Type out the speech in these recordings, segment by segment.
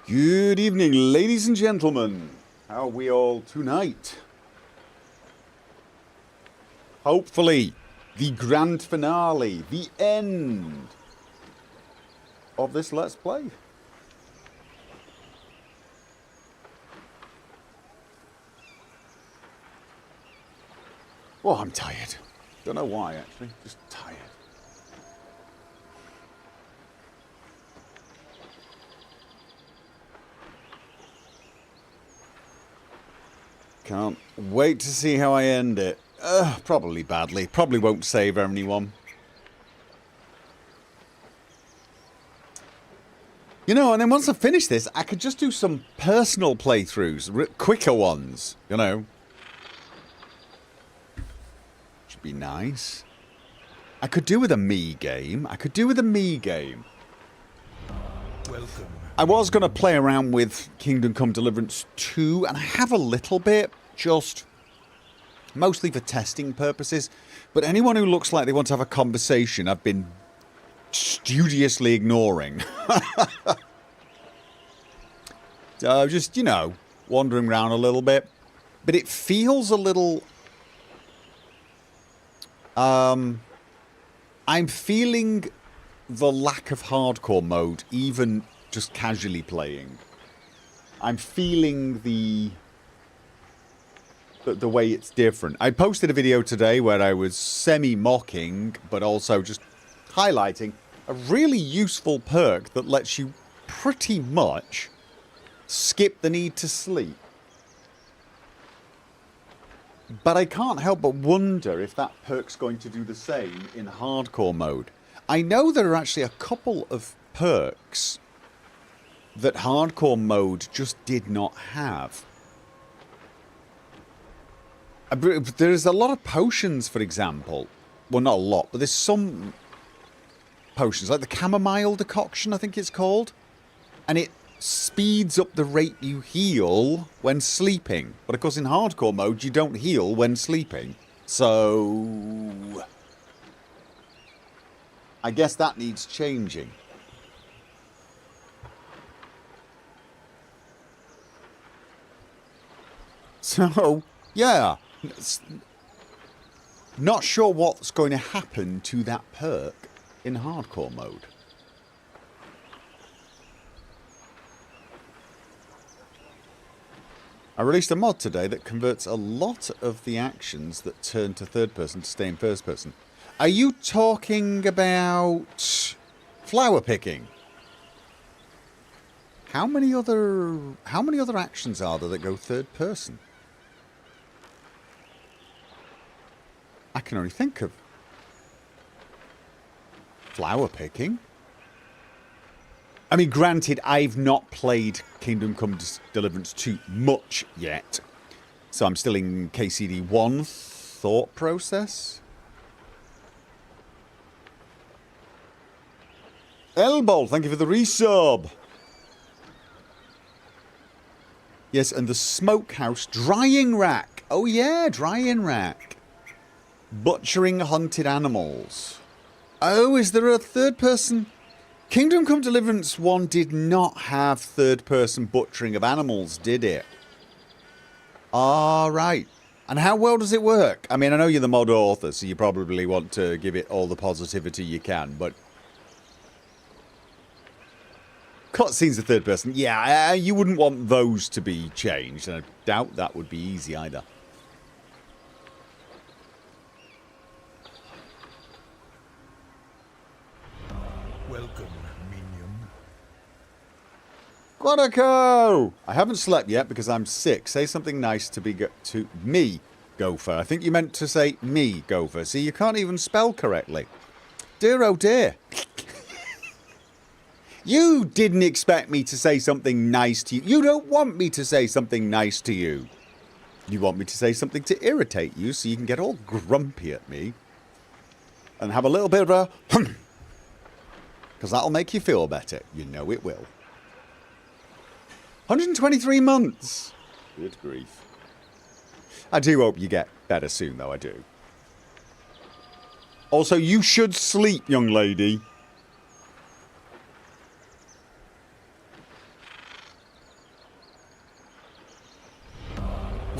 Good evening, ladies and gentlemen. How are we all tonight? Hopefully, the grand finale, the end of this Let's Play. Oh, I'm tired. Don't know why, actually. Just tired. Can't wait to see how I end it. Probably badly. Probably won't save anyone. You know, and then once I finish this, I could just do some personal playthroughs. Quicker ones, you know. Should be nice. I could do with a me game. Welcome. I was going to play around with Kingdom Come Deliverance 2, and I have a little bit, just mostly for testing purposes. But anyone who looks like they want to have a conversation, I've been studiously ignoring. So just, you know, wandering around a little bit. But it feels a little... I'm feeling the lack of hardcore mode, even just casually playing. I'm feeling the way it's different. I posted a video today where I was semi-mocking, but also just highlighting a really useful perk that lets you pretty much skip the need to sleep. But I can't help but wonder if that perk's going to do the same in hardcore mode. I know there are actually a couple of perks that hardcore mode just did not have. There's a lot of potions, for example. Well, not a lot, but there's some potions, like the chamomile decoction, I think it's called. And it speeds up the rate you heal when sleeping. But of course in hardcore mode you don't heal when sleeping. So I guess that needs changing. So, yeah. Not sure what's going to happen to that perk in hardcore mode. I released a mod today that converts a lot of the actions that turn to third person to stay in first person. Are you talking about flower picking? How many other actions are there that go third person? I can only think of flower picking. I mean, granted, I've not played Kingdom Come Deliverance 2 much yet. So I'm still in KCD 1 thought process. Elbow, thank you for the resub. Yes, and the smokehouse drying rack. Oh yeah, drying rack. Butchering hunted animals. Oh, is there a third person? Kingdom Come Deliverance 1 did not have third person butchering of animals, did it? Ah, right. And how well does it work? I mean, I know you're the mod author, so you probably want to give it all the positivity you can, but cutscenes are third person. Yeah, you wouldn't want those to be changed, and I doubt that would be easy either. Welcome, minion. Quantico! I haven't slept yet because I'm sick. Say something nice to me, Gopher. I think you meant to say me, Gopher. See, you can't even spell correctly. Dear oh dear. You didn't expect me to say something nice to you. You don't want me to say something nice to you. You want me to say something to irritate you so you can get all grumpy at me and have a little bit of a because that'll make you feel better. You know it will. 123 months. Good grief. I do hope you get better soon, though, I do. Also, you should sleep, young lady.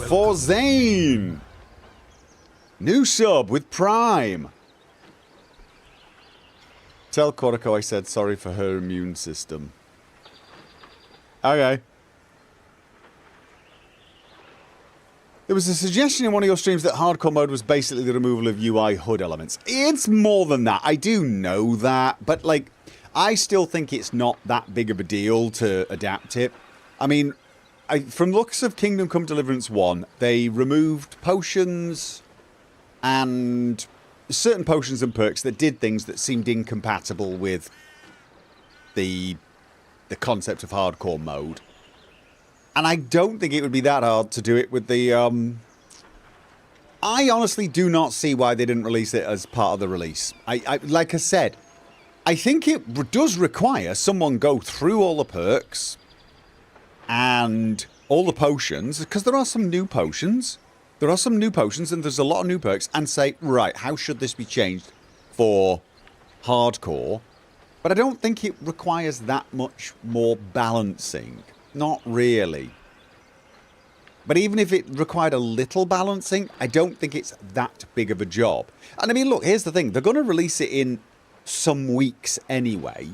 For Zane! New sub with Prime. Tell Koroko I said sorry for her immune system. Okay. There was a suggestion in one of your streams that hardcore mode was basically the removal of UI HUD elements. It's more than that. I do know that, but like, I still think it's not that big of a deal to adapt it. I mean, from the looks of Kingdom Come Deliverance 1, they removed potions and certain potions and perks that did things that seemed incompatible with the concept of hardcore mode. And I don't think it would be that hard to do it with the... I honestly do not see why they didn't release it as part of the release. Like I said, I think it does require someone go through all the perks and all the potions, because there are some new potions. There are some new potions and there's a lot of new perks, and say, right, how should this be changed for hardcore? But I don't think it requires that much more balancing. Not really. But even if it required a little balancing, I don't think it's that big of a job. And I mean, look, here's the thing. They're going to release it in some weeks anyway.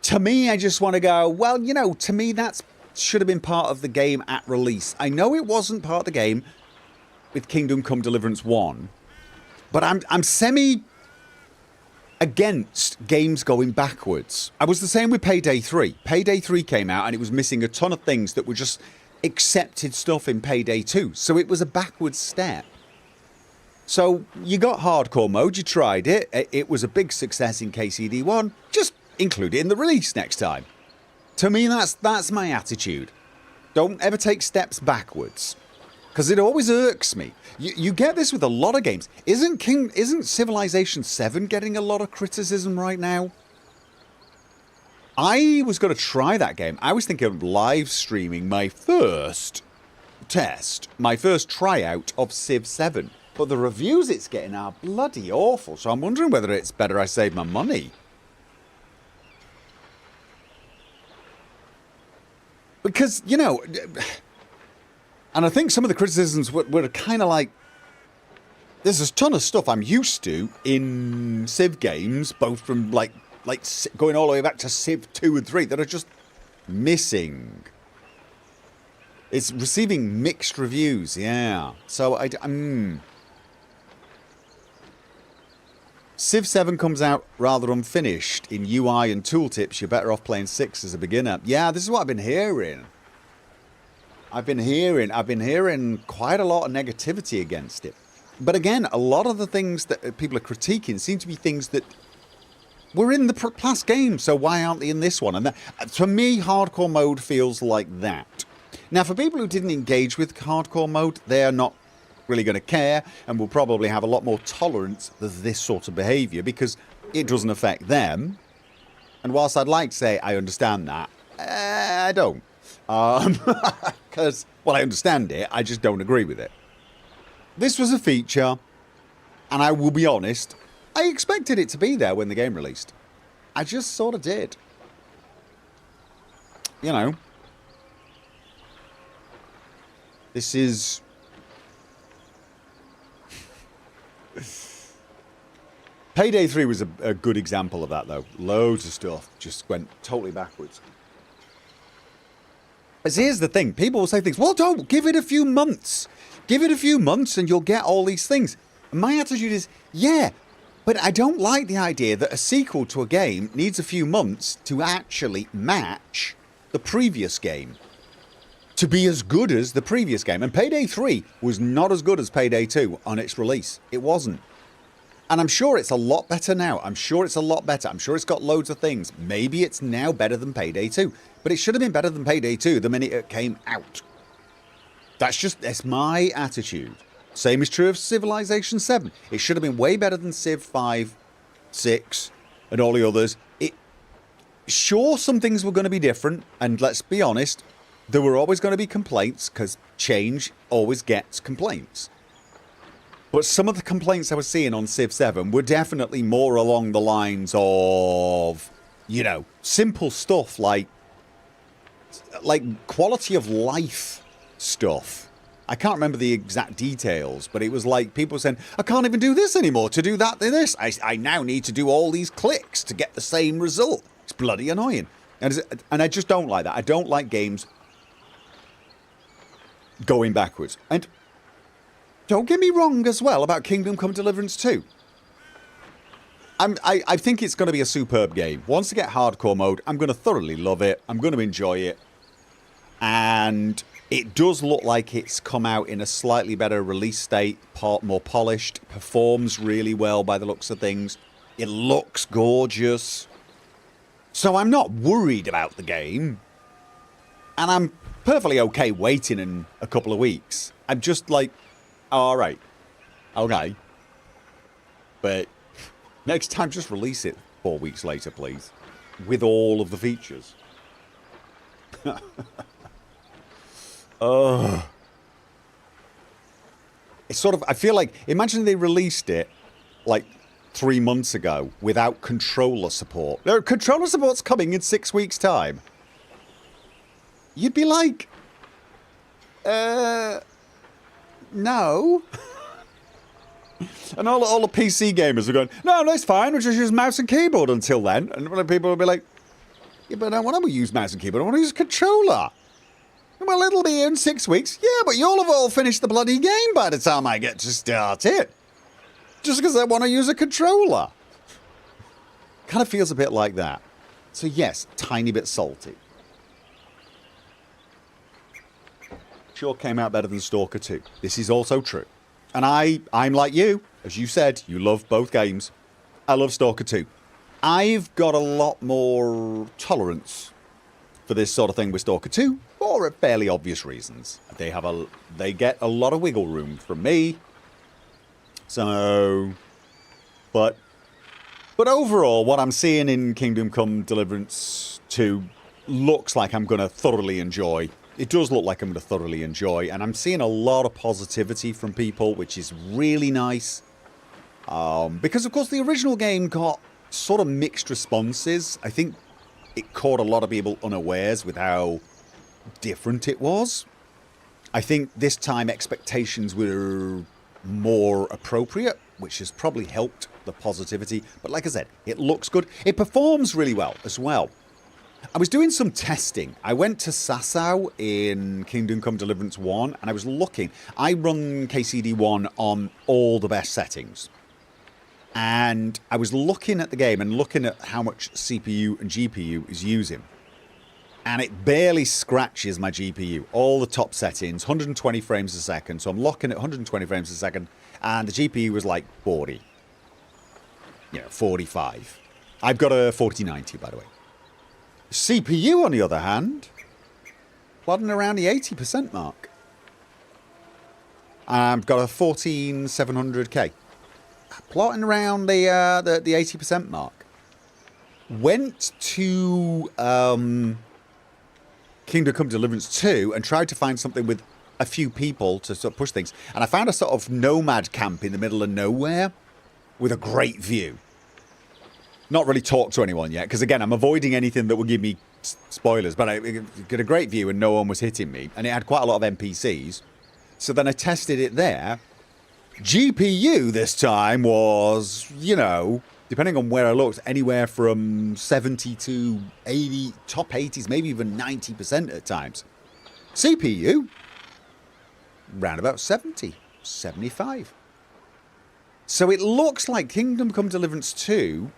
To me, I just want to go, well, you know, to me that should have been part of the game at release. I know it wasn't part of the game with Kingdom Come Deliverance 1. But I'm semi... against games going backwards. I was the same with Payday 3. Payday 3 came out and it was missing a ton of things that were just accepted stuff in Payday 2. So it was a backwards step. So you got hardcore mode, you tried it. It was a big success in KCD 1. Just include it in the release next time. To me, that's my attitude. Don't ever take steps backwards. Because it always irks me. You get this with a lot of games. Isn't Civilization 7 getting a lot of criticism right now? I was going to try that game. I was thinking of live streaming my first test, my first tryout of Civ 7. But the reviews it's getting are bloody awful. So I'm wondering whether it's better I save my money. Because, you know... And I think some of the criticisms were kind of like, there's a ton of stuff I'm used to in Civ games, both from like going all the way back to Civ 2 and 3, that are just missing. It's receiving mixed reviews, yeah. So Civ 7 comes out rather unfinished in UI and tooltips. You're better off playing 6 as a beginner. Yeah, this is what I've been hearing. I've been hearing quite a lot of negativity against it. But again, a lot of the things that people are critiquing seem to be things that were in the past game, so why aren't they in this one? And that, for me, hardcore mode feels like that. Now, for people who didn't engage with hardcore mode, they're not really going to care and will probably have a lot more tolerance for this sort of behaviour because it doesn't affect them. And whilst I'd like to say I understand that, I don't. Because, well, I understand it, I just don't agree with it. This was a feature, and I will be honest, I expected it to be there when the game released. I just sort of did. You know. This is... Payday 3 was a good example of that, though. Loads of stuff just went totally backwards. But here's the thing. People will say things, well, don't. Give it a few months. Give it a few months and you'll get all these things. And my attitude is, yeah, but I don't like the idea that a sequel to a game needs a few months to actually match the previous game. To be as good as the previous game. And Payday 3 was not as good as Payday 2 on its release. It wasn't. And I'm sure it's a lot better now. I'm sure it's a lot better. I'm sure it's got loads of things. Maybe it's now better than Payday 2. But it should have been better than Payday 2 the minute it came out. That's my attitude. Same is true of Civilization 7. It should have been way better than Civ 5, 6, and all the others. Sure, some things were going to be different. And let's be honest, there were always going to be complaints, because change always gets complaints. But some of the complaints I was seeing on Civ 7 were definitely more along the lines of, you know, simple stuff like quality of life stuff. I can't remember the exact details, but it was like people saying, I can't even do this anymore. To do that, this. I now need to do all these clicks to get the same result. It's bloody annoying. And I just don't like that. I don't like games going backwards. And don't get me wrong as well about Kingdom Come Deliverance 2. I think it's going to be a superb game. Once I get hardcore mode, I'm going to thoroughly love it. I'm going to enjoy it. And it does look like it's come out in a slightly better release state, more polished, performs really well by the looks of things. It looks gorgeous. So I'm not worried about the game. And I'm perfectly okay waiting in a couple of weeks. I'm just like, oh, all right, okay. But next time, just release it 4 weeks later, please. With all of the features. It's sort of, I feel like, imagine they released it like 3 months ago without controller support. No, controller support's coming in 6 weeks' time. You'd be like, no. And all the PC gamers are going, no, it's fine, we'll just use mouse and keyboard until then. And people will be like, yeah, but I don't want to use mouse and keyboard, I want to use a controller. Well, it'll be in 6 weeks. Yeah, but you'll have all finished the bloody game by the time I get to start it. Just because I want to use a controller. Kind of feels a bit like that. So yes, tiny bit salty. Sure came out better than Stalker 2. This is also true. And I'm like you. As you said, you love both games. I love Stalker 2. I've got a lot more tolerance for this sort of thing with Stalker 2 for fairly obvious reasons. They get a lot of wiggle room from me. So, but overall, what I'm seeing in Kingdom Come Deliverance 2 looks like I'm going to thoroughly enjoy. It does look like I'm going to thoroughly enjoy, and I'm seeing a lot of positivity from people, which is really nice. Because, of course, the original game got sort of mixed responses. I think it caught a lot of people unawares with how different it was. I think this time expectations were more appropriate, which has probably helped the positivity. But like I said, it looks good. It performs really well as well. I was doing some testing. I went to Sasau in Kingdom Come Deliverance 1, and I was looking. I run KCD1 on all the best settings. And I was looking at the game and looking at how much CPU and GPU is using. And it barely scratches my GPU. All the top settings, 120 frames a second. So I'm looking at 120 frames a second, and the GPU was like 40. 45. I've got a 4090, by the way. CPU, on the other hand, plodding around the 80% mark. I've got a 14700K. Plotting around the 80% mark. Went to Kingdom Come Deliverance 2 and tried to find something with a few people to sort of push things. And I found a sort of nomad camp in the middle of nowhere with a great view. Not really talked to anyone yet, because again, I'm avoiding anything that will give me spoilers, but I got a great view and no one was hitting me. And it had quite a lot of NPCs. So then I tested it there. GPU this time was, depending on where I looked, anywhere from 70 to 80, top 80s, maybe even 90% at times. CPU, round about 70, 75. So it looks like Kingdom Come Deliverance 2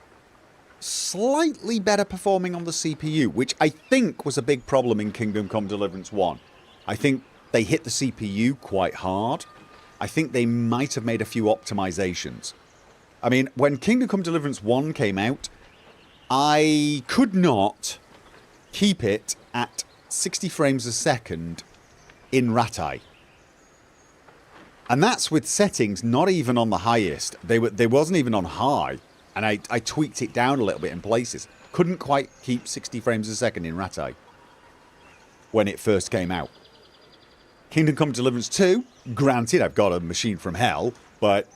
slightly better performing on the CPU, which I think was a big problem in Kingdom Come Deliverance 1. I think they hit the CPU quite hard. I think they might have made a few optimizations. I mean, when Kingdom Come Deliverance 1 came out, I could not keep it at 60 frames a second in Ratai. And that's with settings not even on the highest. They wasn't even on high. And I tweaked it down a little bit in places. Couldn't quite keep 60 frames a second in Ratai when it first came out. Kingdom Come Deliverance 2, granted, I've got a machine from hell, but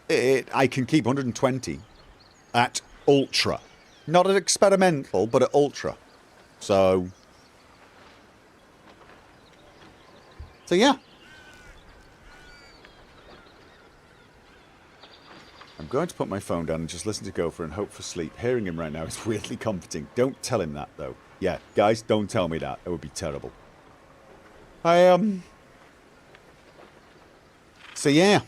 I can keep 120 at ultra. Not at experimental, but at ultra. So, So yeah. I'm going to put my phone down and just listen to Gopher and hope for sleep. Hearing him right now is weirdly comforting. Don't tell him that, though. Yeah, guys, don't tell me that. It would be terrible. So yeah.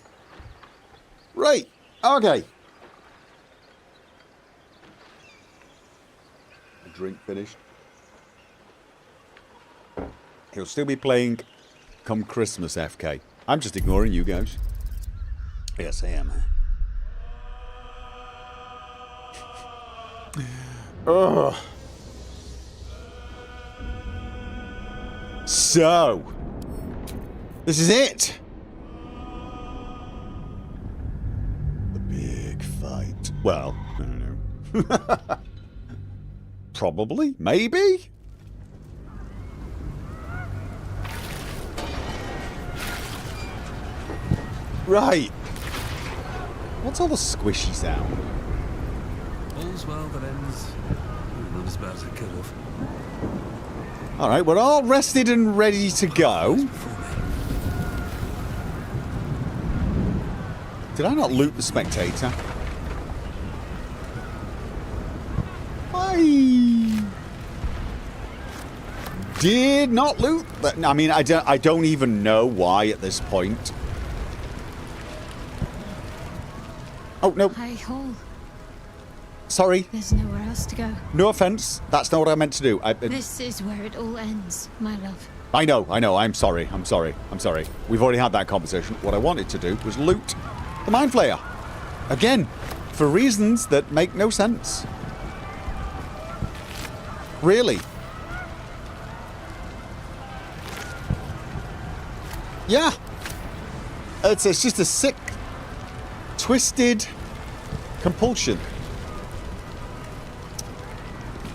Right. Okay. A drink finished. He'll still be playing come Christmas, FK. I'm just ignoring you guys. Yes, I am. Ugh. So, this is it. The big fight. Well, I don't know. Probably, maybe. Right. What's all the squishy sound? All's well that ends. Not as bad as it could have. Alright, we're all rested and ready to go. Did I not loot the spectator? I did not loot that. I mean, I don't even know why at this point. Oh, no. Hi, Hall. Sorry. There's nowhere else to go. No offense. That's not what I meant to do. This is where it all ends, my love. I know. I'm sorry. We've already had that conversation. What I wanted to do was loot the Mind Flayer. Again, for reasons that make no sense. Really. Yeah. It's just a sick, twisted compulsion.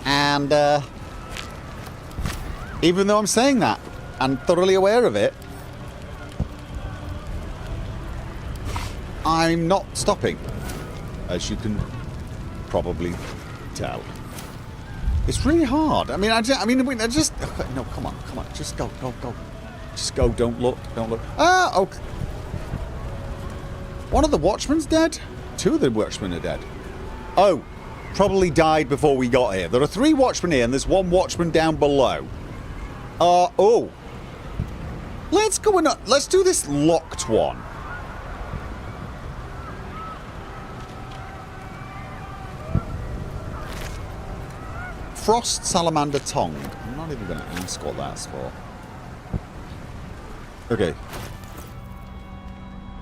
And even though I'm saying that and thoroughly aware of it, I'm not stopping, as you can probably tell. It's really hard. I mean, I just no, come on, just go, just go. Don't look. Ah, okay. One of the watchmen's dead. Two of the watchmen are dead. Oh. Probably died before we got here. There are 3 watchmen here, and there's 1 watchman down below. Oh. Let's go and let's do this locked one. Frost Salamander Tongue. I'm not even going to ask what that's for. Okay.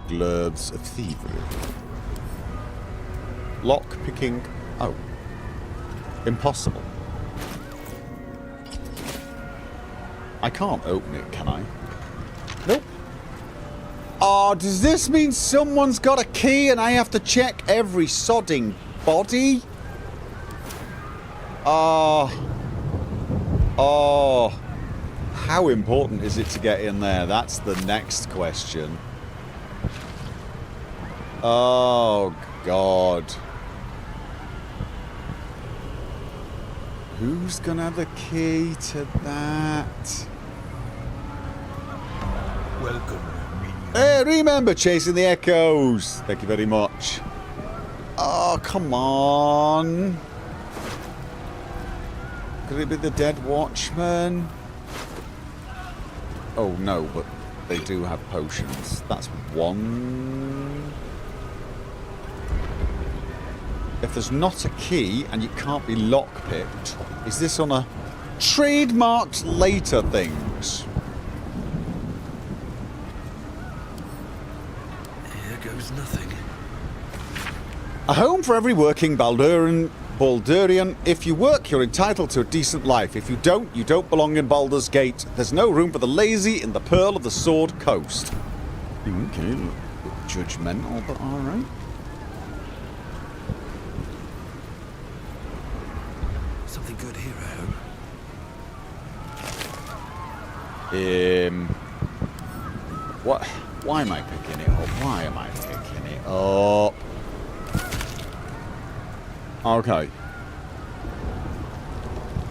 Gloves of Thievery. Lock picking. Oh. Impossible. I can't open it, can I? Nope. Oh, does this mean someone's got a key and I have to check every sodding body? Oh. How important is it to get in there? That's the next question. Oh, God. Who's gonna have the key to that? Welcome, minion. Hey, remember chasing the echoes. Thank you very much. Oh, come on. Could it be the dead watchman? Oh, no, but they do have potions. That's one. If there's not a key and it can't be lockpicked, is this on a trademarked later things? Here goes nothing. A home for every working Baldurian. If you work, you're entitled to a decent life. If you don't belong in Baldur's Gate. There's no room for the lazy in the Pearl of the Sword Coast. Okay, look judgmental, but alright. Something good here, I hope. What? Why am I picking it up? Why am I picking it up? Okay.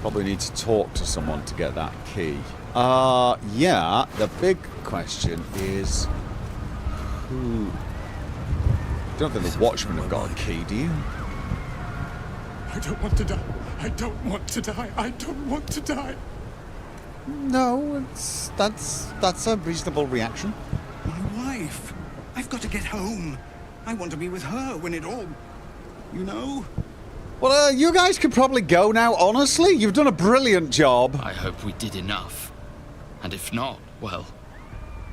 Probably need to talk to someone to get that key. Yeah, the big question is who... Don't think the Watchmen have got a key, do you? I don't want to die. I don't want to die. I don't want to die. No, that's a reasonable reaction. My wife. I've got to get home. I want to be with her when it all... You know? Well, you guys could probably go now, honestly. You've done a brilliant job. I hope we did enough. And if not, well,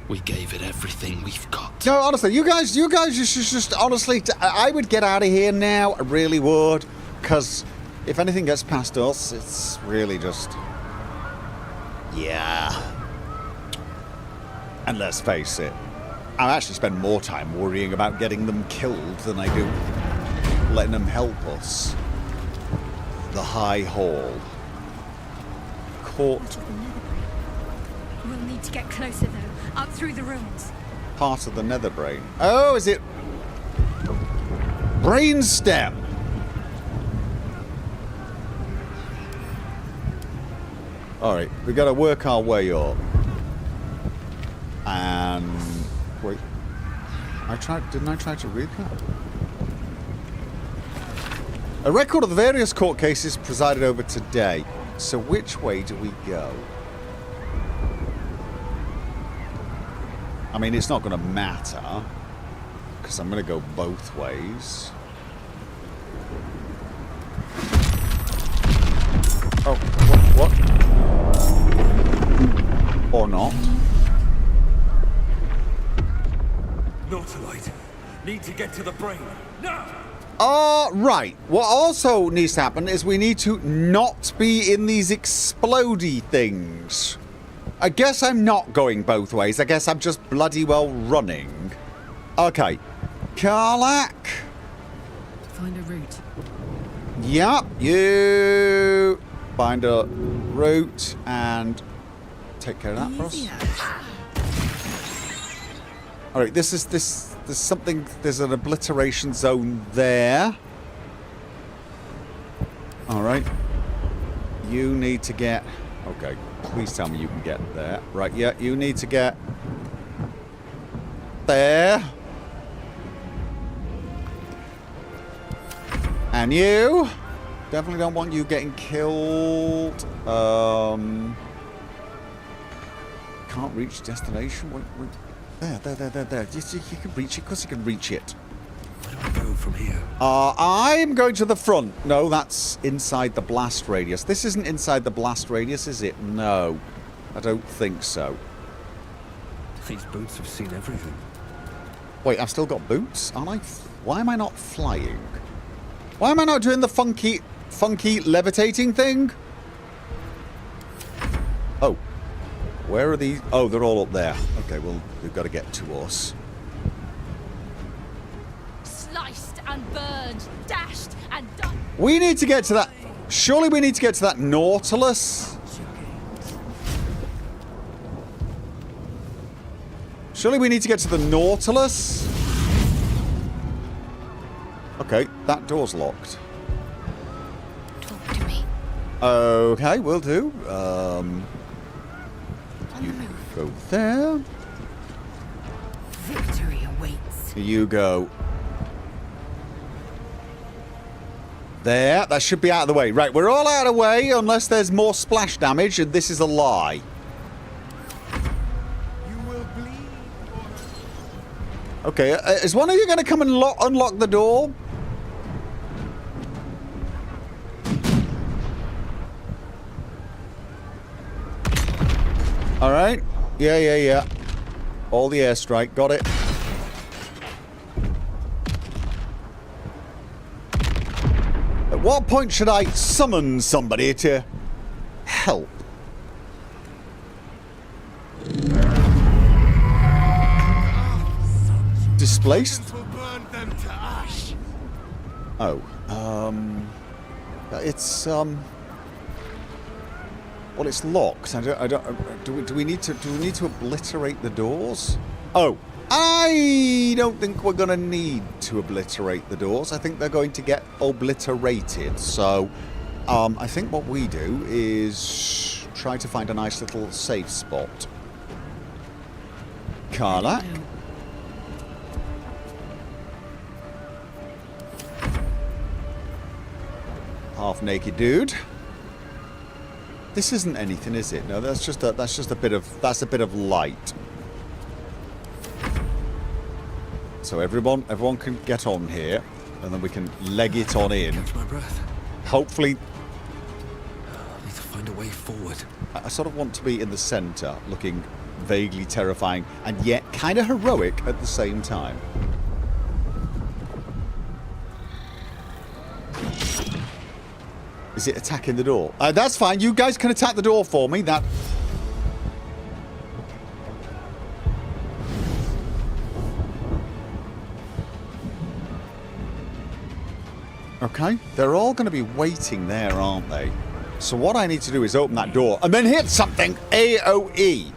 we gave it everything we've got. No, honestly, you guys just honestly, I would get out of here now. I really would. Because if anything gets past us, it's really just... Yeah. And let's face it, I actually spend more time worrying about getting them killed than I do letting them help us. The High Hall. Court. We'll need to get closer, though. Up through the ruins. Part of the nether brain. Oh, is it... Brainstem. Alright, we got to work our way up. And... Wait. Didn't I try to read that? A record of the various court cases presided over today. So which way do we go? I mean, it's not going to matter. Because I'm going to go both ways. Oh, what? Or not. Nautilite. Need to get to the brain. Now! Right. What also needs to happen is we need to not be in these explodey things. I guess I'm not going both ways. I guess I'm just bloody well running. Okay. Karlak. Find a route. Yep. You find a route and take care of that for us. Alright, there's something, there's an obliteration zone there. Alright. You need to get, okay, please tell me you can get there. Right, yeah, you need to get there. And you, definitely don't want you getting killed. Can't reach destination. Wait. There. You can reach it. Of course you can reach it. Where do I go from here? I'm going to the front. No, that's inside the blast radius. This isn't inside the blast radius, is it? No. I don't think so. These boots have seen everything. Wait, I've still got boots, aren't I? Why am I not flying? Why am I not doing the funky levitating thing? Oh. Where are these? Oh, they're all up there. Okay, well, we've got to get to us. Sliced and burned, dashed and done. We need to get to that. Surely we need to get to that Nautilus. Surely we need to get to the Nautilus. Okay, that door's locked. Talk to me. Okay, will do. You go there. Victory awaits. You go there. That should be out of the way. Right, we're all out of the way unless there's more splash damage, and this is a lie. You will bleed. Okay, is one of you going to come and unlock the door? All right. Yeah. All the airstrike. Got it. At what point should I summon somebody to help? Displaced? Will burn them to ash. Oh. It's well, it's locked. Do we need to obliterate the doors? Oh, I don't think we're going to need to obliterate the doors. I think they're going to get obliterated. So, I think what we do is try to find a nice little safe spot. Karlach. Half-naked dude. This isn't anything, is it? No, that's just a bit of light. So everyone can get on here, and then we can leg it on in. Catch my breath. Hopefully, I need to find a way forward. I sort of want to be in the centre, looking vaguely terrifying, and yet kind of heroic at the same time. Is it attacking the door? That's fine. You guys can attack the door for me. That... Okay. They're all going to be waiting there, aren't they? So what I need to do is open that door and then hit something. AOE.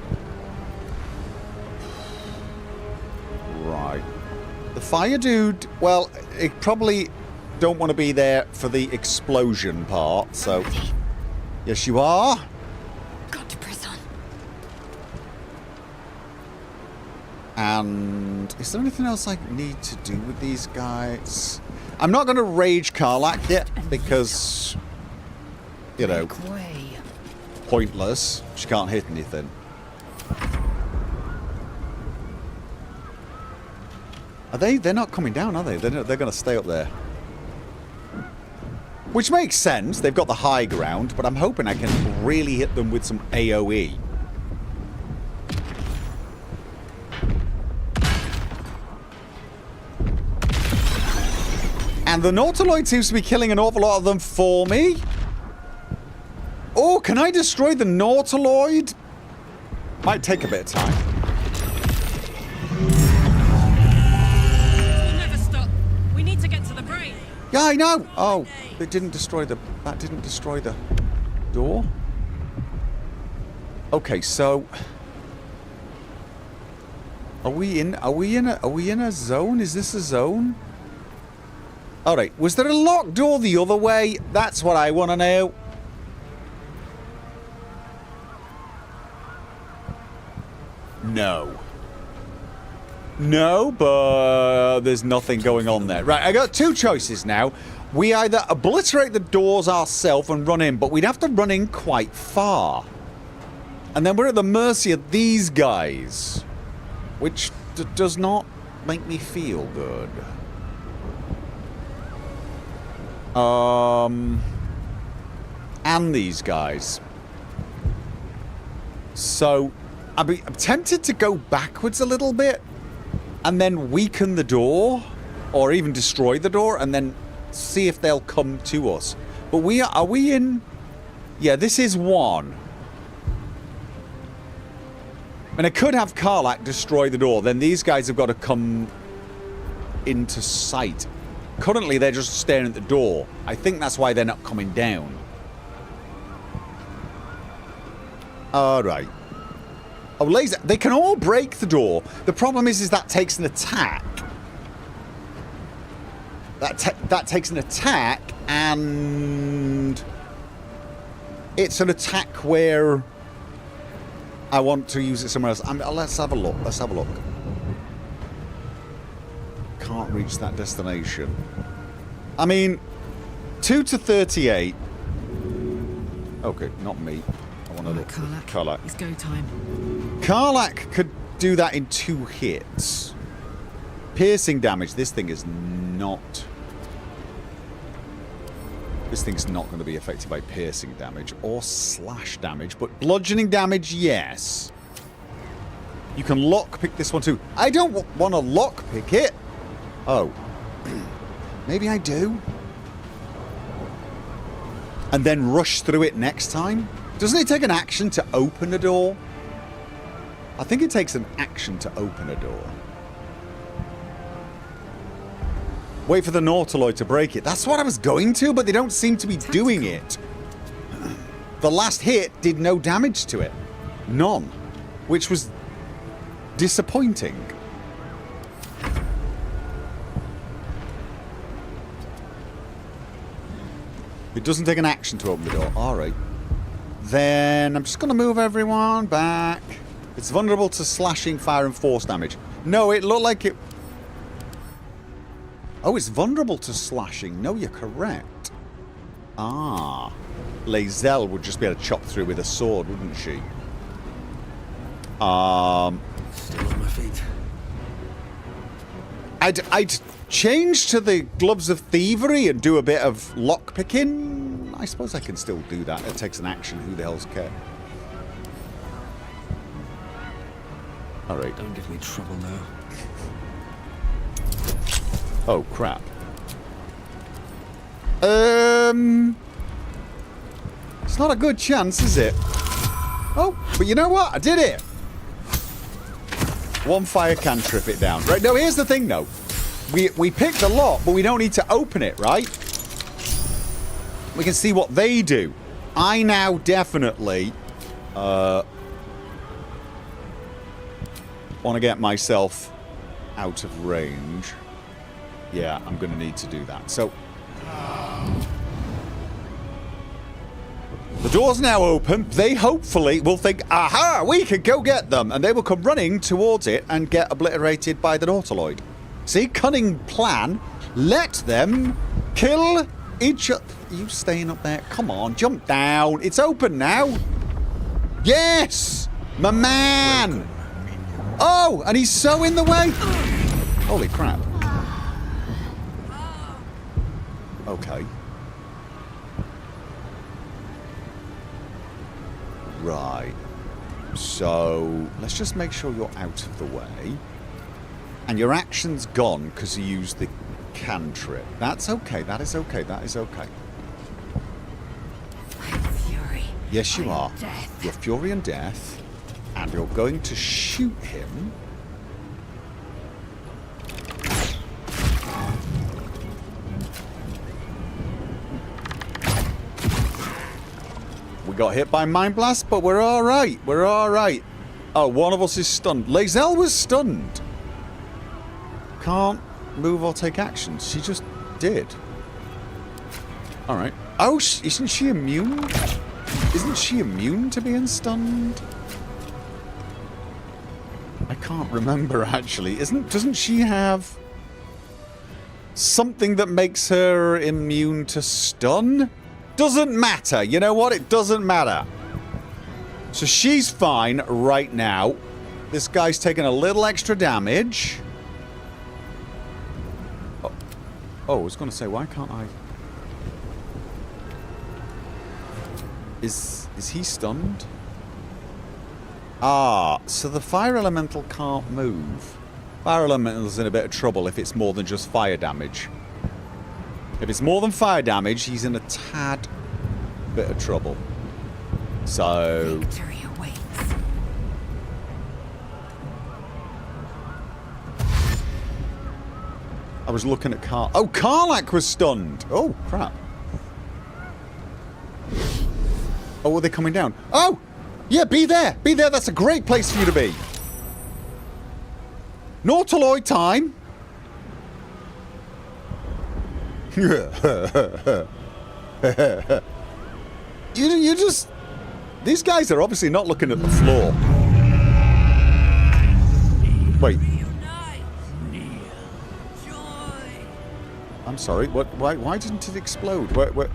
Right. The fire dude, well, it probably... don't want to be there for the explosion part, so... Yes, you are. Got to press on. And... is there anything else I need to do with these guys? I'm not going to rage Karlach yet, because... you know... Make way. Pointless. She can't hit anything. Are they? They're not coming down, are they? They're going to stay up there. Which makes sense. They've got the high ground, but I'm hoping I can really hit them with some AoE. And the Nautiloid seems to be killing an awful lot of them for me. Oh, can I destroy the Nautiloid? Might take a bit of time. We'll never stop. We need to get to the brain. Yeah, I know. Oh, it didn't destroy the... that didn't destroy the door. Okay, so... Are we in a zone? Is this a zone? Alright, was there a locked door the other way? That's what I want to know. No. No, but there's nothing going on there. Right, I got two choices now. We either obliterate the doors ourselves and run in, but we'd have to run in quite far. And then we're at the mercy of these guys. Which does not make me feel good. And these guys. So, I'm tempted to go backwards a little bit. And then weaken the door. Or even destroy the door. And then see if they'll come to us. But are we in... Yeah, this is one. And I could have Karlach destroy the door. Then these guys have got to come into sight. Currently, they're just staring at the door. I think that's why they're not coming down. Alright. Oh, laser. They can all break the door. The problem is that takes an attack. That takes an attack, and... it's an attack where... I want to use it somewhere else. Let's have a look. Let's have a look. Can't reach that destination. I mean, 2 to 38. Okay, not me. I want to look. Karlach. It's go time. Karlach could do that in 2 hits. Piercing damage. This thing is not... This thing's not going to be affected by piercing damage or slash damage, but bludgeoning damage, yes. You can lockpick this one too. I don't want to lockpick it. Oh. Maybe I do. And then rush through it next time? Doesn't it take an action to open a door? I think it takes an action to open a door. Wait for the Nautiloid to break it. That's what I was going to, but they don't seem to be doing it. The last hit did no damage to it. None. Which was disappointing. It doesn't take an action to open the door. Alright. then I'm just going to move everyone back. It's vulnerable to slashing, fire, and force damage. No, it looked like it... Oh, it's vulnerable to slashing. No, you're correct. Ah. Lazelle would just be able to chop through with a sword, wouldn't she? Still on my feet. I'd change to the gloves of thievery and do a bit of lockpicking. I suppose I can still do that. It takes an action. Who the hell's care? Alright. Don't give me trouble now. Oh, crap. It's not a good chance, is it? Oh, but you know what? I did it. One fire can trip it down. Right, no, here's the thing, though. We picked the lock, but we don't need to open it, right? We can see what they do. I now definitely want to get myself out of range. Yeah, I'm going to need to do that. So, the door's now open. They hopefully will think, aha, we could go get them. And they will come running towards it and get obliterated by the Nautiloid. See, cunning plan. Let them kill each other. You staying up there? Come on, jump down. It's open now. Yes, my man. Oh, and he's so in the way. Holy crap. Okay. Right. So, let's just make sure you're out of the way. And your action's gone because you used the cantrip. That's okay, that is okay, that is okay. I'm Fury. Yes, you are. Death. You're Fury and Death. And you're going to shoot him. We got hit by Mind Blast, but we're alright. We're alright. Oh, one of us is stunned. Lazelle was stunned. Can't move or take actions. She just did. Alright. Oh, isn't she immune? Isn't she immune to being stunned? I can't remember, actually. Doesn't she have something that makes her immune to stun? Doesn't matter. You know what? It doesn't matter. So she's fine right now. This guy's taking a little extra damage. Oh, I was going to say, why can't I... Is he stunned? Ah, so the fire elemental can't move. Fire elemental's in a bit of trouble if it's more than just fire damage. If it's more than fire damage, he's in a tad bit of trouble. So... Victory awaits. I was looking at Karl. Oh, Karlach was stunned! Oh, crap. Oh, are they coming down? Oh! Yeah, be there! Be there! That's a great place for you to be! Nautiloid time! you just... These guys are obviously not looking at the floor. Wait. I'm sorry. What? Why didn't it explode? It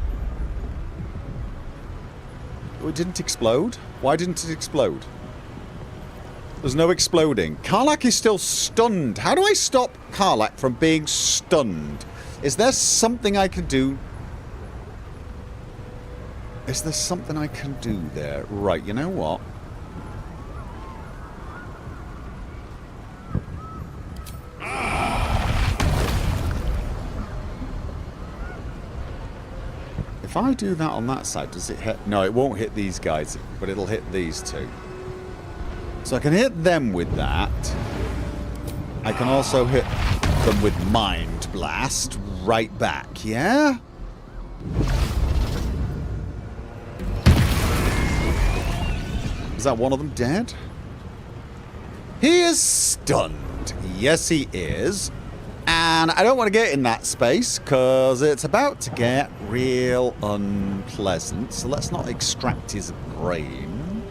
didn't explode? Why didn't it explode? There's no exploding. Karlach is still stunned. How do I stop Karlach from being stunned? Is there something I can do? Is there something I can do there? Right, you know what? If I do that on that side, does it hit? No, it won't hit these guys, but it'll hit these two. So I can hit them with that. I can also hit them with Mind Blast right back, yeah? Is that one of them dead? He is stunned. Yes, he is. And I don't want to get in that space because it's about to get real unpleasant. So let's not extract his brain.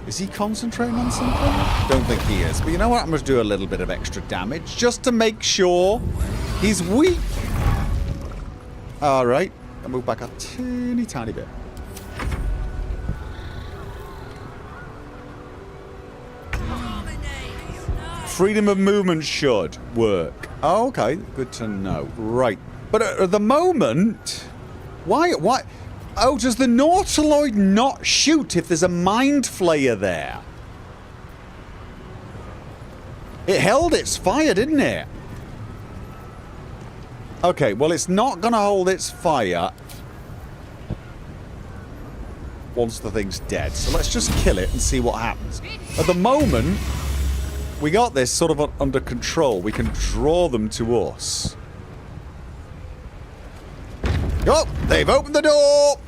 Is he concentrating on something? Don't think he is. But you know what? I'm going to do a little bit of extra damage just to make sure he's weak. All right. I'll move back a teeny tiny bit. Freedom of movement should work. Oh, okay, good to know. Right. But at the moment... Why? Oh, does the Nautiloid not shoot if there's a Mind Flayer there? It held its fire, didn't it? Okay, well, it's not going to hold its fire once the thing's dead. So let's just kill it and see what happens. At the moment... We got this sort of under control. We can draw them to us. Oh, they've opened the door!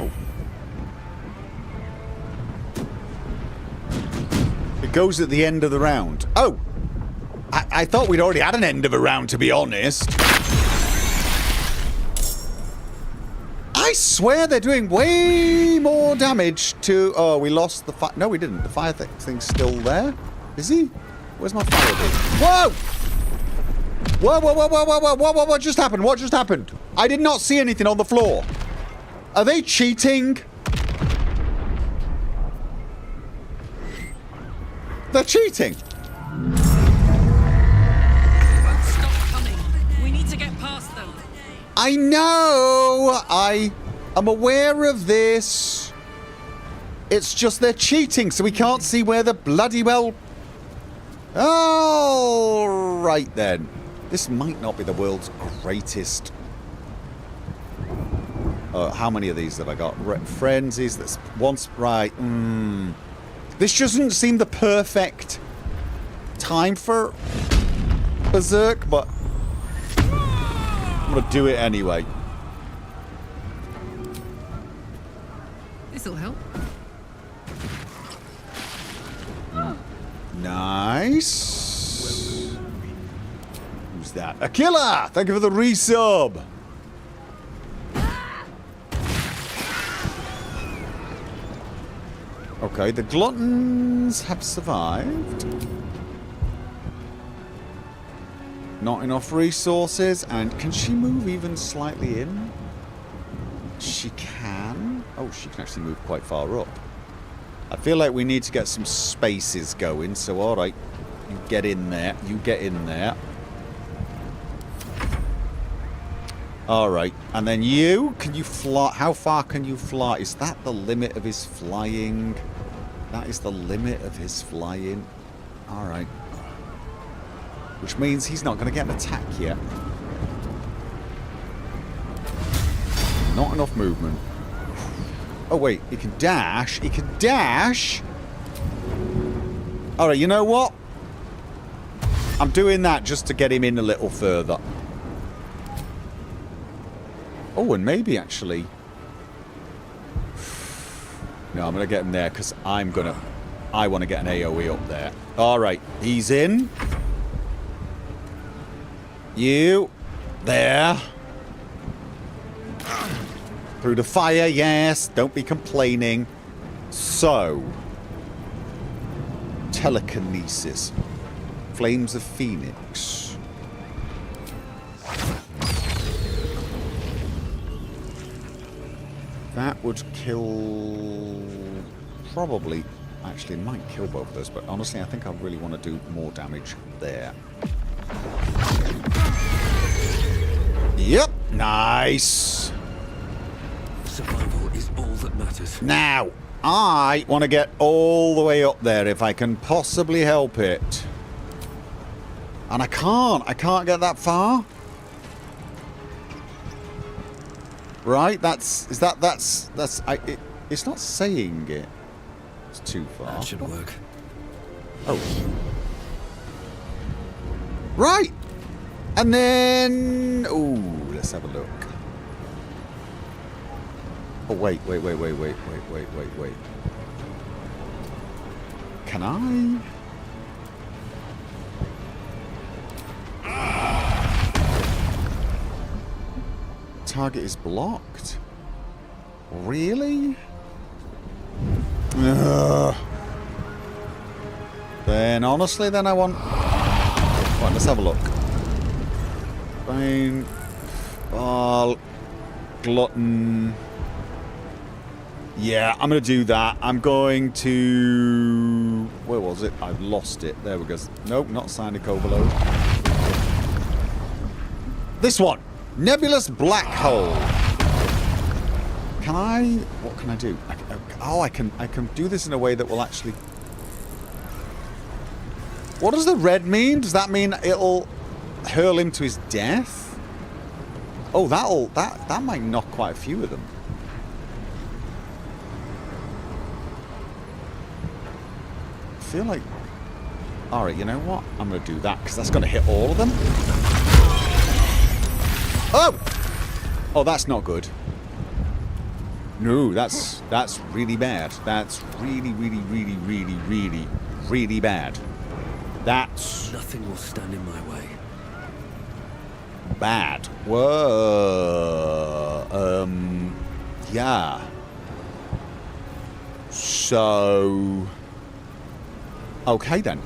Oh. It goes at the end of the round. Oh! I thought we'd already had an end of a round, to be honest. I swear they're doing way more damage to... Oh, we lost the fire... No, we didn't. The fire thing's still there. Is he? Where's my fire thing? Whoa! Whoa, whoa, whoa, whoa, whoa, whoa, whoa, whoa, what just happened? What just happened? I did not see anything on the floor. Are they cheating? They're cheating. Stop coming. We need to get past them. I know! I am aware of this. It's just they're cheating, so we can't see where the bloody well... Oh, right then. This might not be the world's greatest... how many of these have I got? Frenzies, that's once... Right, This doesn't seem the perfect time for Berserk, but... I'm gonna do it anyway. This'll help. Nice. Who's that? A killer! Thank you for the resub. Okay, the gluttons have survived. Not enough resources, and can she move even slightly in? She can. Oh, she can actually move quite far up. I feel like we need to get some spaces going, so alright. You get in there. You get in there. Alright, and then you, can you fly? How far can you fly? Is that the limit of his flying? That is the limit of his flying. Alright. Which means he's not going to get an attack yet. Not enough movement. Oh, wait. He can dash. He can dash. Alright, you know what? I'm doing that just to get him in a little further. Oh, and maybe actually... No, I'm going to get him there because I want to get an AoE up there. Alright, he's in. You. There. Through the fire, yes. Don't be complaining. So. Telekinesis. Flames of Phoenix. That would kill... Probably... Actually, it might kill both of those, but honestly, I think I really want to do more damage there. Yep, nice. Survival is all that matters. Now, I want to get all the way up there if I can possibly help it. And I can't get that far. Right, it's not saying it. It's too far. That should work. Oh. Right. And then... Ooh, let's have a look. Oh, wait. Can I? Target is blocked. Really? Ugh. Then honestly, then I want... Right, let's have a look. Bane... Ball... Glutton... Yeah, I'm going to do that. I'm going to... Where was it? I've lost it. There we go. Nope, not Sonic Overload. This one! Nebulous Black Hole. Can I... What can I do? I can do this in a way that will actually... What does the red mean? Does that mean it'll hurl him to his death? Oh, that might knock quite a few of them. I feel like... Alright, you know what? I'm going to do that, because that's going to hit all of them. Oh! Oh, that's not good. No, that's really bad. That's really, really, really, really, really, really bad. That's... Nothing will stand in my way. Bad. Whoa. Yeah. So... Okay, then.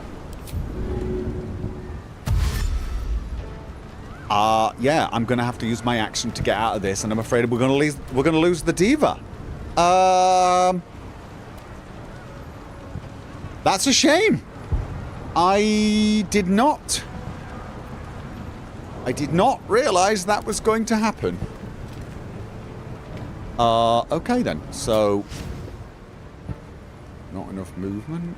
Yeah, I'm gonna have to use my action to get out of this, and I'm afraid we're gonna lose the diva. That's a shame. I did not realize that was going to happen. Okay then. So, not enough movement.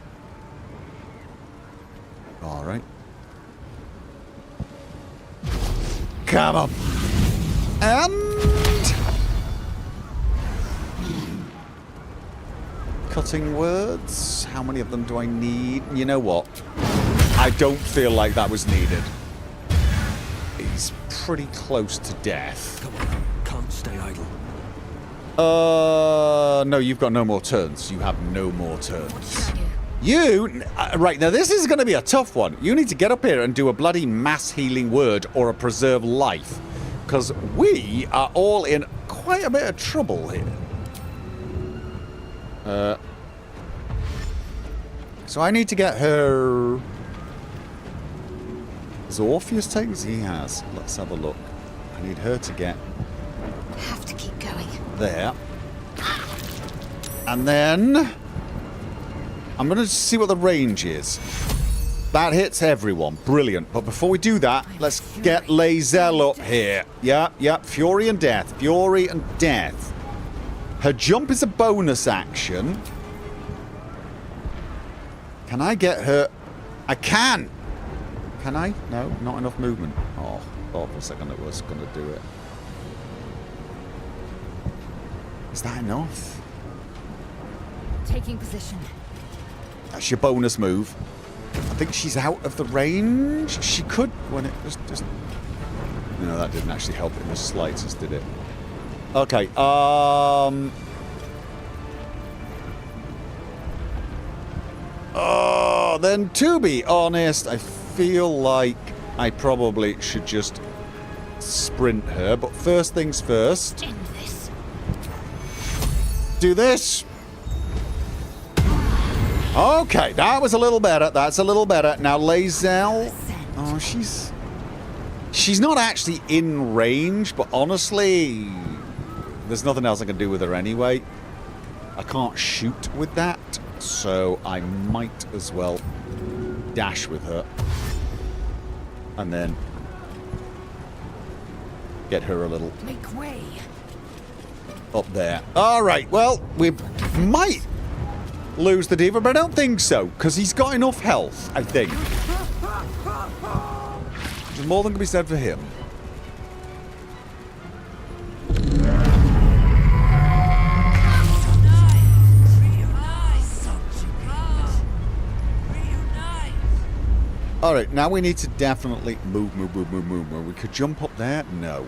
All right. Come on. And... Cutting words. How many of them do I need? You know what? I don't feel like that was needed. He's pretty close to death. Come on, can't stay idle. No, you've got no more turns. You have no more turns. What should I do? You... right, now this is going to be a tough one. You need to get up here and do a bloody mass healing word or a preserve life. Because we are all in quite a bit of trouble here. So I need to get her... Has Orpheus taken? He has. Let's have a look. I need her to get... I have to keep going. There. And then... I'm going to see what the range is. That hits everyone. Brilliant. But before we do that, let's get Lae'zel up here. Yep. Fury and Death. Fury and Death. Her jump is a bonus action. Can I get her... I can! Can I? No, not enough movement. Oh, thought for a second it was going to do it. Is that enough? Taking position. That's your bonus move. I think she's out of the range. She could when it just... No, that didn't actually help in the slightest, did it? Okay, Oh, then to be honest, I feel like I probably should just sprint her. But first things first. End this. Do this. Okay, that was a little better. That's a little better. Now, Lae'zel. Oh, she's not actually in range, but honestly, there's nothing else I can do with her anyway. I can't shoot with that, so I might as well dash with her. And then get her a little Make way. up there. All right, well, we might lose the diva, but I don't think so, because he's got enough health, I think. There's more than can be said for him. All right, now we need to definitely move. We could jump up there. No.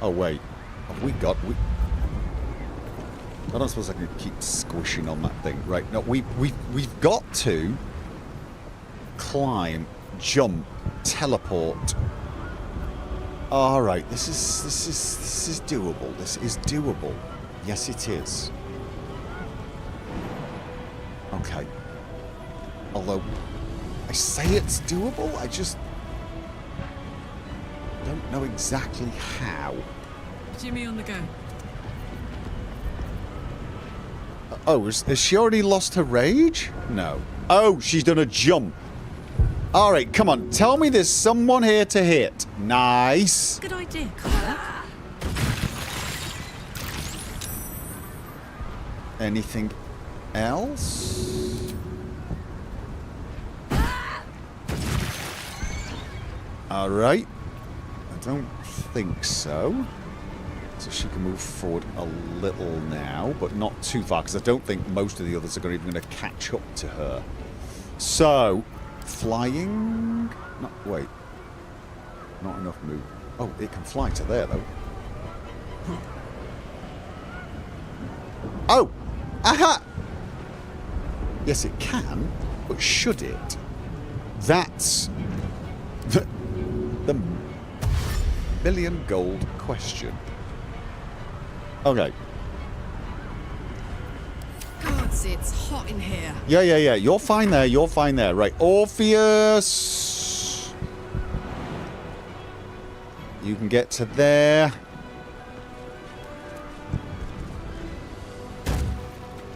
Oh wait, have we got? I don't suppose I can keep squishing on that thing. Right, no, we've got to climb, jump, teleport. Alright, this is doable. This is doable. Yes, it is. Okay. Although, I say it's doable, I just don't know exactly how. Jimmy on the go. Oh, has she already lost her rage? No. Oh, she's done a jump. Alright, come on. Tell me there's someone here to hit. Nice. Good idea, Connor. Anything else? Alright. I don't think so. So she can move forward a little now, but not too far, because I don't think most of the others are even going to catch up to her. So, flying? No, wait. Not enough move. Oh, it can fly to there, though. Oh! Aha! Yes, it can, but should it? That's the million gold question. Okay. Gods, it's hot in here. Yeah. You're fine there. You're fine there. Right. Orpheus. You can get to there.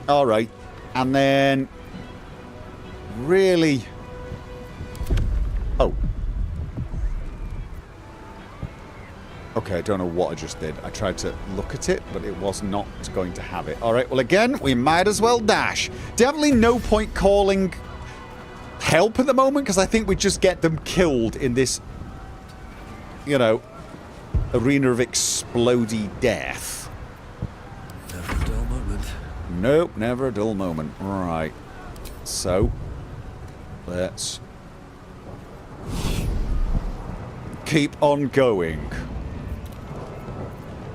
All right. And then... Really... Oh. Okay, I don't know what I just did. I tried to look at it, but it was not going to have it. All right, well, again, we might as well dash. Definitely no point calling help at the moment, because I think we just get them killed in this, you know, arena of explodey death. Never a dull moment. Nope, never a dull moment. Right. So, let's keep on going.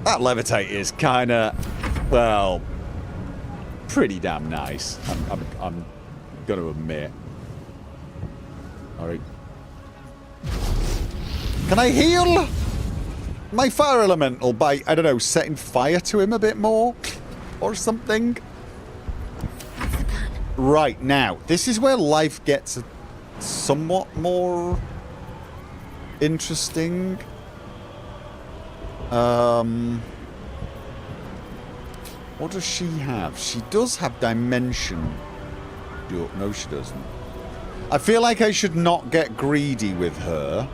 That levitate is kind of, well, pretty damn nice. I'm going to admit. All right. Can I heal my fire elemental by, I don't know, setting fire to him a bit more or something? Right, now, this is where life gets somewhat more interesting. What does she have? She does have dimension. No, she doesn't. I feel like I should not get greedy with her.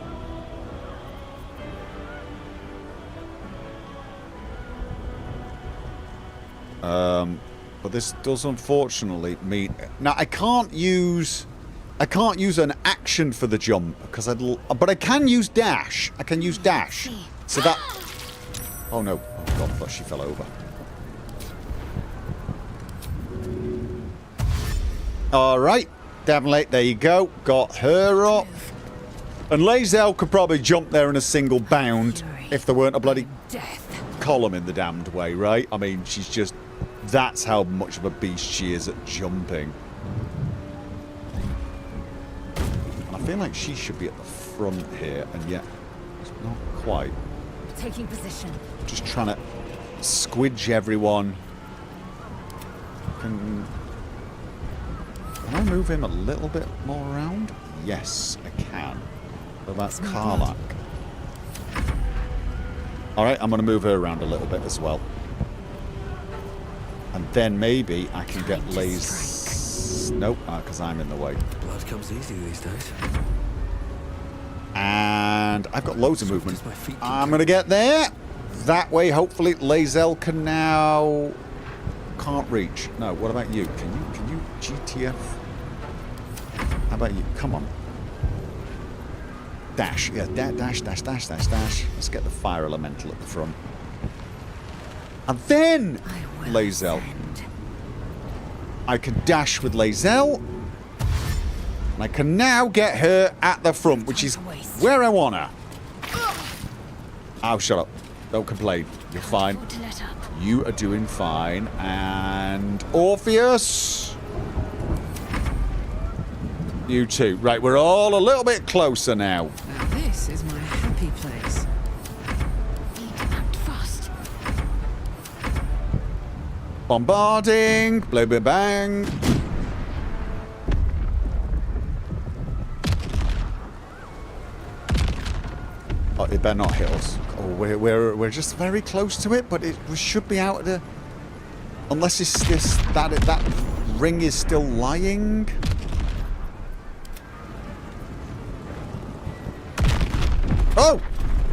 But this does unfortunately mean... Now, I can't use an action for the jump, because but I can use dash. I can use dash. So that... Oh no. Oh god, I thought she fell over. Alright. Definitely. There you go. Got her up. And Lae'zel could probably jump there in a single bound if there weren't a bloody column in the damned way, right? I mean, she's just... That's how much of a beast she is at jumping. And I feel like she should be at the front here, and yet it's not quite. Taking position. Just trying to squidge everyone. Can I move him a little bit more around? Yes, I can. So that's Karlach. Alright, I'm going to move her around a little bit as well. And then maybe I can get Lae'zel... Nope, because I'm in the way. Blood comes easy these days. And I've got loads of movement. I'm going to get there. That way, hopefully, Lae'zel can now... Can't reach. No, what about you? Can you GTF? How about you? Come on. Dash. Yeah, dash. Let's get the fire elemental at the front. And then Lae'zel. I can dash with Lae'zel. And I can now get her at the front, which is where I want her. Oh, shut up. Don't complain. You're fine. You are doing fine. And Orpheus. You too. Right, we're all a little bit closer now. Now this is my happy place. Need to act fast. Bombarding. Blah, blah, bang. Oh, it better not hit us. Oh, we're just very close to it, but we should be out of the... Unless it's that ring is still lying. Oh!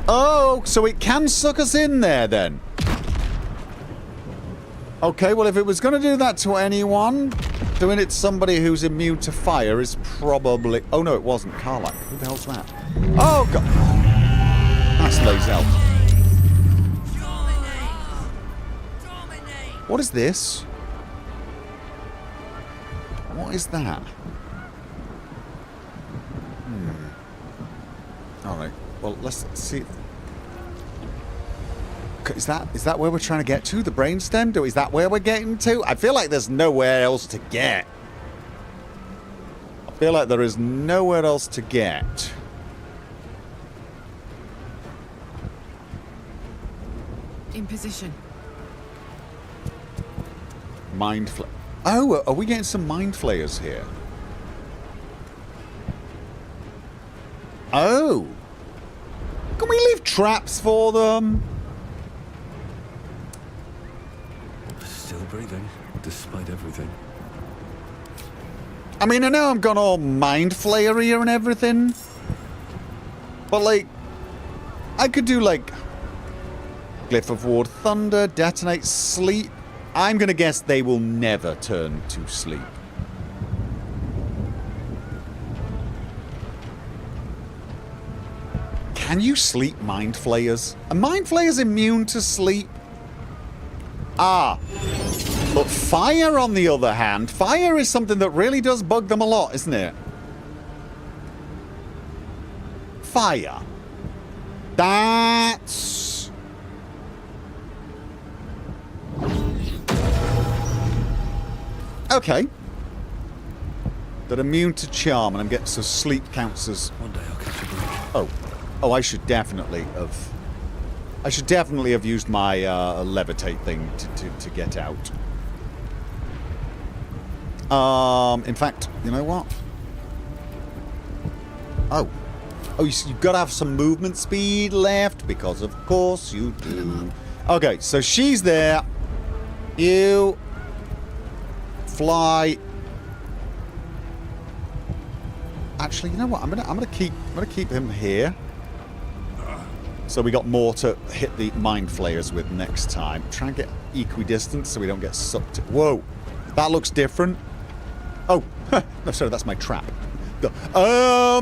Oh, so it can suck us in there then. Okay, well if it was going to do that to anyone, doing it to somebody who's immune to fire is probably... Oh no, it wasn't. Karlach. Who the hell's that? Oh, God. That's Lae'zel. What is this? What is that? Alright. Well, let's see. Is that where we're trying to get to? The brainstem? Is that where we're getting to? I feel like there's nowhere else to get. I feel like there is nowhere else to get. In position. Mind flayer. Oh, are we getting some mind flayers here? Oh. Can we leave traps for them? Still breathing, despite everything. I mean, I know I'm gone all mind flayer and everything. But, like, I could do, like, Glyph of Ward Thunder, Detonate, Sleep. I'm going to guess they will never turn to sleep. Can you sleep mind flayers? Are mind flayers immune to sleep? Ah. But fire, on the other hand, fire is something that really does bug them a lot, isn't it? Fire. That's... Okay. They're immune to charm, and I'm getting so sleep counts as... One day I'll catch a break. Oh. Oh, I should definitely have... I should definitely have used my levitate thing to get out. In fact, you know what? Oh. Oh, you've got to have some movement speed left, because of course you do. Okay, so she's there. You... fly. Actually, you know what? I'm gonna keep him here. So we got more to hit the mind flayers with next time. Try and get equidistant so we don't get sucked. Whoa, that looks different. Oh, no, sorry, that's my trap. Yeah,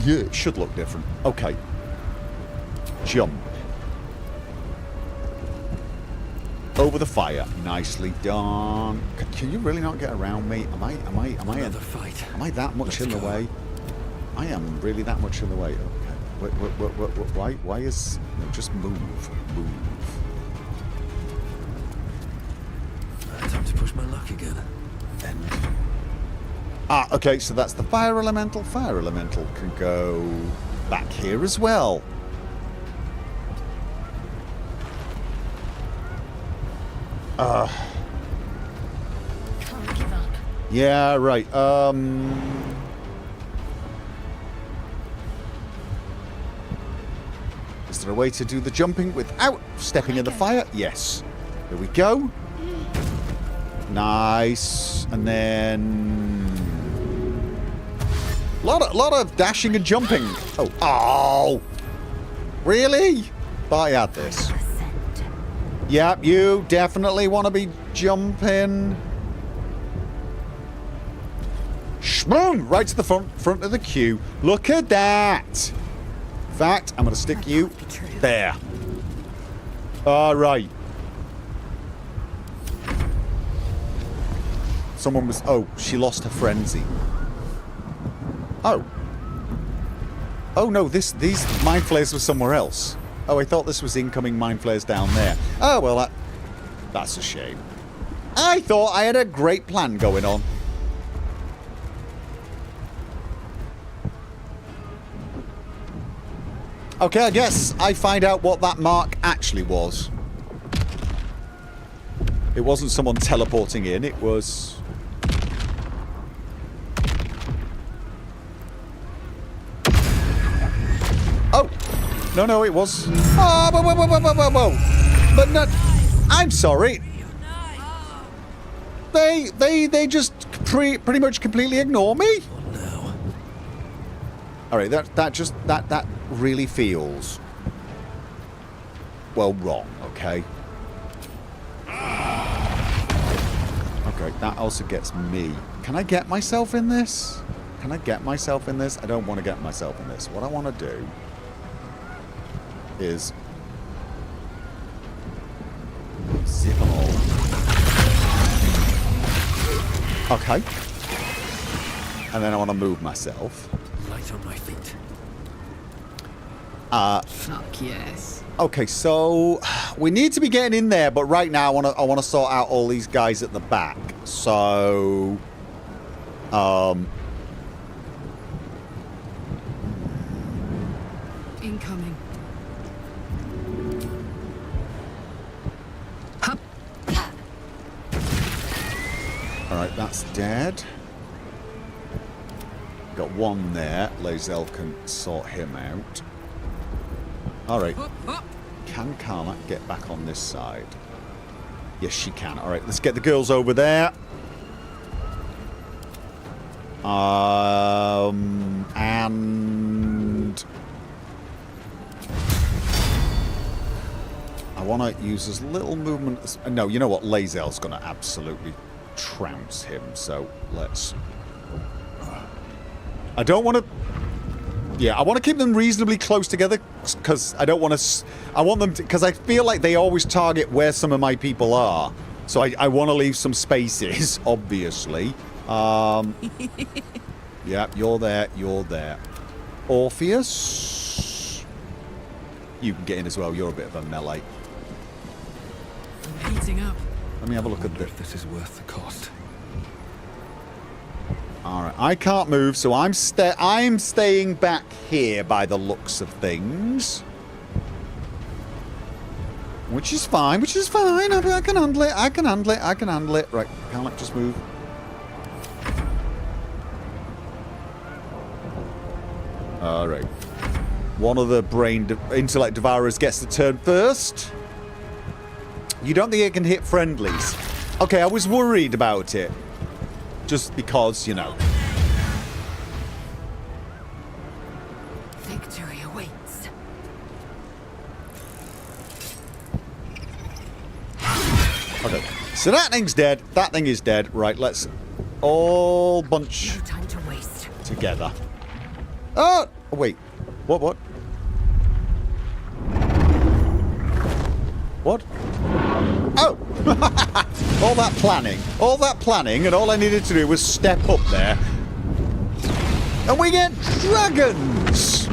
it should look different. Okay, jump over the fire. Nicely done. Can you really not get around me? Am I Another fight. Am I that much in the go. way? I am really that much in the way. Okay. Why is... No, just move. Time to push my luck again. End. Ah, okay, so that's the fire elemental. Fire elemental can go back here as well. Can't give up. Yeah, right. Is there a way to do the jumping without stepping in the fire? Yes. Here we go. Nice. And then... Lot of dashing and jumping. Oh. Oh! Really? Thought I had this. Yep, you definitely want to be jumping. Boom! Right to the front of the queue. Look at that! In fact, I'm going to stick you there. Alright. Someone was... Oh, she lost her frenzy. Oh. Oh no, these mind flayers were somewhere else. Oh, I thought this was incoming mind flayers down there. Oh, well, That's a shame. I thought I had a great plan going on. Okay, I guess I find out what that mark actually was. It wasn't someone teleporting in, it was... Oh! No, it was... Oh, whoa. But no... I'm sorry. They just pretty much completely ignore me? Alright, that really feels... well, wrong, okay? Okay, that also gets me. Can I get myself in this? Can I get myself in this? I don't want to get myself in this. What I want to do is zip them all. Okay. And then I want to move myself. Light on my feet. Fuck yes. Okay, so we need to be getting in there, but right now I want to sort out all these guys at the back. So, Incoming. all right, that's dead. Got one there. Lazel can sort him out. All right. Can Carla get back on this side? Yes, she can. All right, let's get the girls over there. And I want to use as little movement as... No, you know what? Lazel's going to absolutely trounce him. So let's... I don't want to... Yeah, I want to keep them reasonably close together because I don't want to... I want them to... Because I feel like they always target where some of my people are. So I want to leave some spaces, obviously. Yeah, you're there. You're there. Orpheus. You can get in as well. You're a bit of a melee. Heating up. Let me have a look at this. If this is worth the cost. Alright, I can't move, so I'm staying back here by the looks of things. Which is fine, I can handle it, I can handle it. Right, can't I just move? Alright. One of the intellect devourers gets the turn first. You don't think it can hit friendlies? Okay, I was worried about it. Just because, you know. Victory awaits. Okay, so that thing's dead. That thing is dead. Right, let's all bunch No time to waste. together. Oh, wait. What? What? Oh! All that planning, and all I needed to do was step up there. And we get dragons!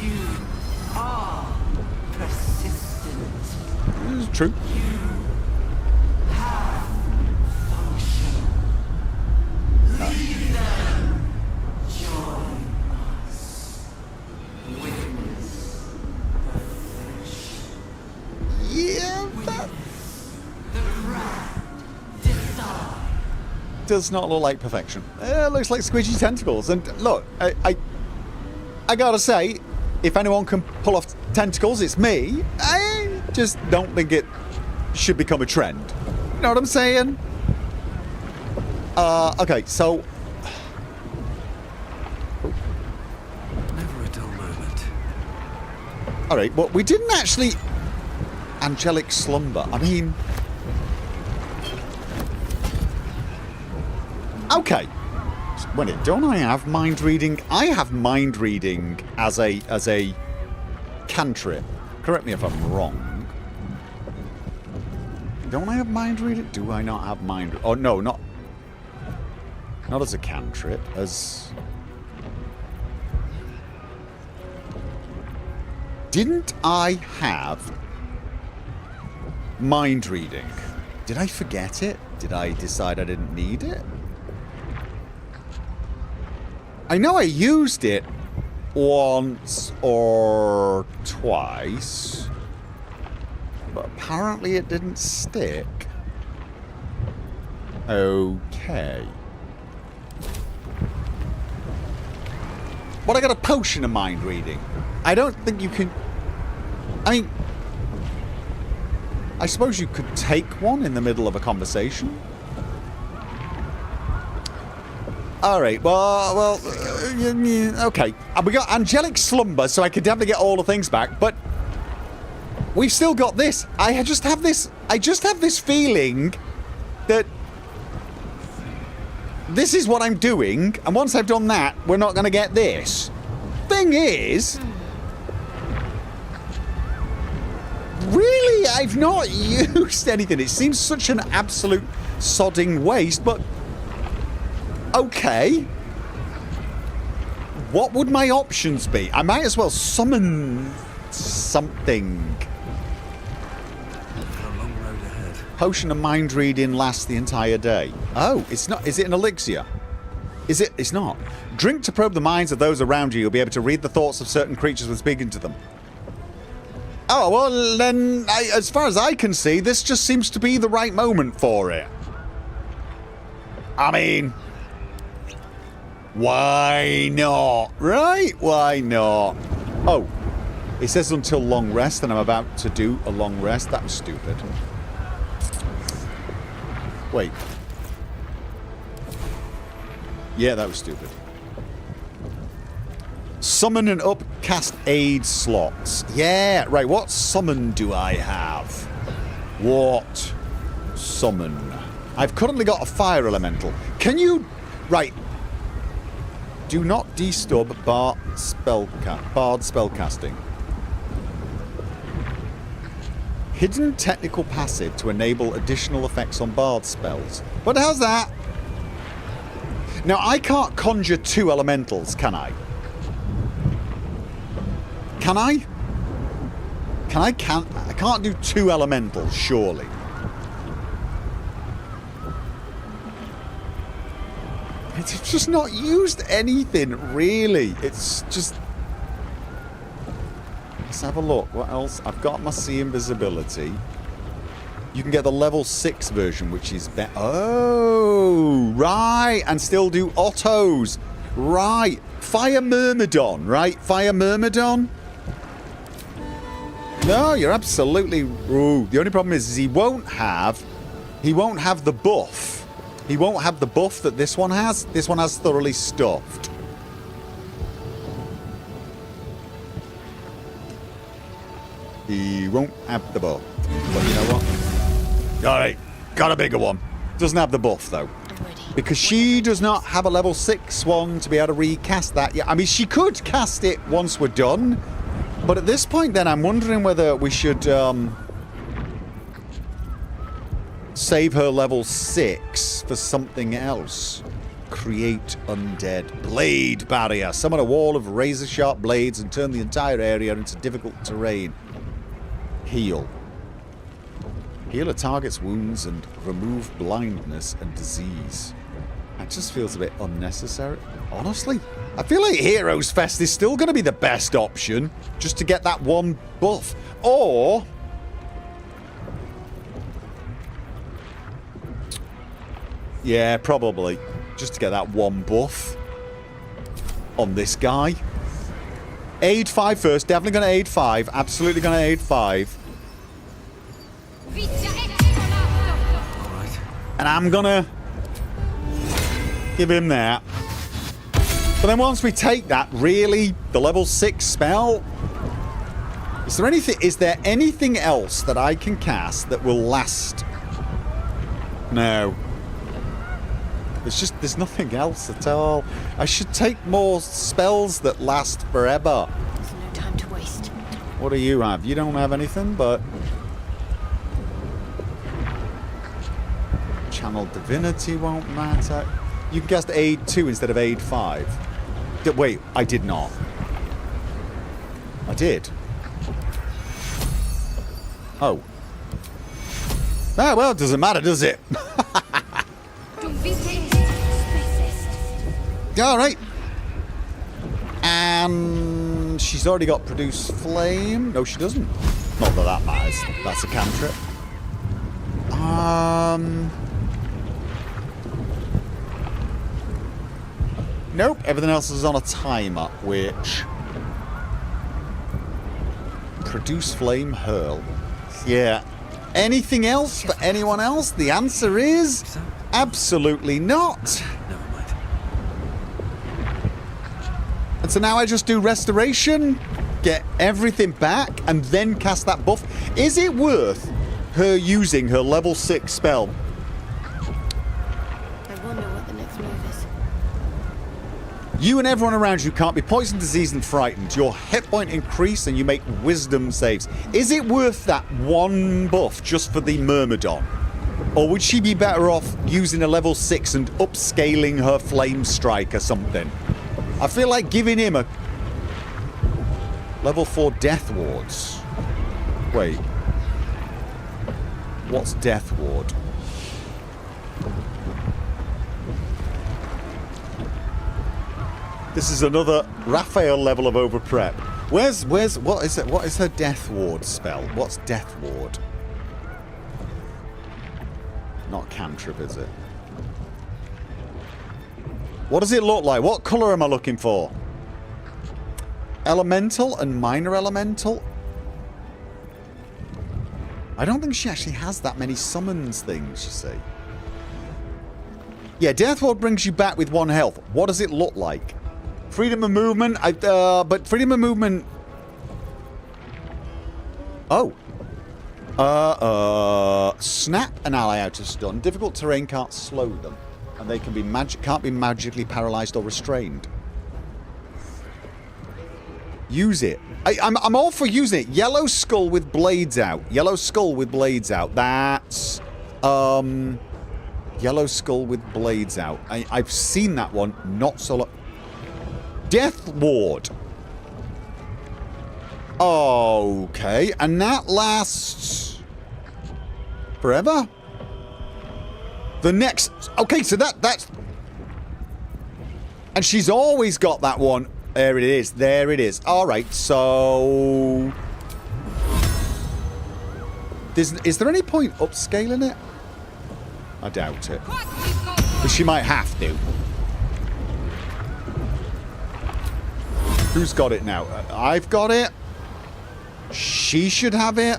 You are persistent. This is true. Yeah, that does not look like perfection. It looks like squidgy tentacles. And look, I gotta say, if anyone can pull off tentacles, it's me. I just don't think it should become a trend. You know what I'm saying? Okay, so... Never a dull moment. Alright, well, we didn't actually... Angelic slumber. I mean... Okay. Don't I have mind reading? I have mind reading as a cantrip. Correct me if I'm wrong. Don't I have mind reading? Do I not have mind? Oh no, not as a cantrip. As Didn't I have mind reading? Did I forget it? Did I decide I didn't need it? I know I used it once or twice, but apparently it didn't stick. Okay. But I got a potion of mind reading. I don't think you can... I mean... I suppose you could take one in the middle of a conversation. Alright, well, okay. We got angelic slumber, so I could definitely get all the things back, but... We've still got this. I just have this feeling that... This is what I'm doing, and once I've done that, we're not going to get this. Thing is... Really, I've not used anything. It seems such an absolute sodding waste, but... Okay. What would my options be? I might as well summon something. A long road ahead. Potion of mind reading lasts the entire day. Oh, it's not. Is it an elixir? Is it? It's not. Drink to probe the minds of those around you. You'll be able to read the thoughts of certain creatures when speaking to them. Oh, well, then, as far as I can see, this just seems to be the right moment for it. I mean... Why not? Right? Why not? Oh. It says until long rest, and I'm about to do a long rest. That was stupid. Wait. Yeah, that was stupid. Summon and upcast aid slots. Yeah, right. What summon do I have? What summon? I've currently got a fire elemental. Can you... Right. Do not destub bard spellcasting. Hidden technical passive to enable additional effects on bard spells. But how's that? Now, I can't conjure 2 elementals, can I? Can I? I can't do 2 elementals, surely. It's just not used anything, really. It's just... Let's have a look. What else? I've got my sea invisibility. You can get the level 6 version, which is better. Oh, right. And still do autos. Right. Fire Myrmidon, right? Fire Myrmidon? No, you're absolutely... Ooh, the only problem is he won't have the buff. He won't have the buff that this one has. This one has thoroughly stuffed. He won't have the buff. But you know what? Alright, got a bigger one. Doesn't have the buff, though. Because she does not have a level 6 one to be able to recast that yet. I mean, she could cast it once we're done. But at this point, then, I'm wondering whether we should save her level 6 for something else. Create undead blade barrier. Summon a wall of razor-sharp blades and turn the entire area into difficult terrain. Heal. Heal a target's wounds and remove blindness and disease. That just feels a bit unnecessary. Honestly, I feel like Heroes Fest is still going to be the best option, just to get that one buff. Or... yeah, probably. Just to get that one buff on this guy. Aid 5 first. Definitely going to aid 5. Absolutely going to aid 5. And I'm going to give him that. But then once we take that, really, the level 6 spell... Is there anything else that I can cast that will last? No. There's nothing else at all. I should take more spells that last forever. There's no time to waste. What do you have? You don't have anything, but... Channel Divinity won't matter. You can cast Aid 2 instead of Aid 5. Wait, I did not. I did. Oh. Ah, well, it doesn't matter, does it? Alright. And she's already got produce flame. No, she doesn't. Not that that matters. That's a cantrip. Nope. Everything else is on a timer, which... Produce flame, hurl. Yeah. Anything else for anyone else? The answer is... absolutely not. Never mind. And so now I just do restoration, get everything back, and then cast that buff. Is it worth her using her level 6 spell? I wonder what the next move is. You and everyone around you can't be poisoned, diseased, and frightened. Your hit point increase and you make wisdom saves. Is it worth that one buff just for the Myrmidon? Or would she be better off using a level 6 and upscaling her flame strike or something? I feel like giving him a level 4 death wards. Wait. What's death ward? This is another Raphael level of overprep. What is it? What is her death ward spell? What's death ward? Not cantrip, is it? What does it look like? What colour am I looking for? Elemental and minor elemental? I don't think she actually has that many summons things, you see. Yeah, Death Ward brings you back with 1 health. What does it look like? Freedom of movement? But freedom of movement... Oh. Snap an ally out of stun. Difficult terrain can't slow them. And they can be can't be magically paralyzed or restrained. Use it. I'm all for using it. Yellow skull with blades out. Yellow skull with blades out. That's... Yellow skull with blades out. I've seen that one. Not so long. Death ward. Okay. And that lasts... forever? The next... Okay, so that's... And she's always got that one. There it is. There it is. Alright, so... Is there any point upscaling it? I doubt it. But she might have to. Who's got it now? I've got it. She should have it.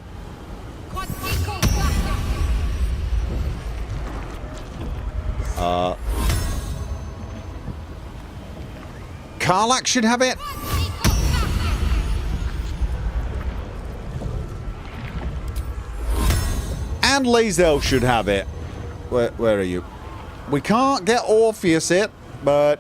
Karlak should have it. And Lae'zel should have it. Where are you? We can't get Orpheus it, but...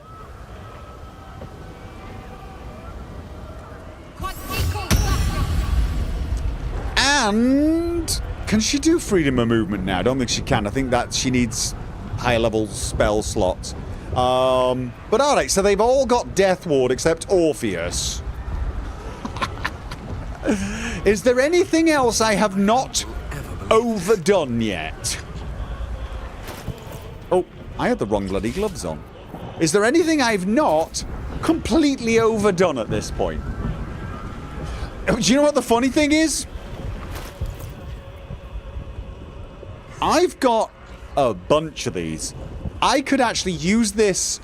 And... Can she do freedom of movement now? I don't think she can. I think that she needs higher level spell slots. But alright, so they've all got Death Ward except Orpheus. Is there anything else I have not overdone yet? Oh, I had the wrong bloody gloves on. Is there anything I've not completely overdone at this point? Do you know what the funny thing is? I've got a bunch of these. I could actually use this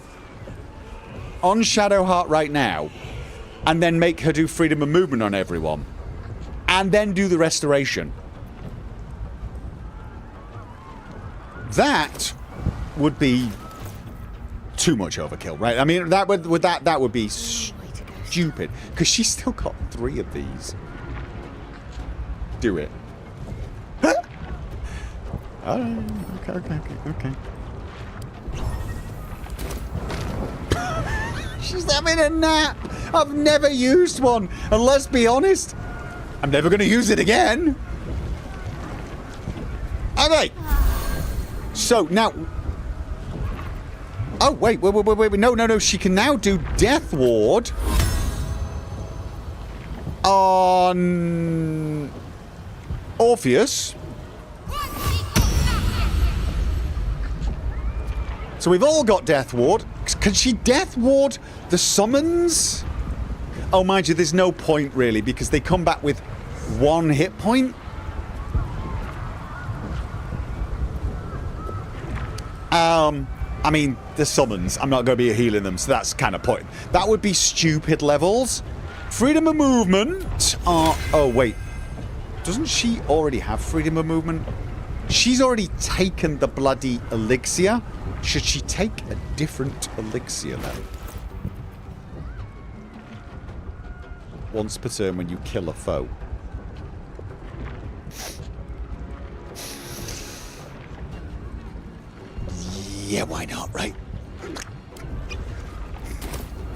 on Shadowheart right now and then make her do freedom of movement on everyone and then do the restoration. That would be too much overkill, right? I mean, that would be stupid because she's still got 3 of these. Do it. Okay. She's having a nap. I've never used one. And let's be honest, I'm never going to use it again. Okay. So now... Oh, wait. No. She can now do Death Ward on... Orpheus. So we've all got Death Ward. Can she Death Ward the summons? Oh, mind you, there's no point really because they come back with 1 hit point. I mean, the summons. I'm not going to be healing them, so that's kind of point. That would be stupid levels. Freedom of movement. Oh, wait. Doesn't she already have freedom of movement? She's already taken the bloody elixir. Should she take a different elixir then? Once per turn when you kill a foe. Yeah, why not, right?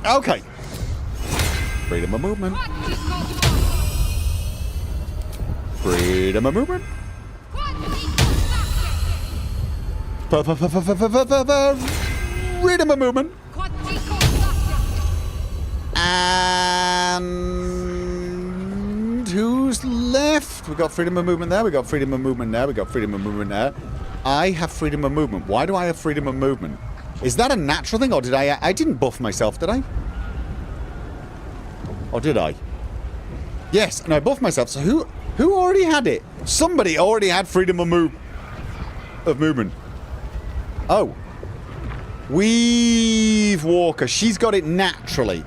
Okay. Freedom of movement. Freedom of movement. Freedom of movement. And who's left? We got freedom of movement there. We got freedom of movement there. We got freedom of movement there. I have freedom of movement. Why do I have freedom of movement? Is that a natural thing, or did I didn't buff myself, did I? Or did I? Yes, and I buffed myself. So who already had it? Somebody already had freedom of movement. Oh. Weave Walker. She's got it naturally.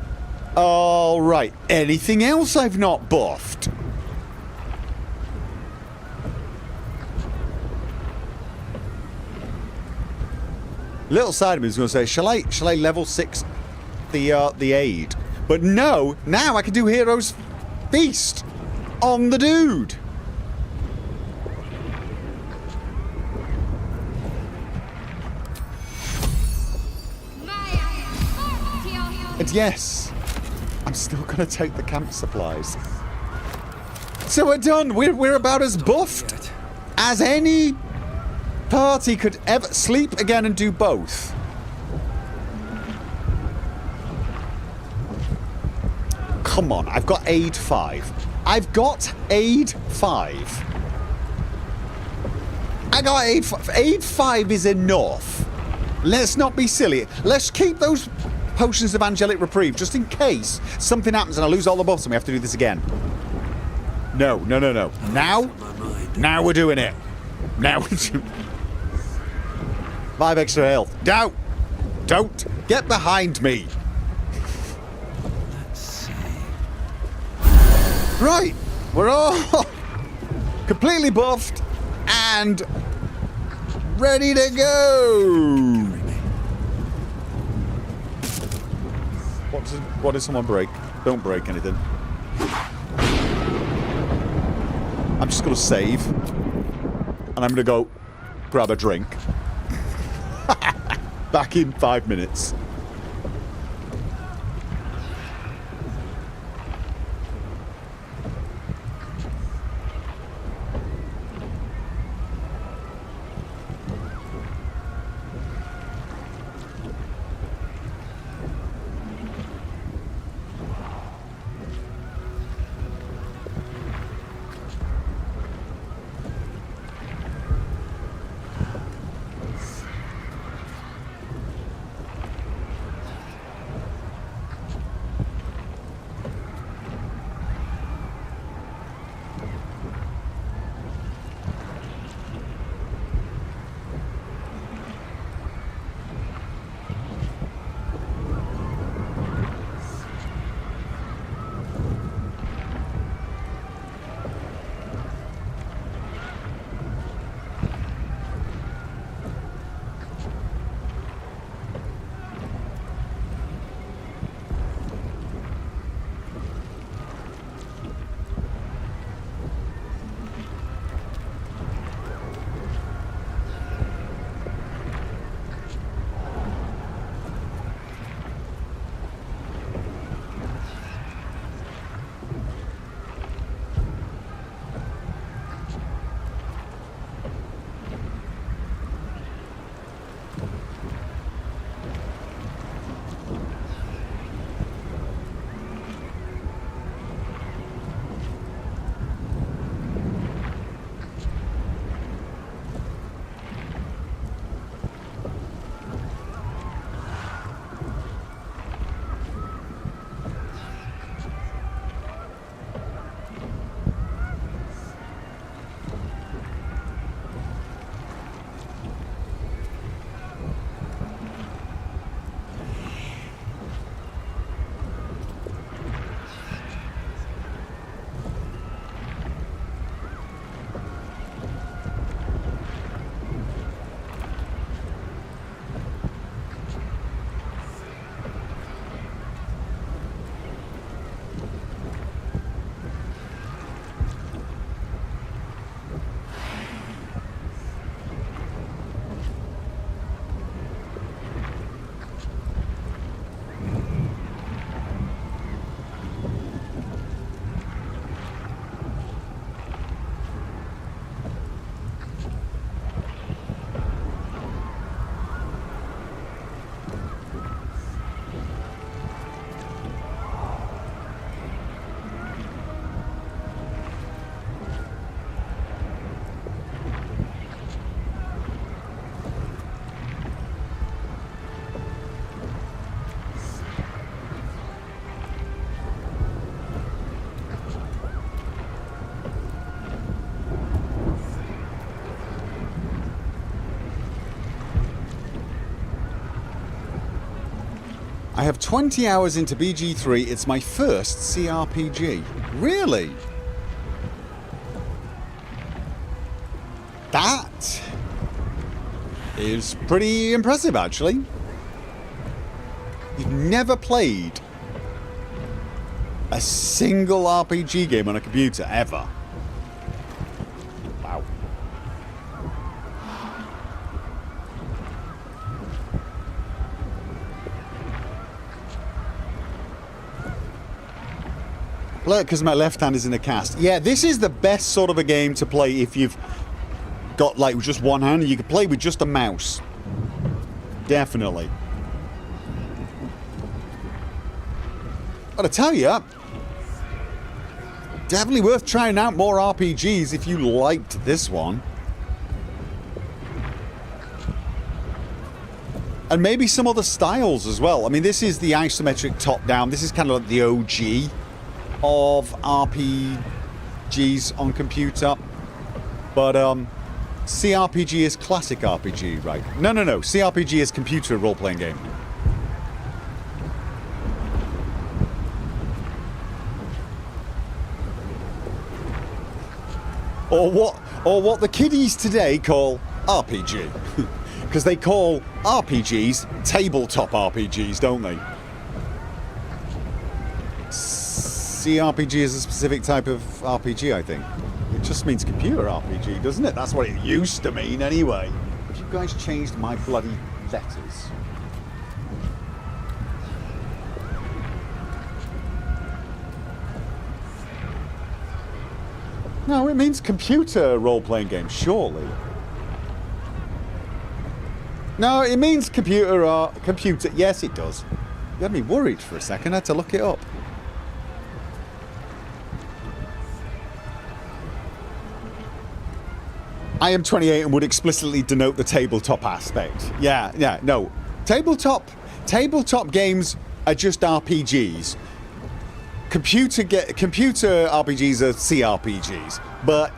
All right. Anything else I've not buffed? Little side of me is going to say, shall I level 6 the aid? But no, now I can do Hero's Feast on the dude. And yes, I'm still going to take the camp supplies. So we're done. We're about as buffed as any party could ever. Sleep again and do both. Come on, I've got aid 5. I've got aid 5. I got aid 5. Aid 5 is enough. Let's not be silly. Let's keep those potions of angelic reprieve just in case something happens and I lose all the buffs and we have to do this again. No. Now we're doing it. Now we're doing 5 extra health. No! Don't get behind me. Let's see. Right. We're all completely buffed and ready to go. What does someone break? Don't break anything. I'm just going to save. And I'm going to go grab a drink. Back in 5 minutes. I have 20 hours into BG3. It's my first CRPG. Really? That is pretty impressive, actually. You've never played a single RPG game on a computer, ever. Wow. Look, because my left hand is in a cast. Yeah, this is the best sort of a game to play if you've got like just one hand and you can play with just a mouse. Definitely. But I tell you, definitely worth trying out more RPGs if you liked this one. And maybe some other styles as well. I mean, this is the isometric top-down. This is kind of like the OG of RPGs on computer. But CRPG is classic RPG, right? No. CRPG is computer role-playing game. Or what the kiddies today call RPG. Because they call RPGs tabletop RPGs, don't they? CRPG is a specific type of RPG, I think. It just means computer RPG, doesn't it? That's what it used to mean, anyway. But you guys changed my bloody letters. No, it means computer role-playing game, surely. No, it means computer. Yes, it does. You had me worried for a second. I had to look it up. I am 28 and would explicitly denote the tabletop aspect. Yeah, no. Tabletop games are just RPGs. Computer RPGs are CRPGs, but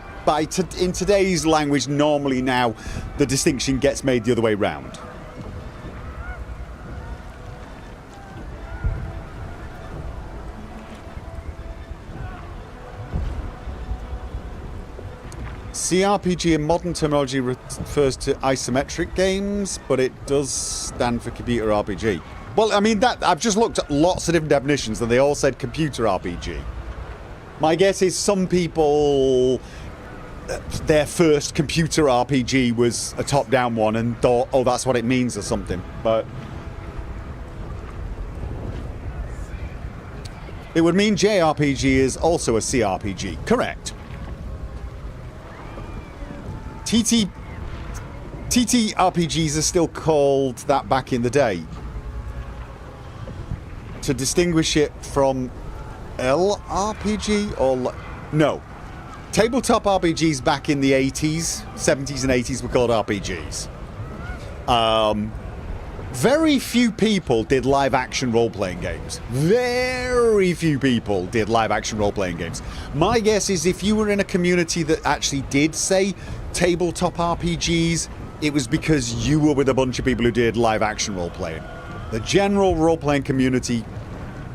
in today's language, normally now the distinction gets made the other way round. CRPG in modern terminology refers to isometric games, but it does stand for computer RPG. Well, I mean, I've just looked at lots of different definitions and they all said computer RPG. My guess is some people, their first computer RPG was a top-down one and thought, oh, that's what it means or something. But it would mean JRPG is also a CRPG. Correct. TTRPGs are still called that back in the day. To distinguish it from LRPG or... No. Tabletop RPGs back in the 80s, 70s and 80s were called RPGs. Very few people did live-action role-playing games. Very few people did live-action role-playing games. My guess is if you were in a community that actually did say tabletop RPGs, it was because you were with a bunch of people who did live-action role-playing. The general role-playing community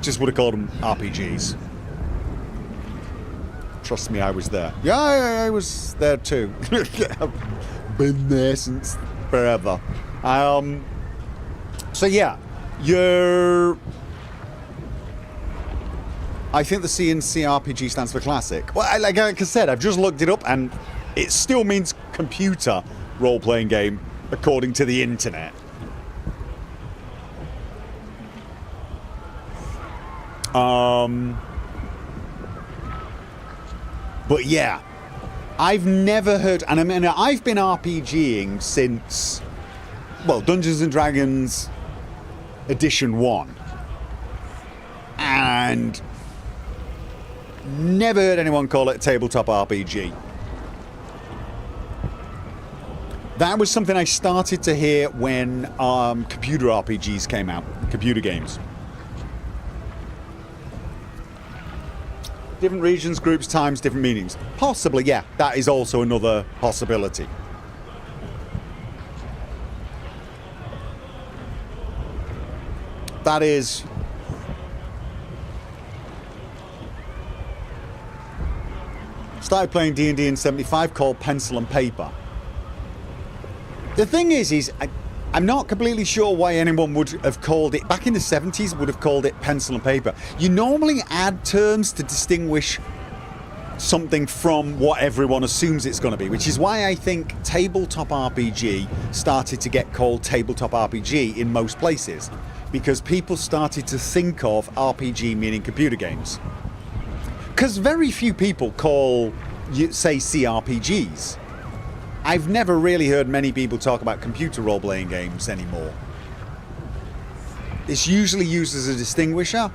just would have called them RPGs. Trust me, I was there. Yeah, I was there too. I've been there since forever. So yeah, I think the C in CRPG stands for classic. Well, like I said, I've just looked it up and it still means computer role-playing game according to the internet. But yeah, I've never heard, and I mean, I've been RPGing since, well, Dungeons and Dragons Edition 1, and never heard anyone call it a tabletop RPG. That was something I started to hear when computer RPGs came out, computer games. Different regions, groups, times, different meanings. Possibly, yeah, that is also another possibility. That is... Started playing D&D in 75 called Pencil and Paper. The thing is I'm not completely sure why anyone would have called it, back in the 70s, would have called it Pencil and Paper. You normally add terms to distinguish something from what everyone assumes it's going to be, which is why I think tabletop RPG started to get called tabletop RPG in most places, because people started to think of RPG meaning computer games. Because very few people call, say, CRPGs. I've never really heard many people talk about computer role-playing games anymore. It's usually used as a distinguisher.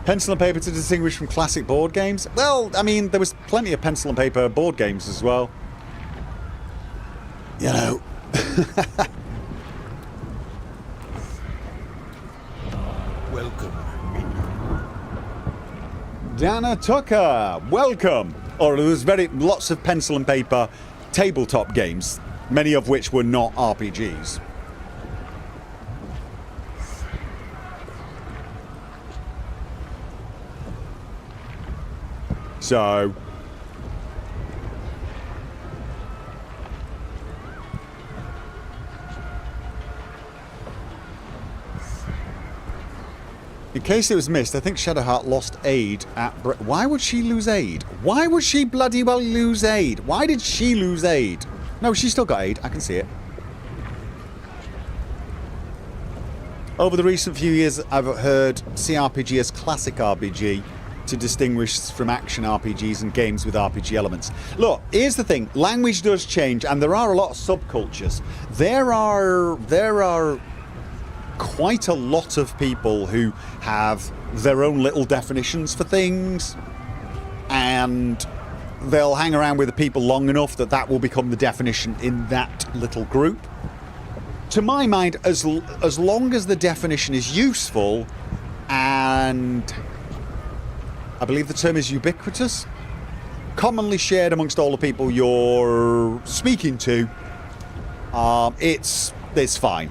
Pencil and paper to distinguish from classic board games? Well, I mean, there was plenty of pencil and paper board games as well. You know. Welcome. Dana Tucker, welcome. Or there was lots of pencil and paper tabletop games, many of which were not RPGs. So, in case it was missed, I think Shadowheart lost aid at... Why would she lose aid? Why would she bloody well lose aid? Why did she lose aid? No, she still got aid. I can see it. Over the recent few years, I've heard CRPG as classic RPG to distinguish from action RPGs and games with RPG elements. Look, here's the thing. Language does change, and there are a lot of subcultures. There are quite a lot of people who have their own little definitions for things, and they'll hang around with the people long enough that will become the definition in that little group. To my mind, as long as the definition is useful and I believe the term is ubiquitous, commonly shared amongst all the people you're speaking to, it's fine.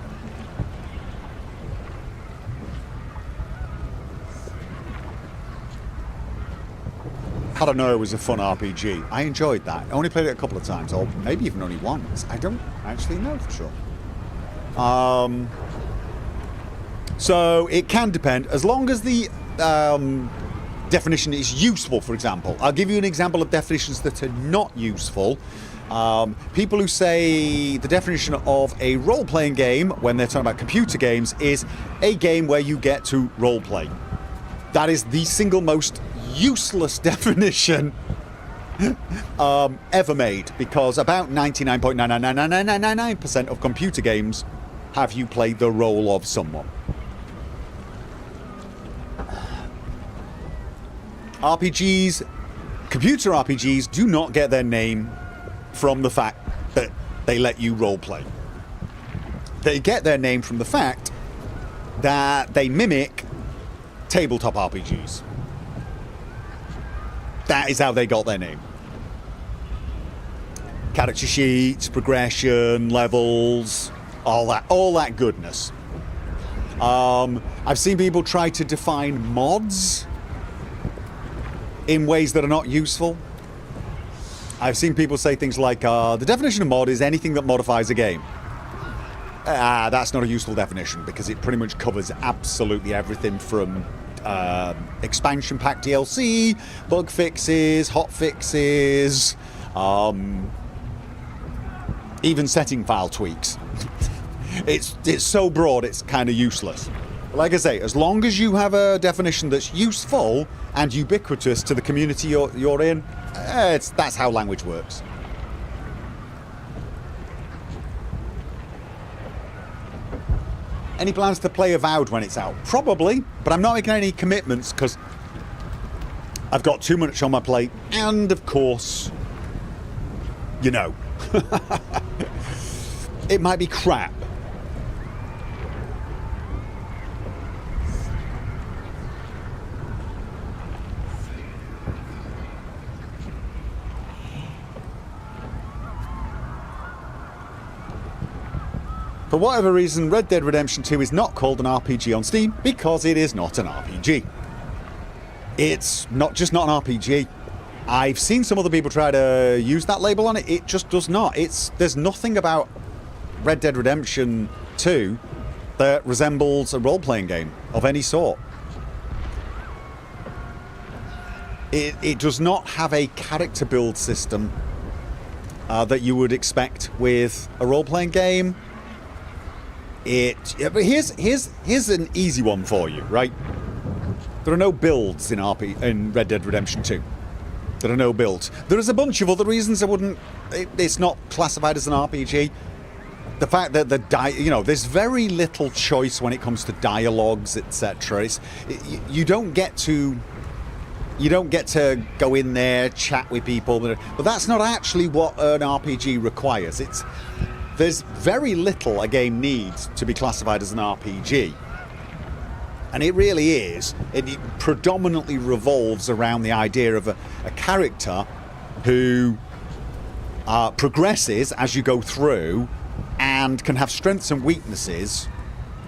I don't know, it was a fun RPG. I enjoyed that. I only played it a couple of times, or maybe even only once. I don't actually know for sure. So it can depend, as long as the definition is useful, for example. I'll give you an example of definitions that are not useful. People who say the definition of a role-playing game, when they're talking about computer games, is a game where you get to role-play. That is the single most useless definition ever made, because about 99.99999% of computer games have you play the role of someone. RPGs, computer RPGs, do not get their name from the fact that they let you roleplay. They get their name from the fact that they mimic tabletop RPGs. That is how they got their name. Character sheets, progression, levels, all that goodness. I've seen people try to define mods in ways that are not useful. I've seen people say things like, the definition of mod is anything that modifies a game. That's not a useful definition, because it pretty much covers absolutely everything from expansion pack DLC, bug fixes, hot fixes, even setting file tweaks. It's so broad, it's kind of useless. Like I say, as long as you have a definition that's useful and ubiquitous to the community you're in, that's how language works. Any plans to play Avowed when it's out? Probably, but I'm not making any commitments because I've got too much on my plate, and of course, you know, it might be crap. For whatever reason, Red Dead Redemption 2 is not called an RPG on Steam because it is not an RPG. It's not just not an RPG. I've seen some other people try to use that label on it. It just does not. There's nothing about Red Dead Redemption 2 that resembles a role-playing game of any sort. It does not have a character build system that you would expect with a role-playing game. But here's an easy one for you, right? There are no builds in Red Dead Redemption 2. There are no builds. There is a bunch of other reasons it's not classified as an RPG. The fact that there's very little choice when it comes to dialogues, etc. You don't get to go in there, chat with people, but that's not actually what an RPG requires. There's very little a game needs to be classified as an RPG. And it really is. It predominantly revolves around the idea of a character who progresses as you go through and can have strengths and weaknesses,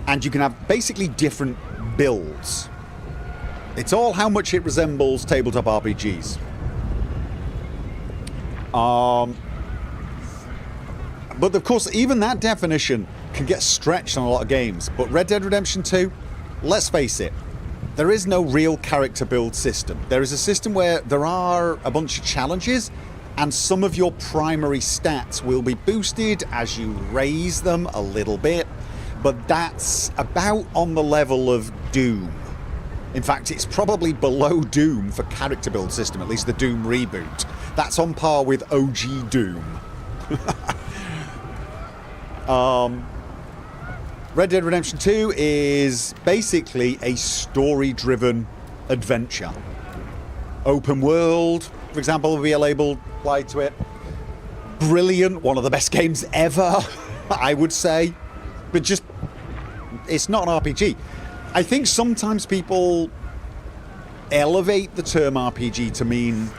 and you can have basically different builds. It's all how much it resembles tabletop RPGs. But of course, even that definition can get stretched on a lot of games. But Red Dead Redemption 2, let's face it, there is no real character build system. There is a system where there are a bunch of challenges, and some of your primary stats will be boosted as you raise them a little bit, but that's about on the level of Doom. In fact, it's probably below Doom for character build system, at least the Doom reboot. That's on par with OG Doom. Red Dead Redemption 2 is basically a story-driven adventure. Open world, for example, will be a label applied to it. Brilliant, one of the best games ever, I would say. But just, it's not an RPG. I think sometimes people elevate the term RPG to mean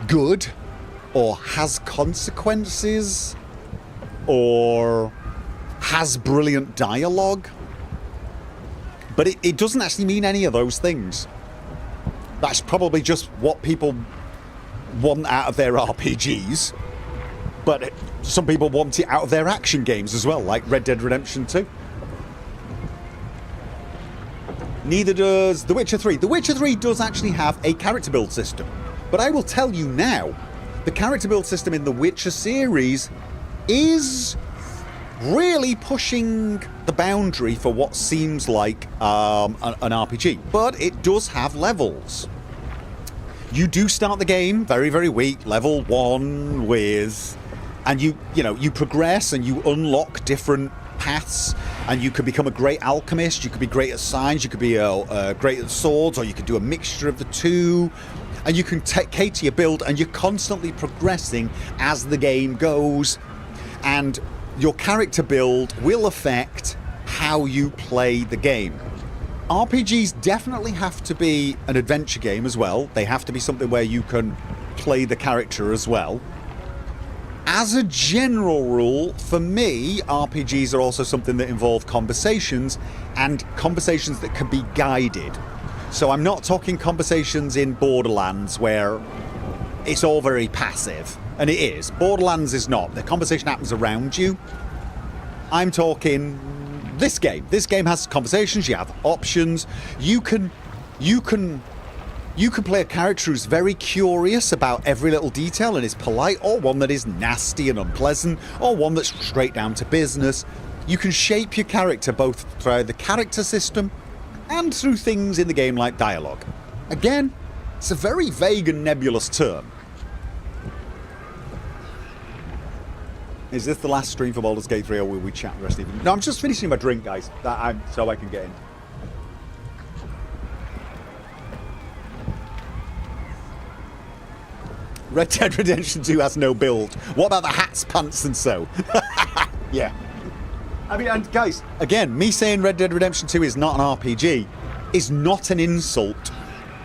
good, or has consequences, or has brilliant dialogue. But it doesn't actually mean any of those things. That's probably just what people want out of their RPGs. But some people want it out of their action games as well, like Red Dead Redemption 2. Neither does The Witcher 3. The Witcher 3 does actually have a character build system. But I will tell you now, the character build system in the Witcher series is really pushing the boundary for what seems like an RPG. But it does have levels. You do start the game very, very weak, level 1 with... And you progress and you unlock different paths, and you could become a great alchemist, you could be great at science, you could be great at swords, or you could do a mixture of the two, and you can cater your build, and you're constantly progressing as the game goes, and your character build will affect how you play the game. RPGs definitely have to be an adventure game as well. They have to be something where you can play the character as well. As a general rule, for me, RPGs are also something that involve conversations, and conversations that can be guided. So I'm not talking conversations in Borderlands where it's all very passive, and it is. Borderlands is not. The conversation happens around you. I'm talking this game. This game has conversations, you have options. You can play a character who's very curious about every little detail and is polite, or one that is nasty and unpleasant, or one that's straight down to business. You can shape your character both through the character system and through things in the game like dialogue. Again, it's a very vague and nebulous term. Is this the last stream for Baldur's Gate 3, or will we chat the rest of the evening? No, I'm just finishing my drink, guys, so I can get in. Red Dead Redemption 2 has no build. What about the hats, pants, and so? Yeah. I mean, and guys, again, me saying Red Dead Redemption 2 is not an RPG is not an insult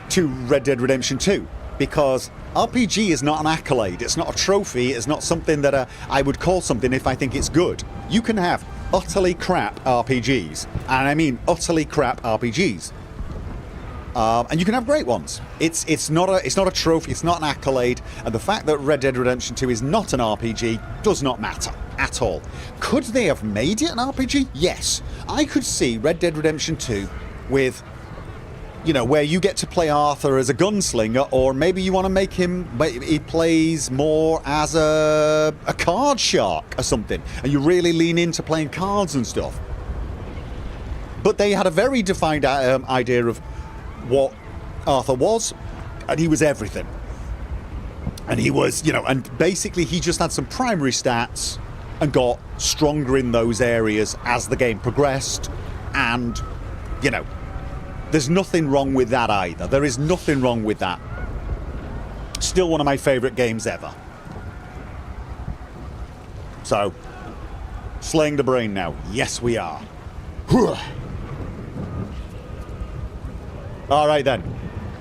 to Red Dead Redemption 2, because RPG is not an accolade. It's not a trophy. It's not something that I would call something if I think it's good. You can have utterly crap RPGs. And I mean utterly crap RPGs. And you can have great ones. It's not a trophy. It's not an accolade. And the fact that Red Dead Redemption 2 is not an RPG does not matter at all. Could they have made it an RPG? Yes. I could see Red Dead Redemption 2 with, you know, where you get to play Arthur as a gunslinger, or maybe you want to make him, he plays more as a card shark or something, and you really lean into playing cards and stuff. But they had a very defined idea of what Arthur was, and he was everything. And he was, you know, and basically he just had some primary stats and got stronger in those areas as the game progressed, and, you know, there's nothing wrong with that either. There is nothing wrong with that. Still one of my favourite games ever. So, slaying the brain now. Yes, we are. Alright then.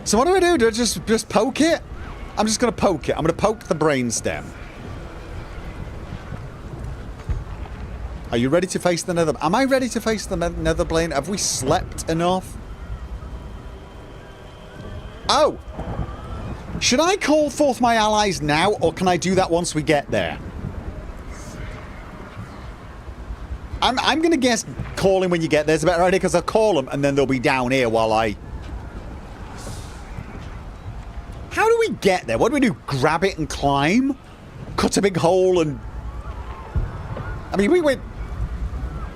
So what do I do? Do I just poke it? I'm just going to poke it. I'm going to poke the brainstem. Are you ready to face the nether? Am I ready to face the nether plane? Have we slept enough? Oh! Should I call forth my allies now, or can I do that once we get there? I'm going to guess calling when you get there is a better idea, because I'll call them and then they'll be down here while I... How do we get there? What do we do? Grab it and climb? Cut a big hole and... I mean, we went...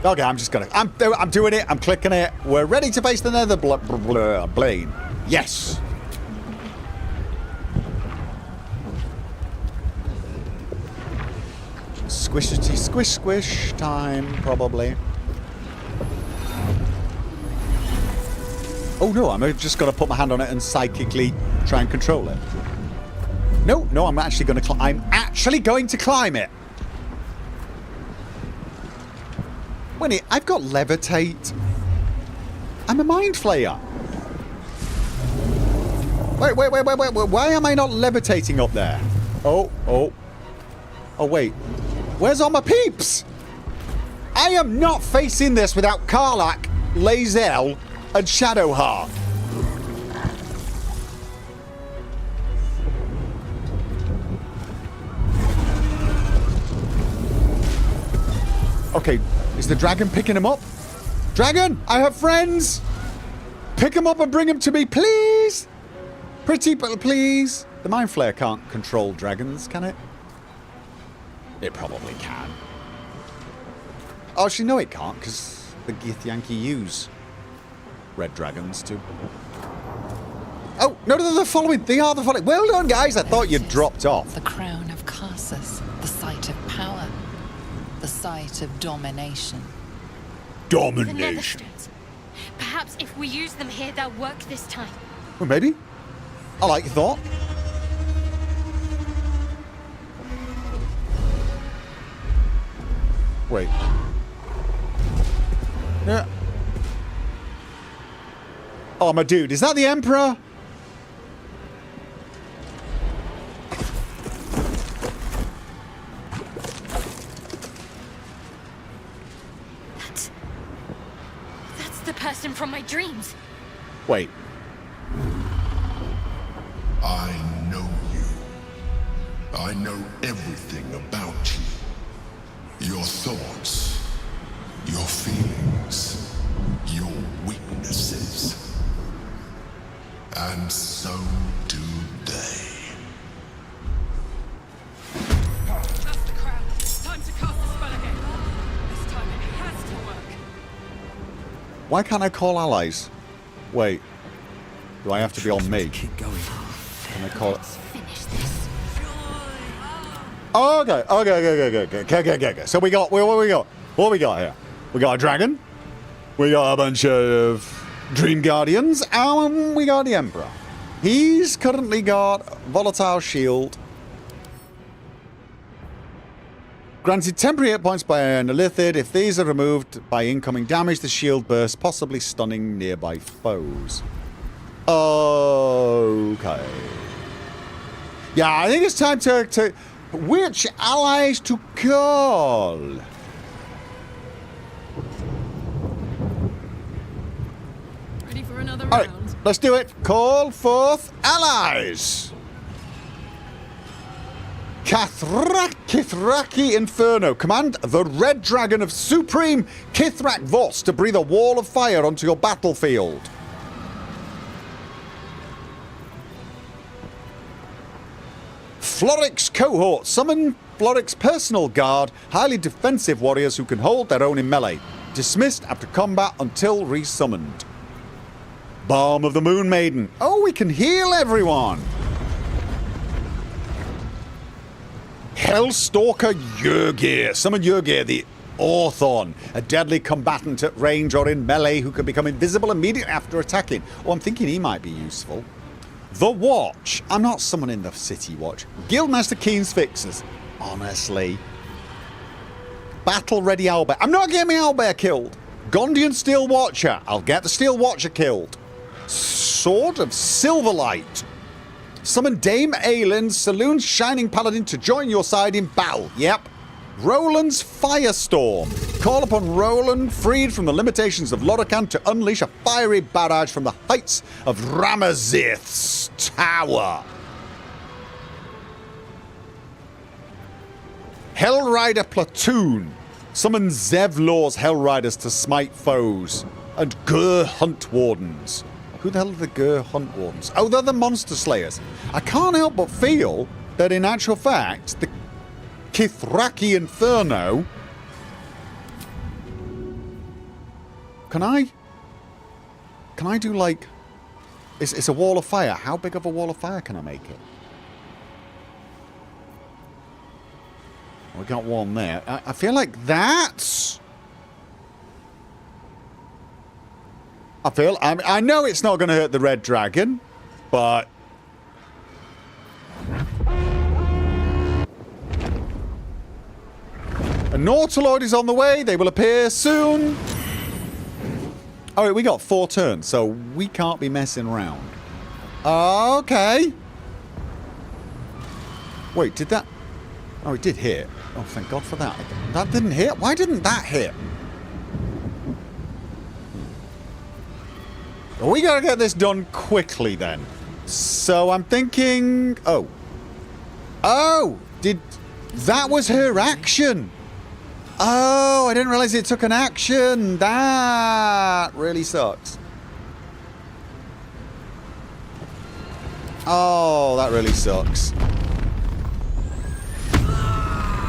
Okay, I'm just going to... I'm doing it. I'm clicking it. We're ready to face the nether plane. Yes! Squishity squish squish time, probably. Oh no, I'm just going to put my hand on it and psychically try and control it. No, I'm actually going to I'm actually going to climb it. Wait, I've got levitate. I'm a mind flayer. Wait. Why am I not levitating up there? Oh, wait. Where's all my peeps? I am not facing this without Karlach, Lae'zel, and Shadowheart. Okay, is the dragon picking him up? Dragon, I have friends! Pick him up and bring him to me, please! Pretty, please. The Mind Flayer can't control dragons, can it? It probably can. Oh, actually, no, it can't, because the Githyanki use red dragons to... Oh, no, they're following. They are the following. Well done, guys. I thought you'd dropped off. The crown of Karsus, the site of power, the site of domination. The Domination. Netherstones. Perhaps if we use them here, they'll work this time. Well, maybe. I like your thought. Wait. Yeah. Oh, my dude. Is that the Emperor? That's the person from my dreams. Wait. I know you. I know everything about you. Your thoughts, your feelings, your weaknesses. And so do they. That's the crown. Time to cast the spell again. This time it has to work. Why can't I call allies? Wait. Do I have to be on me? Keep going. Can I call it? Finish this. Oh, okay. So we got, what we got? What we got here? We got a dragon. We got a bunch of Dream Guardians. And we got the Emperor. He's currently got Volatile Shield. Granted temporary hit points by an Illithid. If these are removed by incoming damage, the shield bursts, possibly stunning nearby foes. Okay. Yeah, I think it's time to which allies to call? Ready for another All right, round? let's do it. Call forth allies. Kithraki Inferno. Command the Red Dragon of Supreme Kithrak Voss to breathe a wall of fire onto your battlefield. Floric's cohort. Summon Floric's personal guard, highly defensive warriors who can hold their own in melee. Dismissed after combat until resummoned. Balm of the Moon Maiden. Oh, we can heal everyone. Hellstalker Yurgir. Summon Yurgir, the Orthon, a deadly combatant at range or in melee who can become invisible immediately after attacking. Oh, I'm thinking he might be useful. The Watch. I'm not summoning the City Watch. Guildmaster Keen's Fixers. Honestly. Battle Ready Owlbear. I'm not getting my Owlbear killed. Gondian Steel Watcher. I'll get the Steel Watcher killed. Sword of Silverlight. Summon Dame Aelin, Saloon's Shining Paladin, to join your side in battle. Yep. Roland's Firestorm. Call upon Roland, freed from the limitations of Lorrocan, to unleash a fiery barrage from the heights of Ramazith's Tower. Hellrider Platoon. Summon Zevlor's Hellriders to smite foes. And Gur Hunt Wardens. Who the hell are the Gur Hunt Wardens? Oh, they're the Monster Slayers. I can't help but feel that in actual fact, the Kithraki Inferno... Can I do like... It's a wall of fire. How big of a wall of fire can I make it? We got one there. I feel like that's... I know it's not going to hurt the Red Dragon, but... A Nautiloid is on the way. They will appear soon. Alright, we got 4 turns, so we can't be messing around. Okay. Wait, did that... Oh, it did hit. Oh, thank God for that. That didn't hit? Why didn't that hit? We gotta get this done quickly then. So I'm thinking... Oh. Oh! That was her action! Oh, I didn't realize it took an action! That really sucks. Oh, that really sucks.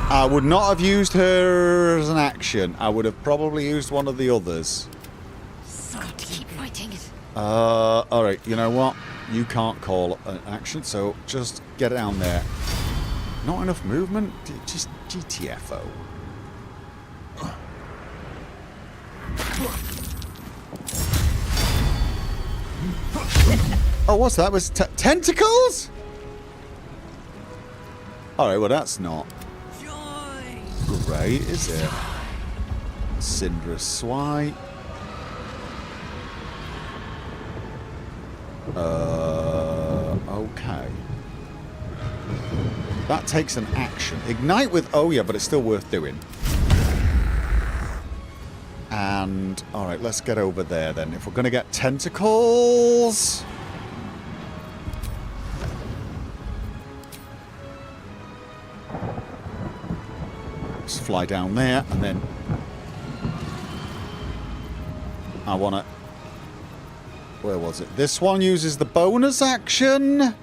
I would not have used her as an action. I would have probably used one of the others. Got to keep fighting it. Alright, you know what? You can't call an action, so just get down there. Not enough movement? Just GTFO. Oh, what's that? Was tentacles? Alright, well that's not great, is it? Syndra Swipe. Okay. That takes an action. Ignite with... Oh, yeah, but it's still worth doing. And... Alright, let's get over there, then. If we're going to get tentacles... Let's fly down there, and then... I want to... Where was it? This one uses the bonus action. I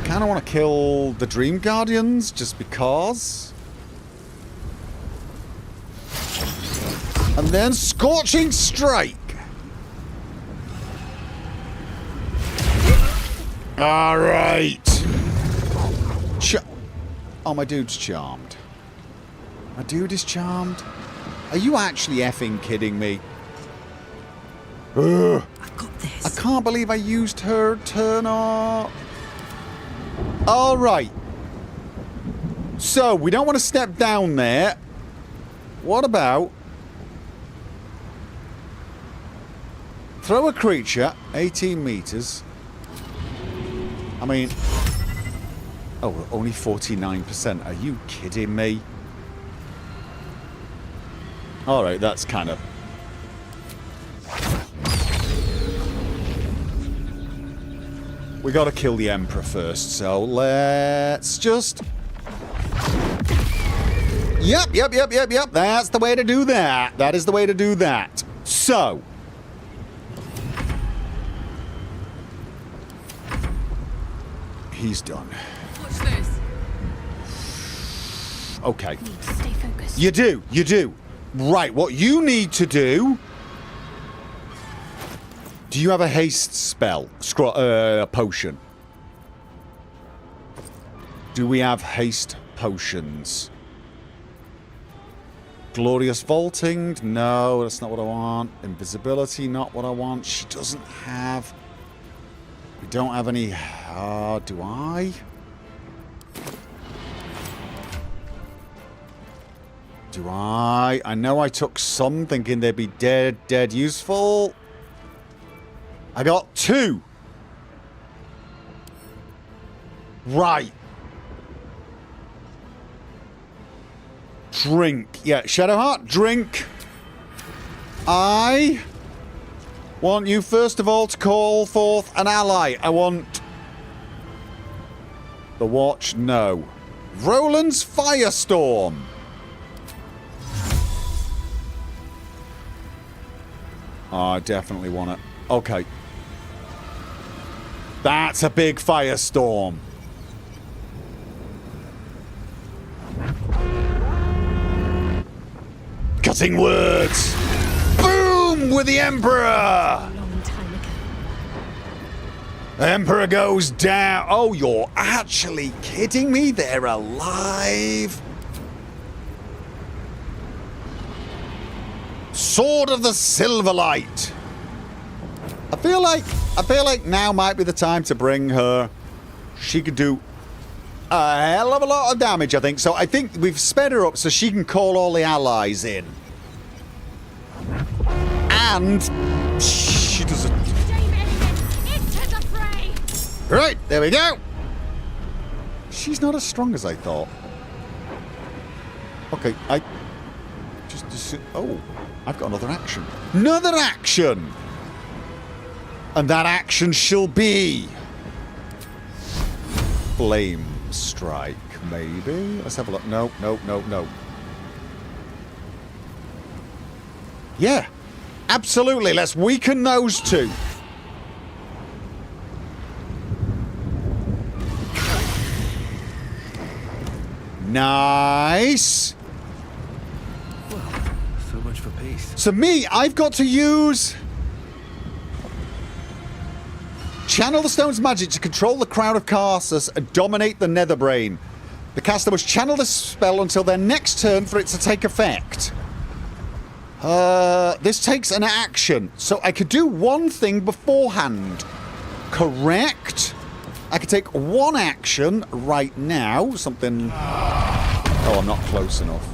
kind of want to kill the Dream Guardians just because. And then Scorching Strike. All right. Oh, my dude's charmed. My dude is charmed. Are you actually effing kidding me? Ugh. I've got this. I can't believe I used her turn up. Alright. So, we don't want to step down there. What about... Throw a creature 18 meters I mean... Oh, only 49%. Are you kidding me? Alright, that's kind of... We gotta kill the Emperor first, so let's just... Yep. That's the way to do that. That is the way to do that. So... He's done. Watch this. Okay. Need to stay focused. You do. Right, what you need to do... Do you have a haste spell? Potion. Do we have haste potions? Glorious vaulting? No, that's not what I want. Invisibility, not what I want. She doesn't have... We don't have any... do I? Do I? I know I took some thinking they'd be dead useful. I got 2. Right. Drink. Yeah, Shadowheart, drink. I want you first of all to call forth an ally. I want... The Watch, no. Roland's Firestorm. Oh, I definitely want it. Okay. That's a big firestorm. Cutting words. Boom with the Emperor. Long time ago. Emperor goes down. Oh, you're actually kidding me? They're alive. Sword of the Silverlight. I feel like now might be the time to bring her. She could do a hell of a lot of damage, I think. So I think we've sped her up so she can call all the allies in. And she does it. Into the fray. Right, there we go. She's not as strong as I thought. Okay, I just oh, I've got another action. Another action! And that action shall be... Flame Strike, maybe? Let's have a look. No. Yeah, absolutely. Let's weaken those two. Nice. Well, so much for peace. So me, I've got to use... Channel the stone's magic to control the crowd of casters and dominate the Netherbrain. The caster must channel this spell until their next turn for it to take effect. This takes an action, so I could do one thing beforehand. Correct? I could take one action right now. Something... Oh, I'm not close enough.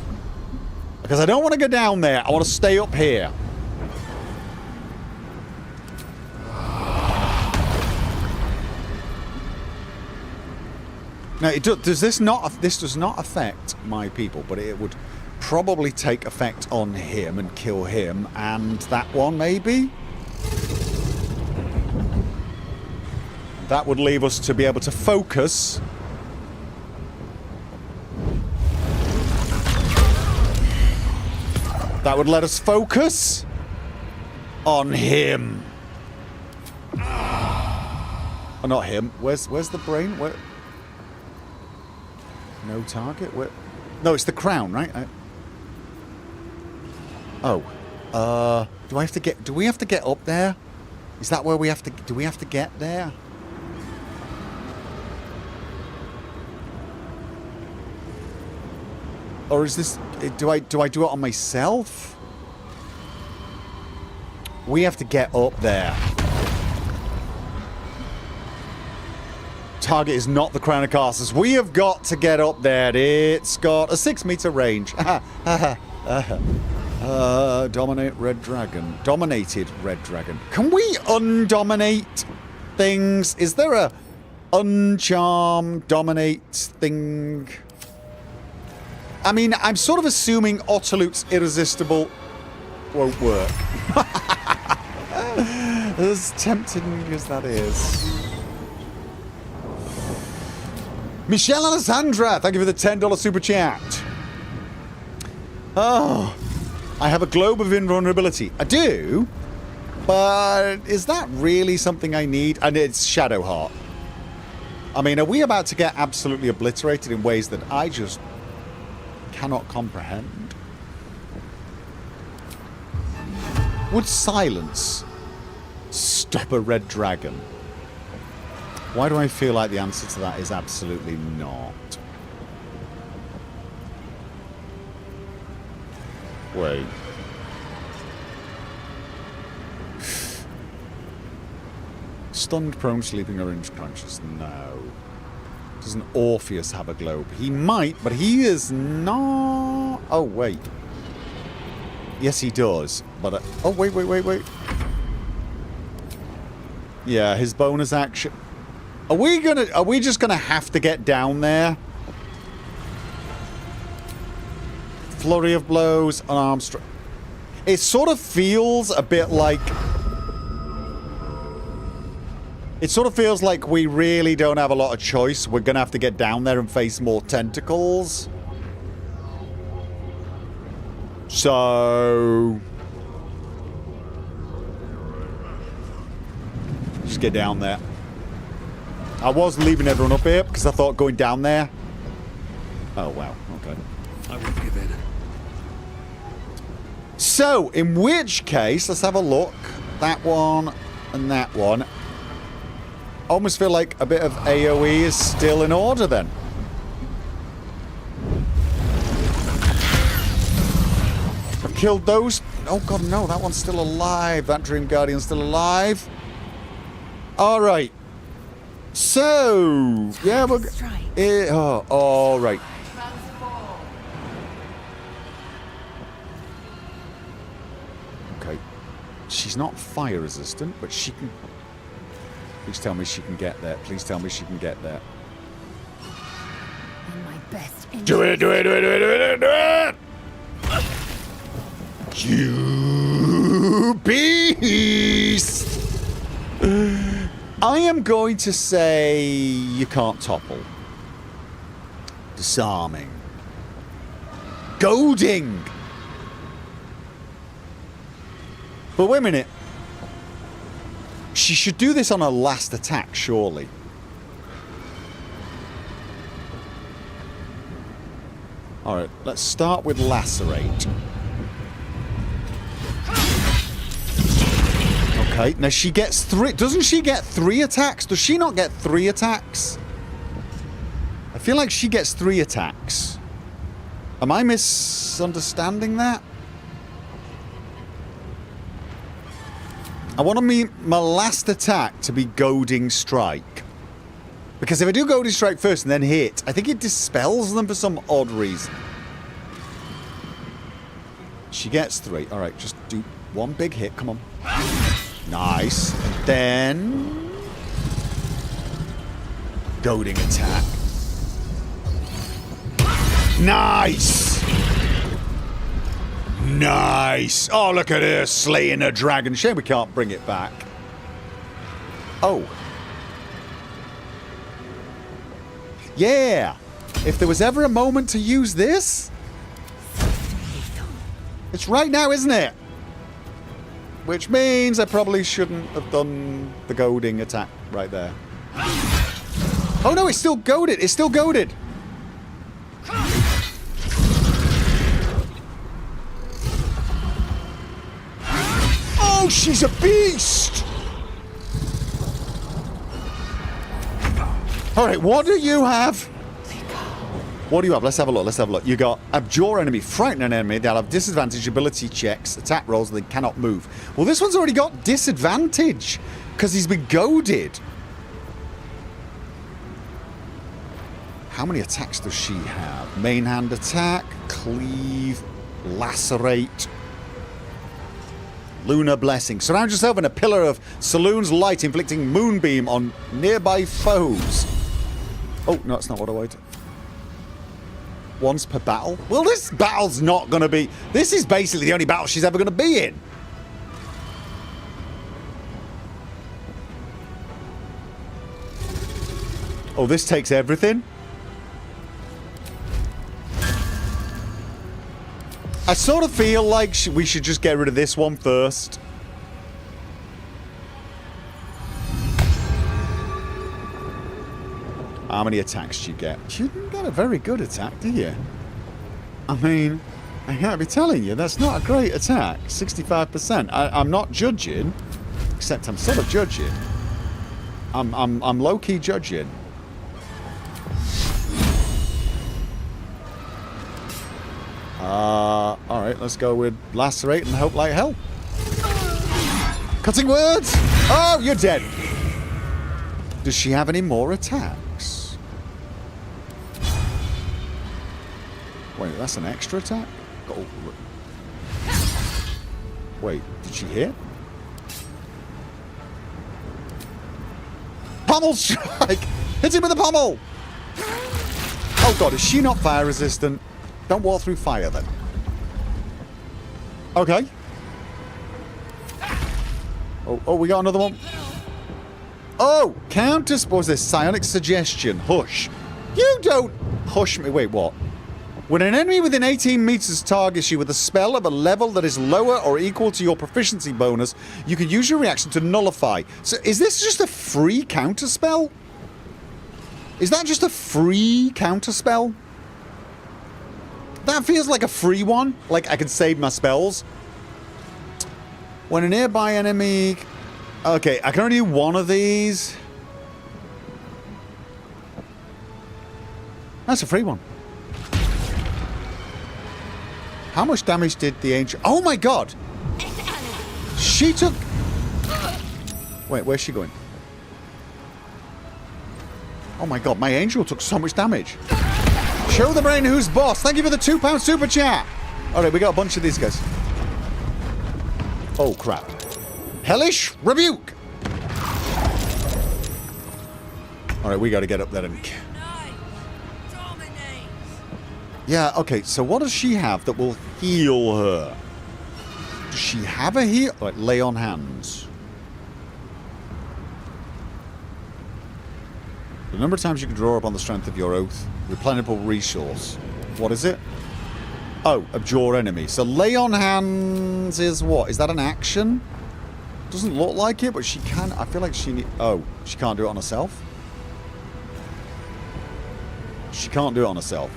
Because I don't want to go down there. I want to stay up here. Now, does this does not affect my people, but it would probably take effect on him and kill him, and that one maybe? That would leave us to be able to focus. That would let us focus on him. Oh, not him. Where's the brain? Where? No target? Where? No, it's the crown, right? Do we have to get up there? Is that where we have to... Do we have to get there? Or is this... Do I do it on myself? We have to get up there. Target is not the Crown of Casters. We have got to get up there. It's got a 6-meter range. Dominate Red Dragon. Dominated Red Dragon. Can we undominate things? Is there a uncharm, dominate thing. I mean, I'm sort of assuming Otterlute's irresistible won't work. As tempting as that is. Michelle Alessandra, thank you for the $10 super chat. Oh, I have a globe of invulnerability. I do, but is that really something I need? And it's Shadowheart. I mean, are we about to get absolutely obliterated in ways that I just cannot comprehend? Would silence stop a red dragon? Why do I feel like the answer to that is absolutely not? Wait. Stunned, prone, sleeping, or unconscious? No. Doesn't Orpheus have a globe? He might, but he is not... Oh, wait. Yes, he does. But... oh, wait. Yeah, his bonus action... Are we just gonna have to get down there? Flurry of blows, an arm strike. It sort of feels a bit like... It sort of feels like we really don't have a lot of choice. We're gonna have to get down there and face more tentacles. So... just get down there. I was leaving everyone up here because I thought going down there... Oh, wow. Okay. I won't give in. So, in which case, let's have a look. That one and that one. Almost feel like a bit of AoE is still in order then. I've killed those. Oh god, no, that one's still alive. That Dream Guardian's still alive. Alright. So, yeah, we're... oh, alright. Okay. She's not fire resistant, but she can... Please tell me she can get there. Please tell me she can get there. My best Do it! You beast! I am going to say you can't topple. Disarming. Goading! But wait a minute. She should do this on her last attack, surely. Alright, let's start with Lacerate. Okay, now she gets 3... Doesn't she get 3 attacks? Does she not get 3 attacks? I feel like she gets 3 attacks. Am I misunderstanding that? I want my last attack to be Goading Strike. Because if I do Goading Strike first and then hit, I think it dispels them for some odd reason. She gets 3. Alright, just do one big hit. Come on. Nice. And then... Goading attack. Nice! Nice! Oh, look at her slaying a dragon. Shame we can't bring it back. Oh. Yeah! If there was ever a moment to use this... It's right now, isn't it? Which means I probably shouldn't have done the goading attack right there. Oh no, it's still goaded! It's still goaded! Oh, she's a beast! Alright, what do you have? What do you have? Let's have a look. Let's have a look. You got Abjure enemy, frighten an enemy. They'll have disadvantage ability checks, attack rolls, and they cannot move. Well, this one's already got disadvantage because he's been goaded. How many attacks does she have? Main hand attack, cleave, lacerate. Lunar Blessing. Surround yourself in a pillar of Saloon's light, inflicting moonbeam on nearby foes. Oh, no, that's not what I wanted. Once per battle? Well, this battle's not going to be... This is basically the only battle she's ever going to be in. Oh, this takes everything? I sort of feel like we should just get rid of this one first. How many attacks do you get? You didn't get a very good attack, do you? I mean, I can't be telling you, that's not a great attack. 65%. I'm not judging, except I'm sort of judging. I'm low-key judging. Alright, let's go with Lacerate and Hope Like Hell. Cutting words! Oh, you're dead! Does she have any more attacks? Wait, that's an extra attack? Oh. Wait, did she hit? Pommel strike! Hit him with a pommel! Oh god, is she not fire resistant? Don't walk through fire then. Okay. Oh, we got another one. Oh, counter. What was this? Psionic suggestion. Hush. You don't hush me. Wait, what? When an enemy within 18 meters targets you with a spell of a level that is lower or equal to your proficiency bonus, you can use your reaction to nullify. So is this just a free counter spell? Is that just a free counter spell? That feels like a free one. Like I can save my spells. When a nearby enemy... Okay, I can only do one of these. That's a free one. How much damage did the angel... Oh my god! She took... Wait, where's she going? Oh my god, my angel took so much damage. Show the brain who's boss. Thank you for the £2 super chat. Alright, we got a bunch of these guys. Oh, crap. Hellish Rebuke. Alright, we got to get up there and... Yeah, okay, so what does she have that will heal her? Does she have a heal? Like, lay on hands. The number of times you can draw upon the strength of your oath. Replenishable resource. What is it? Oh, abjure enemy. So lay on hands is what? Is that an action? Doesn't look like it, but she can. I feel like she... Oh, she can't do it on herself? She can't do it on herself.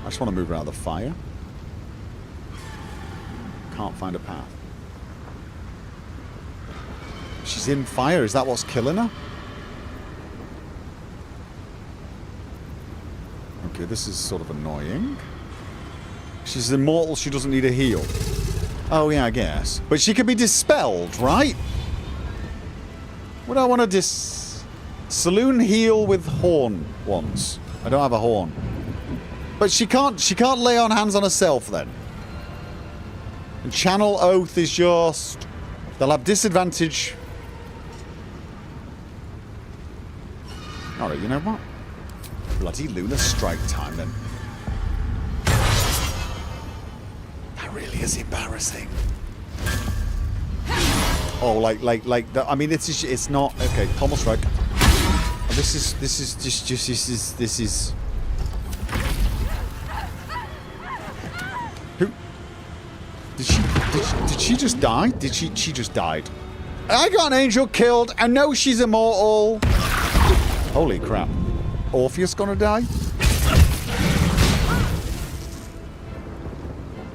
I just want to move around the fire. Can't find a path. She's in fire. Is that what's killing her? Okay, this is sort of annoying. She's immortal. She doesn't need a heal. Oh, yeah, I guess. But she could be dispelled, right? Would I want to Saloon heal with horn once? I don't have a horn. But she can't lay on hands on herself then. And channel oath is just... They'll have disadvantage. Alright, you know what? Bloody lunar strike time then. That really is embarrassing. Oh, like I mean, it's not okay. Pommel strike. Oh, this is. Who? Did she just die? She just died. I got an angel killed. I know she's immortal. Holy crap. Orpheus gonna die?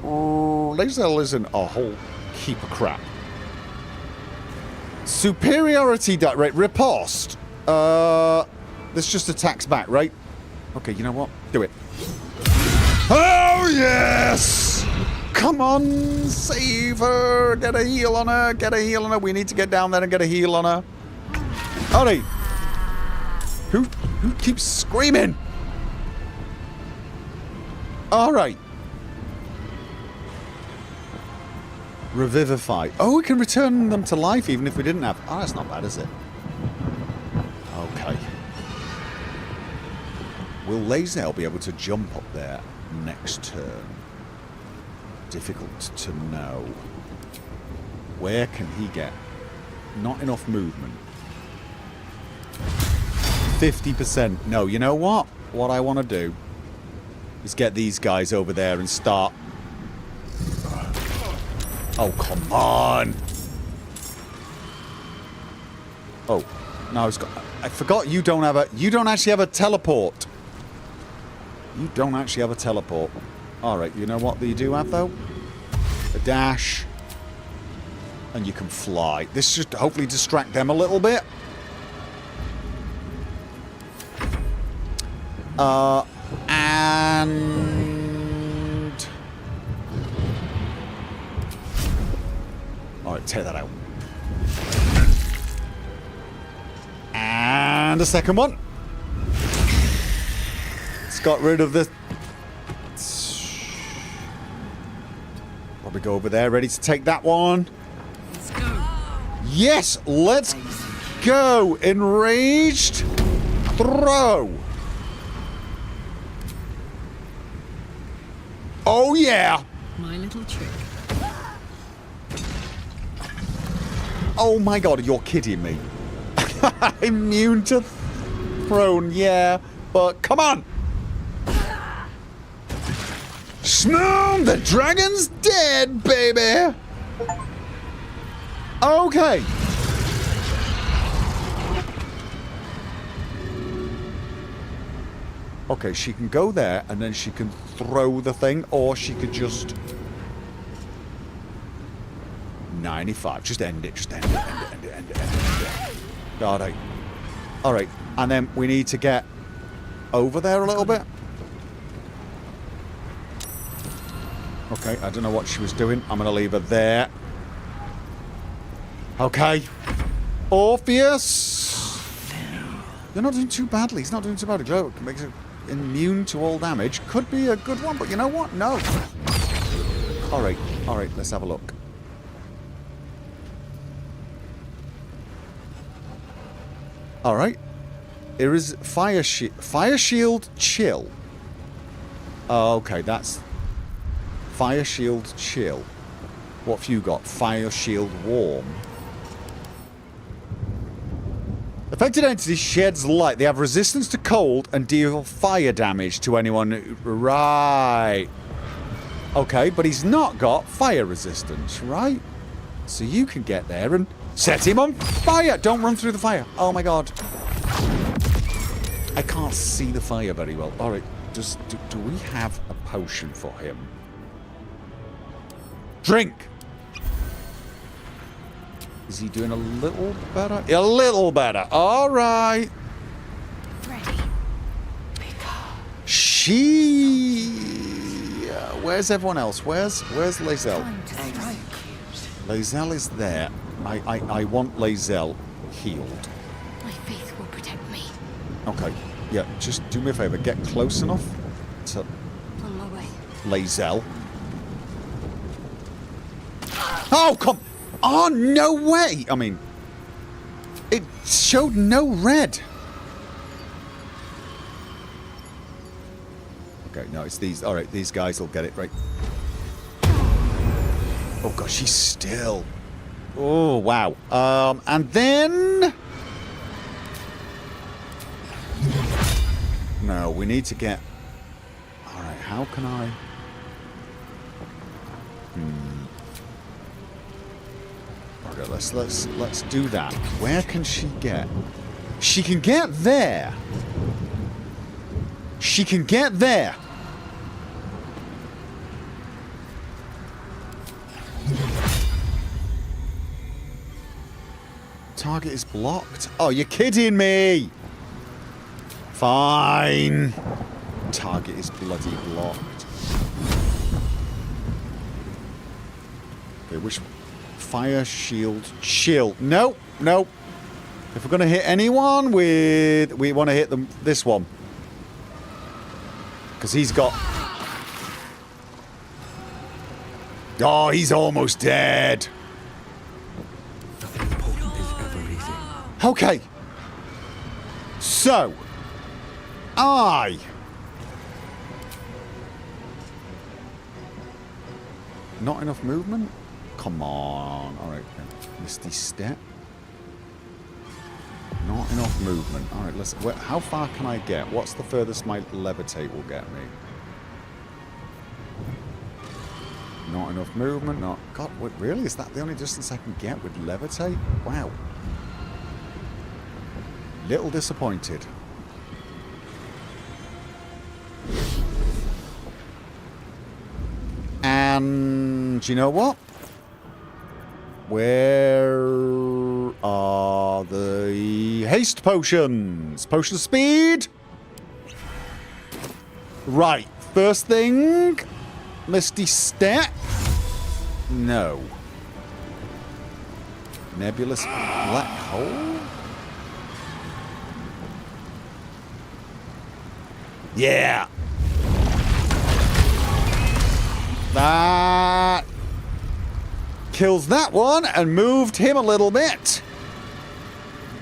Lazel isn't a whole heap of crap. Superiority die. Right, riposte. This just attacks back, right? Okay, you know what? Do it. Oh, yes! Come on, save her. Get a heal on her. Get a heal on her. We need to get down there and get a heal on her. Alright. Who keeps screaming? Alright. Revivify. Oh, we can return them to life even if we didn't have... Oh, that's not bad, is it? Okay. Will Lae'zel be able to jump up there next turn? Difficult to know. Where can he get? Not enough movement. 50%. No, you know what? What I want to do is get these guys over there and start... Oh, come on! Oh, no, it's got... I forgot you don't have a... You don't actually have a teleport. You don't actually have a teleport. Alright, you know what you do have, though? A dash. And you can fly. This should hopefully distract them a little bit. And... Alright, take that out. And a second one. It's got rid of the... Probably go over there, ready to take that one. Let's go. Yes, let's go. Enraged. Throw. Oh, yeah. My little trick. Oh, my God, you're kidding me. Immune to thrown, yeah. But come on. Snoom, the dragon's dead, baby. Okay. Okay, she can go there and then she can throw the thing, or she could just 95. Just end it. Just end it. End it. Alright. Alright. And then we need to get over there a little bit. Okay, I don't know what she was doing. I'm going to leave her there. Okay. Orpheus! You're not doing too badly. He's not doing too badly. Look, makes it immune to all damage. Could be a good one, but you know what? No. Alright, let's have a look. Alright. Here is Fire Shield Chill. Oh, okay, that's... Fire Shield Chill. What have you got? Fire Shield Warm. Affected entities sheds light. They have resistance to cold and deal fire damage to anyone. Right. Okay, but he's not got fire resistance, right? So you can get there and set him on fire. Don't run through the fire. Oh my God. I can't see the fire very well. All right. Do we have a potion for him? Drink. Is he doing a little better? A little better. All right. Ready. She... where's everyone else? Where's Lae'zel? Lae'zel is there. I want Lae'zel healed. My faith will protect me. Okay. Yeah, just do me a favour. Get close enough to On my way. Lae'zel. Oh, come... Oh, no way! I mean, it showed no red. Okay, no, it's these. All right, these guys will get it right. Oh, God, she's still... Oh, wow. And then... No, we need to get... All right, how can I... Okay, let's do that. Where can she get? She can get there. She can get there. Target is blocked. Oh, you're kidding me. Fine. Target is bloody blocked. Okay, which... Fire Shield Chill. No. If we're going to hit anyone with... We want to hit them. This one. Because he's got... Oh, he's almost dead. Nothing important is ever easy. Okay. So, not enough movement? Come on. Alright. Misty Step. Not enough movement. Alright, how far can I get? What's the furthest my levitate will get me? Not enough movement. Not. God, what, really? Is that the only distance I can get with levitate? Wow. Little disappointed. And you know what? Where are the haste potions? Potion of speed? Right. First thing. Misty Step. No. Nebulous black hole? Yeah. That kills that one and moved him a little bit.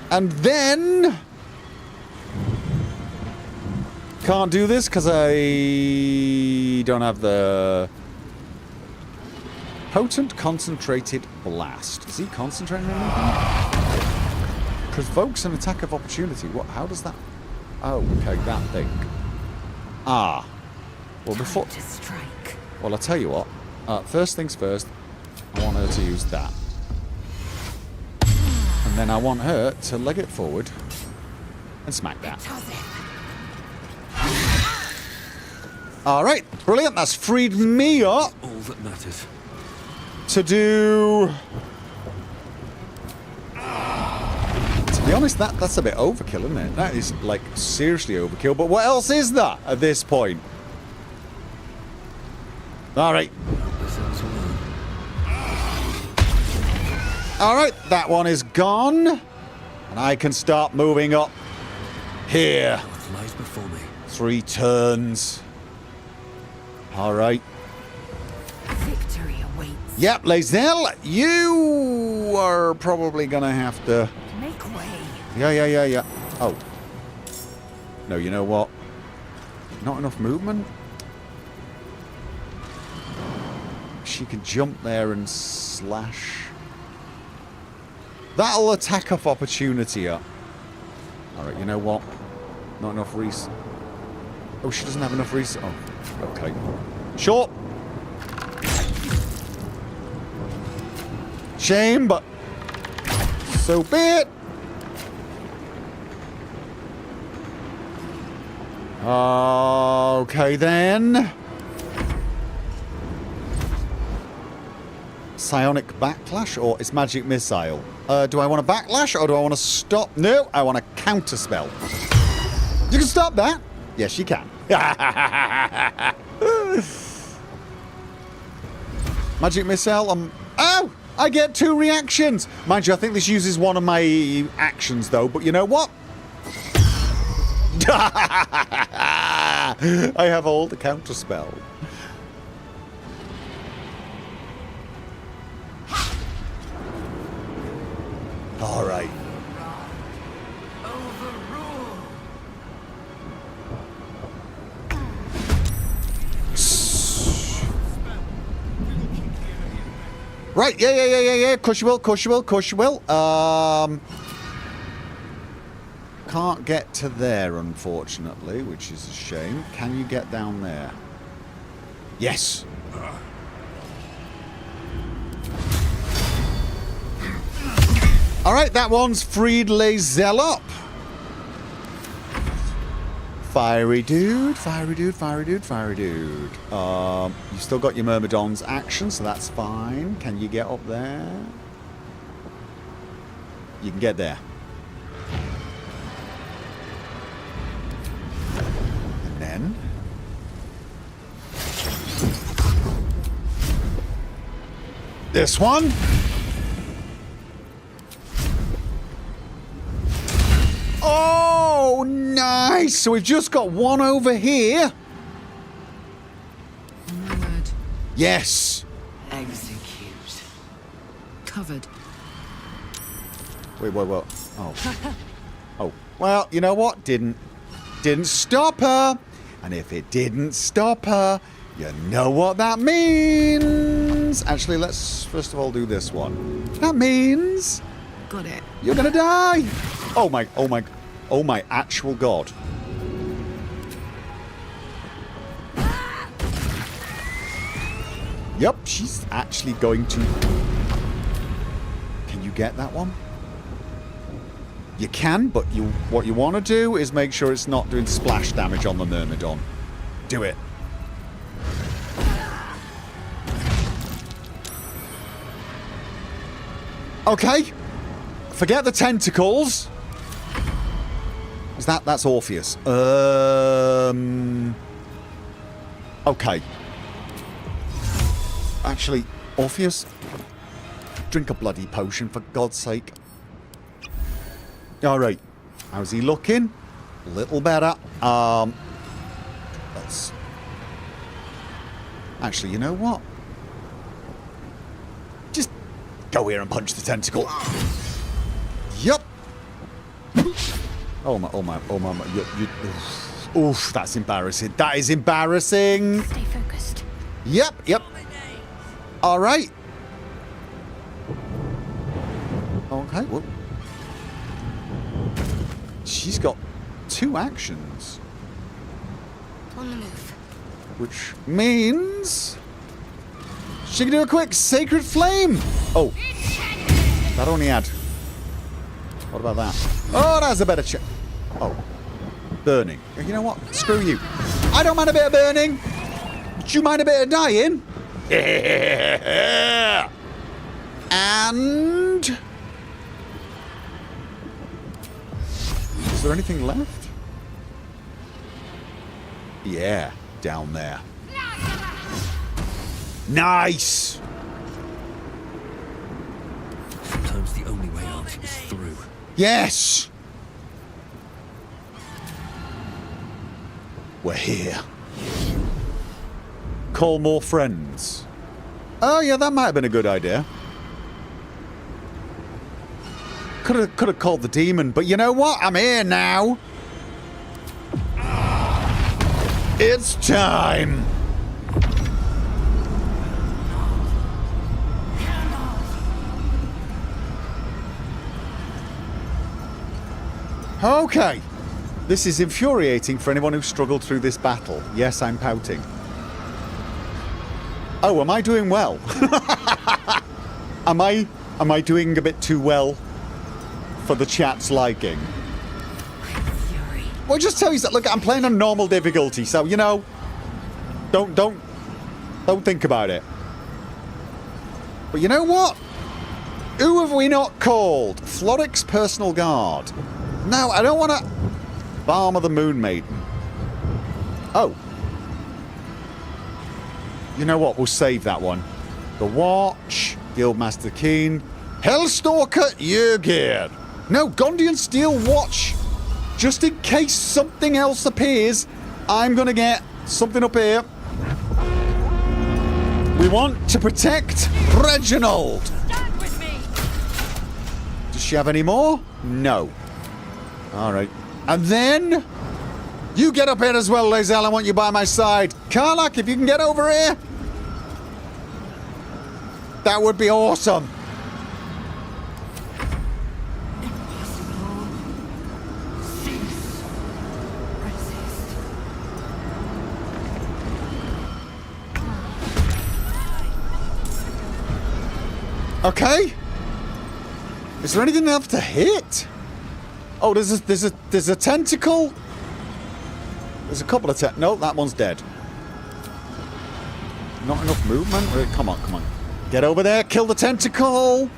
And then can't do this because I don't have the potent concentrated blast. Is he concentrating on anything? Provokes an attack of opportunity. What? How does that? Oh, okay, that thing. Ah. Well, before. To strike. Well, I'll tell you what. First things first, I want her to use that. And then I want her to leg it forward and smack that. Alright, brilliant. That's freed me up All that matters. to do... To be honest, that's a bit overkill, isn't it? That is, like, seriously overkill. But what else is that at this point? Alright. Alright, that one is gone. And I can start moving up here. What lies before me? 3 turns. Alright. Victory awaits. Yep, Lae'zel, you are probably gonna have to... Make way. Yeah. Oh. No, you know what? Not enough movement? She can jump there and slash. That'll attack of opportunity up. Alright, you know what? Not enough res... Oh, she doesn't have enough res... Oh, okay. Sure. Shame, but... so be it. Okay, then. Psionic Backlash or it's Magic Missile? Do I want a Backlash or do I want to stop? No, I want a Counterspell. You can stop that. Yes, you can. Magic Missile. Oh, I get 2 reactions. Mind you, I think this uses one of my actions though. But you know what? I have all the Counterspell. All right. Right, yeah. Of course you will. Can't get to there, unfortunately, which is a shame. Can you get down there? Yes. Alright, that one's freed Lae'zel up. Fiery dude. You've still got your Myrmidon's action, so that's fine. Can you get up there? You can get there. And then... this one. Oh, nice! So we've just got one over here. Onward. Yes. Execute. Covered. Wait. Oh. Oh. Well, you know what? Didn't stop her. And if it didn't stop her, you know what that means. Actually, let's first of all do this one. That means Got it. you're gonna die. Oh my actual god. Yep, she's actually going to... Can you get that one? You can, but what you want to do is make sure it's not doing splash damage on the Myrmidon. Do it. Okay. Forget the tentacles. Is that's Orpheus? Okay. Actually, Orpheus, drink a bloody potion for God's sake. All right. How's he looking? A little better. Let's... Actually, you know what? Just go here and punch the tentacle. Yup. Oh my. Oof, that's embarrassing. That is embarrassing. Stay focused. Yep. All right. Okay, well. She's got 2 actions. On the move. Which means... she can do a quick Sacred Flame! Oh. That only had... What about that? Oh, that's a better check. Oh. Burning. You know what? Screw you. I don't mind a bit of burning. But you mind a bit of dying? And... is there anything left? Yeah, down there. Nice! Sometimes the only way out is through. Yes! We're here. Call more friends. Oh yeah, that might have been a good idea. Could have called the demon, but you know what? I'm here now. It's time. Okay. This is infuriating for anyone who struggled through this battle. Yes, I'm pouting. Oh, am I doing well? Am I doing a bit too well for the chat's liking? Well, just tell you that. Look, I'm playing on normal difficulty, so you know, don't think about it. But you know what? Who have we not called? Floric's personal guard. Now, I don't want to... Balm of the Moon Maiden. Oh. You know what? We'll save that one. The Watch, Guildmaster Keen, Hellstalker Yrgir. No, Gondian Steel Watch. Just in case something else appears, I'm going to get something up here. We want to protect Reginald. Stand with me. Does she have any more? No. All right. And then you get up here as well, Lae'zel. I want you by my side. Karlach, if you can get over here. That would be awesome. Okay. Is there anything else to hit? Oh, there's a tentacle. There's a couple of no, that one's dead. Not enough movement. Come on. Get over there. Kill the tentacle.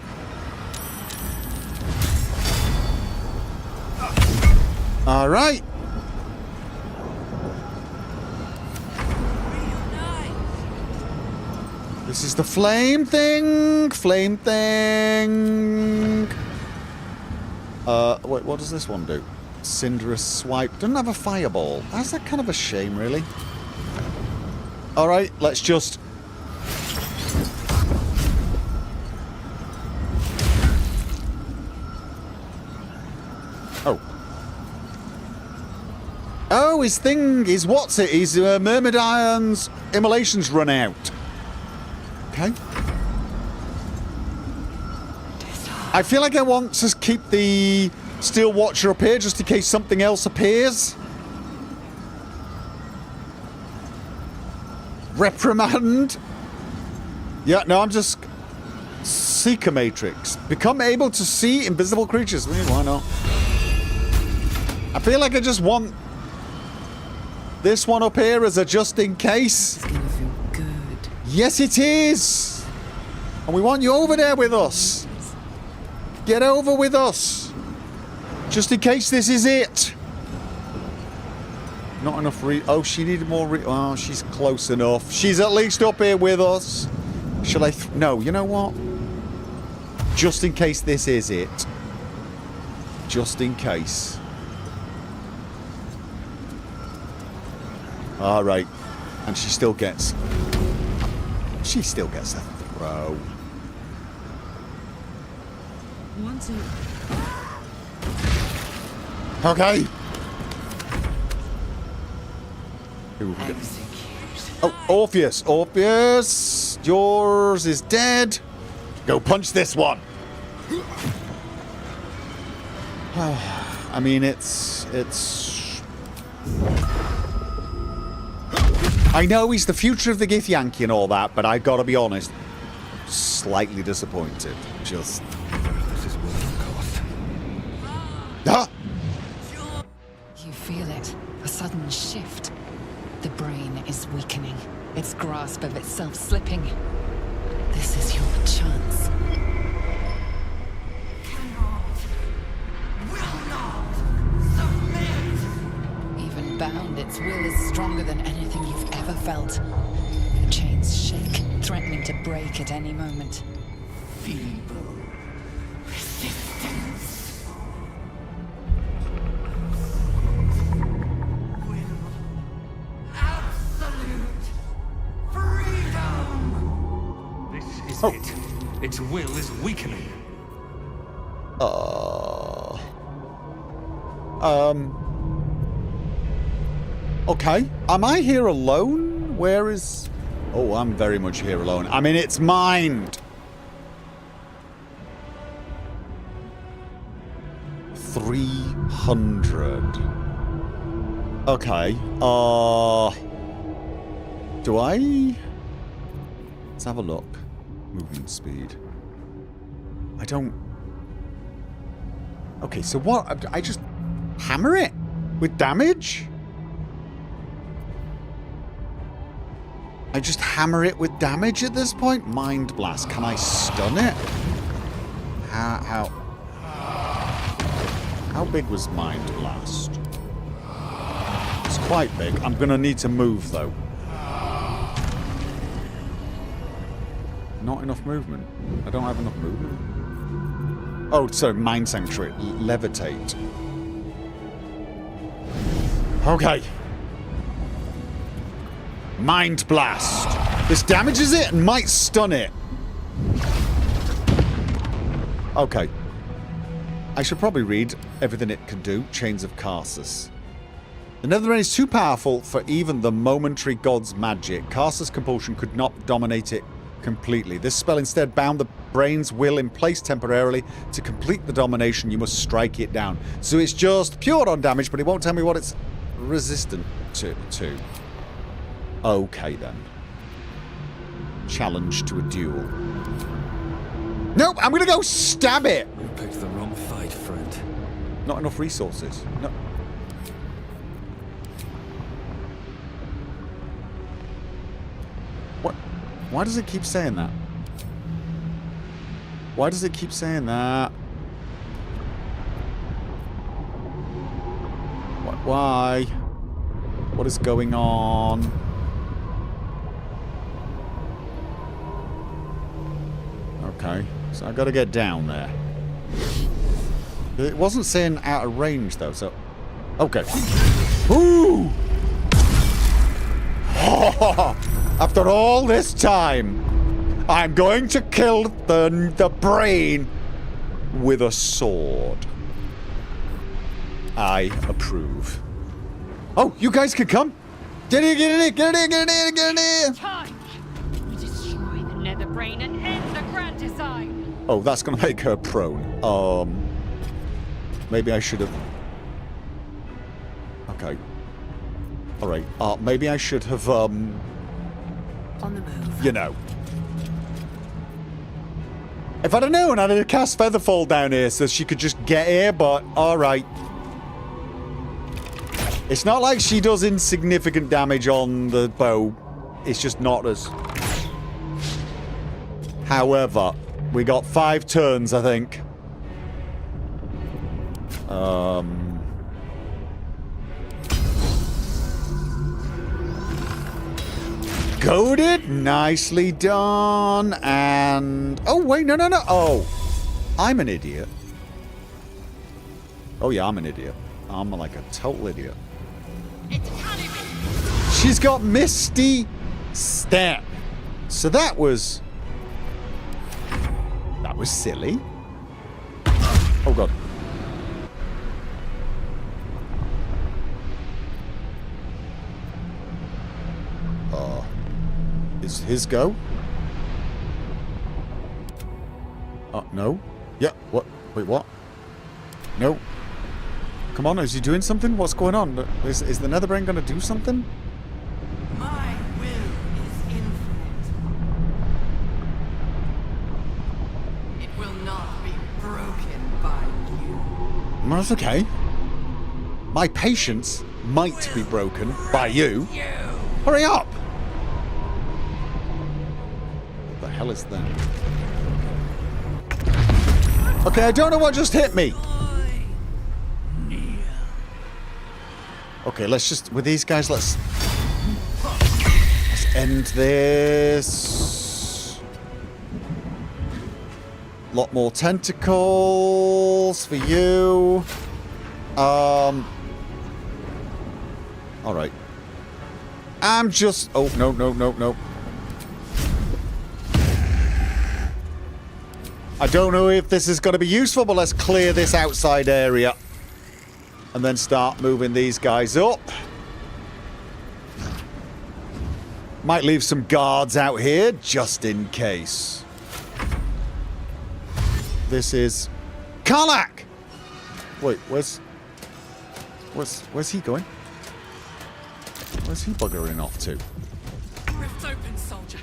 All right. This is the flame thing. Wait, what does this one do? Cinderous Swipe. Doesn't have a fireball. That's that kind of a shame, really. Alright, let's just... Oh, his thing, his what's it? His Myrmidion's immolations run out. Okay. I feel like I want to keep the Steel Watcher up here just in case something else appears. Reprimand. Yeah, no, I'm just... Seeker Matrix. Become able to see invisible creatures. Why not? I feel like I just want this one up here as a just in case. It's gonna feel good. Yes, it is. And we want you over there with us. Get over with us. Just in case this is it. Not enough oh, she needed more oh, she's close enough. She's at least up here with us. Shall I no, you know what? Just in case this is it. Just in case. Alright. And she still gets a throw. Okay. Oh, Orpheus. Orpheus. Yours is dead. Go punch this one. I mean, it's... I know he's the future of the Githyanki and all that, but I gotta be honest. Slightly disappointed. Just... This is worth the cost. Ah! You feel it. A sudden shift. The brain is weakening. Its grasp of itself slipping. This is your chance. Even bound, its will is stronger than anything you've ever felt. The chains shake, threatening to break at any moment. Feeble resistance. Absolute freedom. This is it. Its will is weakening. Okay. Am I here alone? Where is... Oh, I'm very much here alone. I'm in its mind. 300. Okay. Do I... Let's have a look. Movement speed. I don't... Okay, so what? I just hammer it with damage? I just hammer it with damage at this point? Mind Blast. Can I stun it? How big was Mind Blast? It's quite big. I'm going to need to move, though. Not enough movement. I don't have enough movement. Oh, sorry. Mind Sanctuary. Levitate. Okay. Mind Blast. This damages it and might stun it. Okay. I should probably read everything it can do. Chains of Karsus. The Netherrealm is too powerful for even the momentary god's magic. Karsus' compulsion could not dominate it completely. This spell instead bound the brain's will in place temporarily. To complete the domination, you must strike it down. So it's just pure on damage, but it won't tell me what it's resistant to. Okay, then. Challenge to a duel. Nope, I'm gonna go stab it! You picked the wrong fight, friend. Not enough resources. No. What? Why does it keep saying that? Why does it keep saying that? Why? What is going on? Okay, so I gotta get down there. It wasn't saying out of range though, so... Okay. Ooh! After all this time, I'm going to kill the brain with a sword. I approve. Oh, you guys can come. Get in, get in here, get in here, get in here, get in here. Time! We destroy the nether brain and end the grand design! Oh, that's gonna make her prone. Maybe I should have... Okay. Alright, maybe I should have, On the move. you know. If I'd have known, I'd have cast Featherfall down here so she could just get here, but alright. It's not like she does insignificant damage on the bow. It's just not as... However, we got 5 turns, I think. Goaded, nicely done, and... Oh, wait, no. Oh, I'm an idiot. Oh, yeah, I'm an idiot. I'm like a total idiot. She's got Misty Step. So that was silly. Oh, God. Is his go? No. Yeah, what? Wait, what? No. Come on, is he doing something? What's going on? Is the Netherbrain going to do something? My will is infinite. It will not be broken by you. Well, that's okay. My patience might be broken by you. Hurry up! What the hell is that? Okay, I don't know what just hit me. Okay, let's just... With these guys, let's end this. Lot more tentacles for you. Alright. I'm just... Oh, no. I don't know if this is going to be useful, but let's clear this outside area. And then start moving these guys up. Might leave some guards out here, just in case. This is... Karlach! Wait, where's he going? Where's he buggering off to? Rift open, soldier.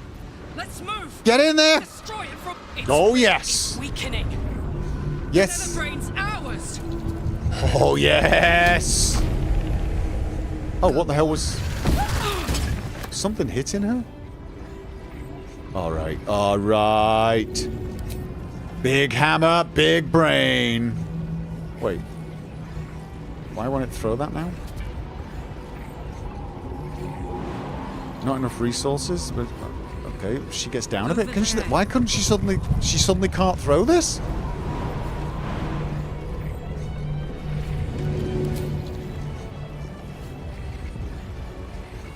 Let's move. Get in there! Destroy it from. It's Oh, yes! weakening. Yes! The brain's ours. Oh, yes! Oh, what the hell was... Something hitting her? Alright, alright. Big hammer, big brain. Wait. Why won't it throw that now? Not enough resources? But, okay, she gets down a bit. Can she? Why couldn't she suddenly... She suddenly can't throw this?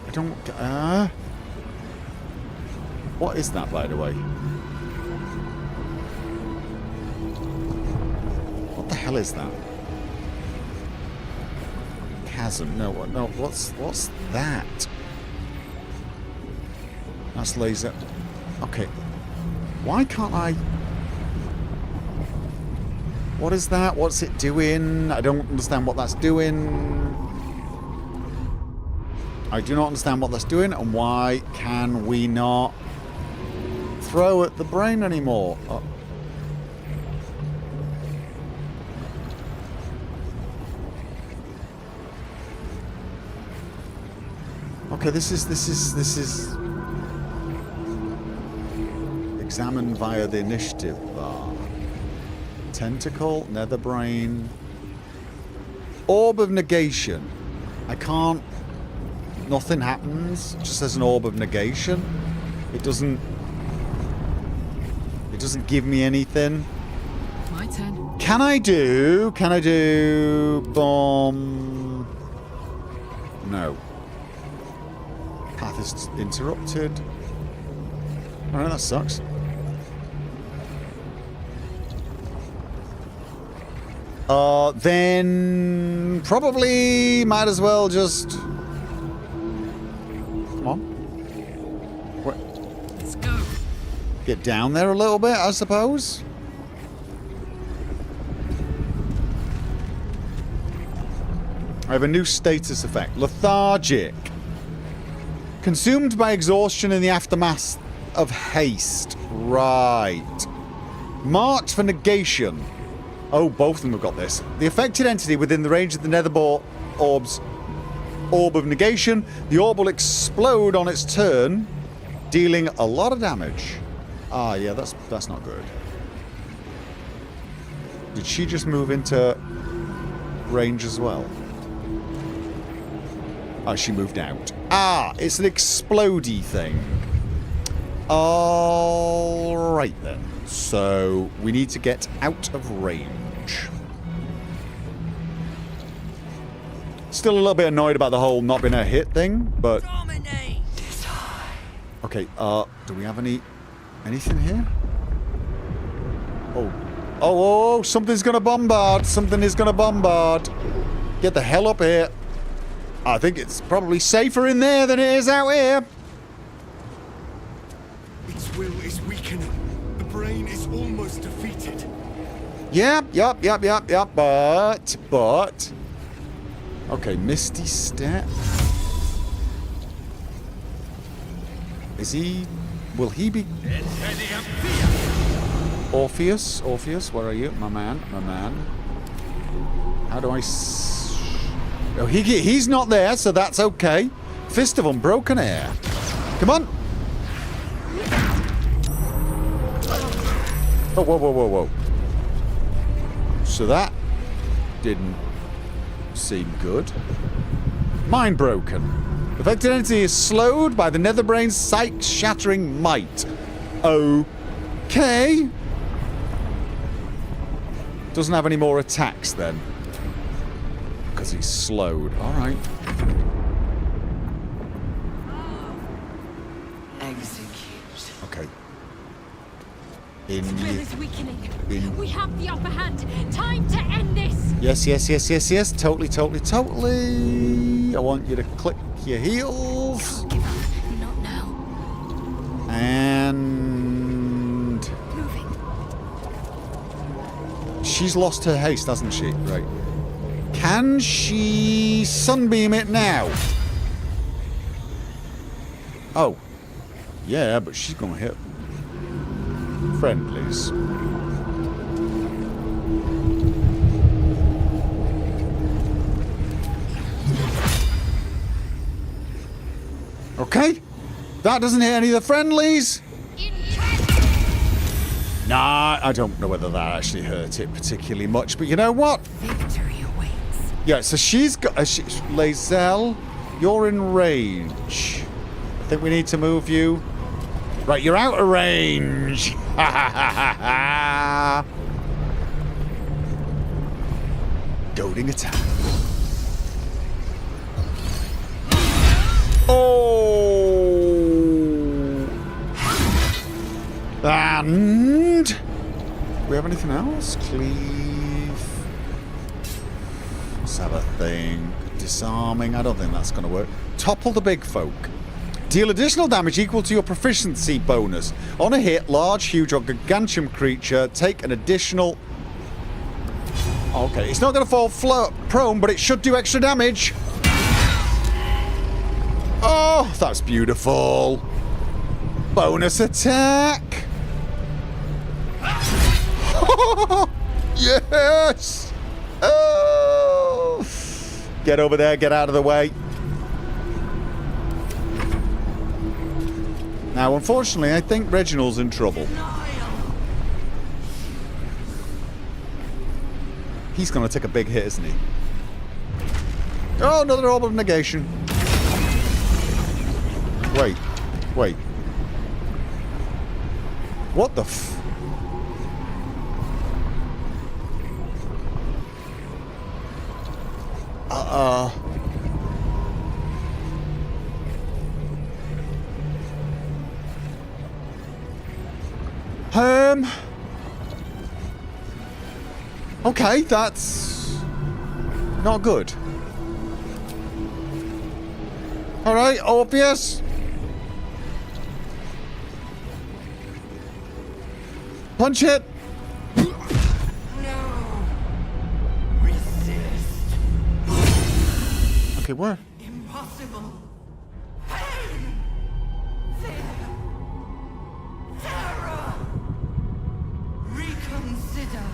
I don't... What is that, by the way? What the hell is that? Chasm. No, no. What's that? That's laser. Okay. Why can't I... What is that? What's it doing? I don't understand what that's doing. I do not understand what that's doing, and why can we not throw at the brain anymore? Oh. Okay, this is examine via the initiative bar. Tentacle, nether brain, orb of negation. I can't. Nothing happens. It just says an orb of negation. It doesn't give me anything. My turn. Can I do bomb? No. Path is interrupted. Alright, that sucks. Then probably might as well just Get down there a little bit, I suppose. I have a new status effect. Lethargic. Consumed by exhaustion in the aftermath of haste. Right. Marked for negation. Oh, both of them have got this. The affected entity within the range of the Netherborn orb's orb of negation. The orb will explode on its turn, dealing a lot of damage. Ah, yeah, that's not good. Did she just move into range as well? Oh, she moved out. Ah, it's an explodey thing. Alright then. So, we need to get out of range. Still a little bit annoyed about the whole not being a hit thing, but... Okay, do we have anything here? Oh, something's gonna bombard. Something is gonna bombard. Get the hell up here. I think it's probably safer in there than it is out here. Its will is weakening. The brain is almost defeated. Yep, but... Okay, Misty Step. Is he... Will he be... Orpheus, where are you? My man. How do I... Oh, he's not there, so that's okay. Fist of Unbroken Air. Come on. Oh, whoa. So that didn't seem good. Mind broken. Affected entity is slowed by the Netherbrain's sight-shattering might. Okay. Doesn't have any more attacks then. Because he's slowed. Alright. Execute. Okay. Will is weakening. We have the upper hand. Time to end this. Yes. Totally. I want you to click your heels. Can't give up. Not now. And... Moving. She's lost her haste, hasn't she? Right. Can she sunbeam it now? Oh. Yeah, but she's gonna hit friendlies. Okay. That doesn't hit any of the friendlies. Nah, I don't know whether that actually hurt it particularly much, but you know what? Victory awaits. Yeah, so she's got... Lae'zel, you're in range. I think we need to move you. Right, you're out of range. Goading attack. Oh! And... Do we have anything else? Cleave. Let's have a thing. Disarming. I don't think that's going to work. Topple the big folk. Deal additional damage equal to your proficiency bonus. On a hit, large, huge, or gargantuan creature, take an additional... Okay, it's not going to fall prone, but it should do extra damage. Oh, that's beautiful. Bonus attack. Yes. Oh. Get over there. Get out of the way. Now, unfortunately, I think Reginald's in trouble. He's going to take a big hit, isn't he? Oh, another orb of negation. Wait. What the f... Okay, that's not good. Alright, Orpheus. Punch it! No. Resist. Okay, where? Impossible. Pain. Fear. Terror. Reconsider.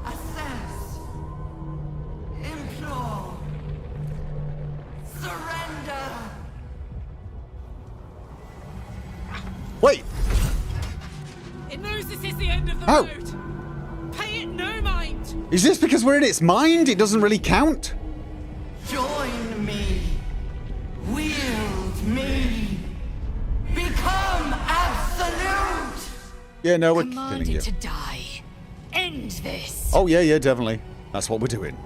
Assess. Implore. Surrender. Wait! It knows this is the end of the Oh. road. Pay it no mind. Is this because we're in its mind? It doesn't really count? Join me. Wield me. Become absolute. Yeah, no, we're Command killing you. it to die. End this. Oh, yeah, yeah, definitely. That's what we're doing.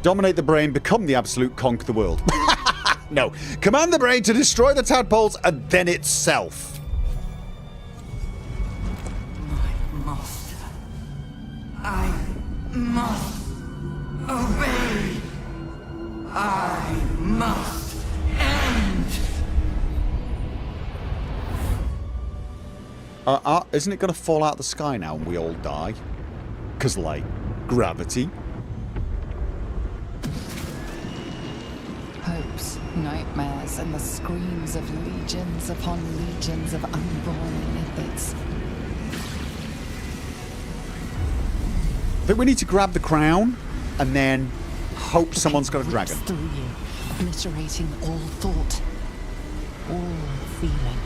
Dominate the brain, become the absolute, conquer the world. No. Command the brain to destroy the tadpoles and then itself. My master. I must obey. I must end. Isn't it going to fall out the sky now and we all die? Because, like, gravity. Hopes, nightmares, and the screams of legions upon legions of unborn lipids. I think we need to grab the crown and then hope someone's got a dragon. Rips through you, obliterating all thought, all feeling.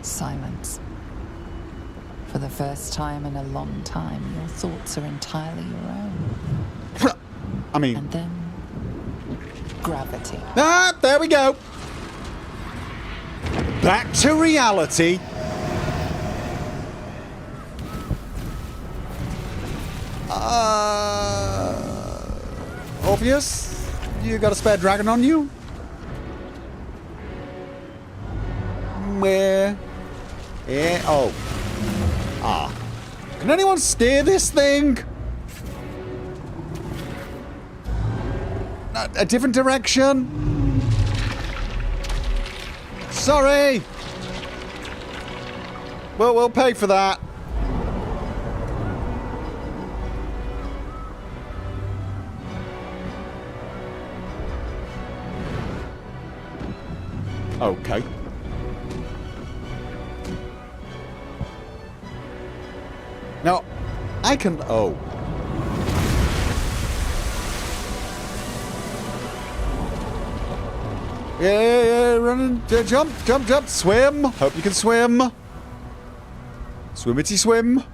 Silence. For the first time in a long time, your thoughts are entirely your own. I mean... And then... gravity. Ah, there we go. Back to reality. Obvious? You got a spare dragon on you? Where? Yeah, oh. Ah. Can anyone steer this thing? A different direction? Sorry! Well, we'll pay for that. Okay. Now, I can... Oh. Yeah, running, jump, jump, jump, swim. Hope you can swim. Swimmity swim.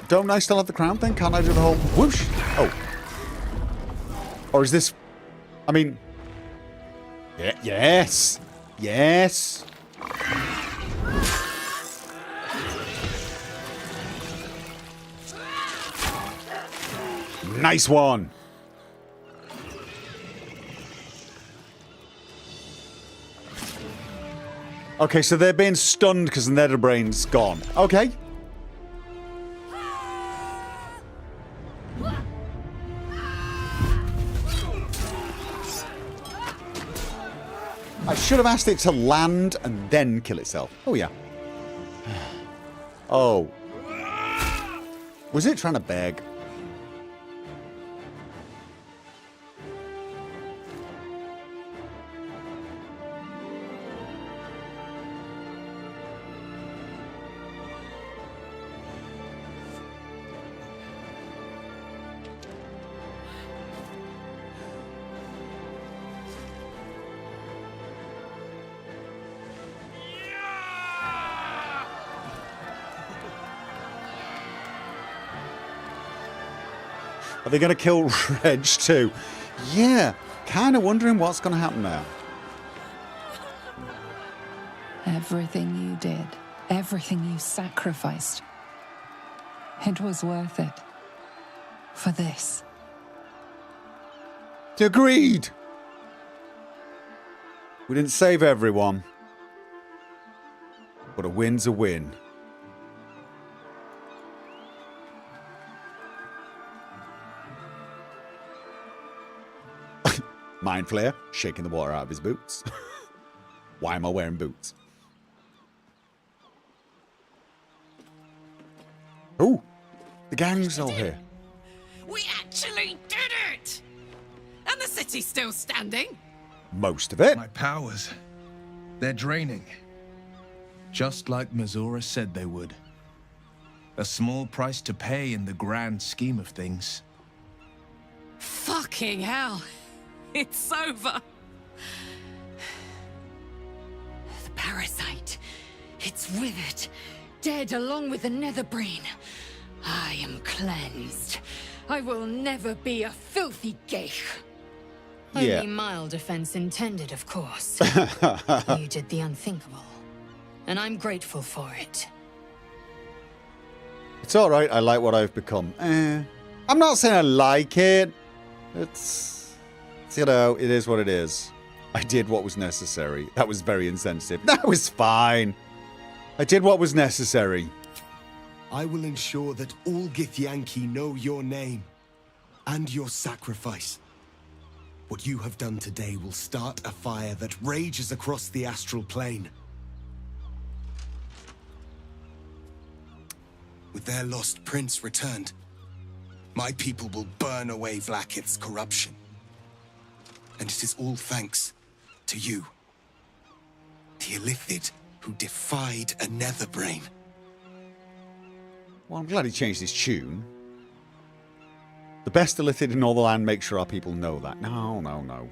Don't I still have the crown then? Can't I do the whole whoosh? Oh. Or is this... I mean... Yeah, yes. Yes. Nice one. Okay, so they're being stunned because the nether brain's gone. Okay. I should have asked it to land and then kill itself. Oh, yeah. Oh. Was it trying to beg? Are they going to kill Reg too? Yeah, kind of wondering what's going to happen now. Everything you did, everything you sacrificed, it was worth it. For this. Agreed! We didn't save everyone. But a win's a win. Mind Flayer, shaking the water out of his boots. Why am I wearing boots? Oh, the gang's all here. We actually did it! And the city's still standing? Most of it. My powers, they're draining. Just like Mazora said they would. A small price to pay in the grand scheme of things. Fucking hell. It's over. The parasite. It's withered. Dead along with the netherbrain. I am cleansed. I will never be a filthy geich. Yeah. Only mild offense intended, of course. You did the unthinkable. And I'm grateful for it. It's alright, I like what I've become. I'm not saying I like it. It's, you know, it is what it is. I did what was necessary. That was very insensitive. That was fine. I did what was necessary. I will ensure that all Githyanki know your name and your sacrifice. What you have done today will start a fire that rages across the astral plane. With their lost prince returned, my people will burn away Vlaakith's corruption. And it is all thanks to you. The Illithid who defied a netherbrain. Well, I'm glad he changed his tune. The best Illithid in all the land, make sure our people know that. No, no, no.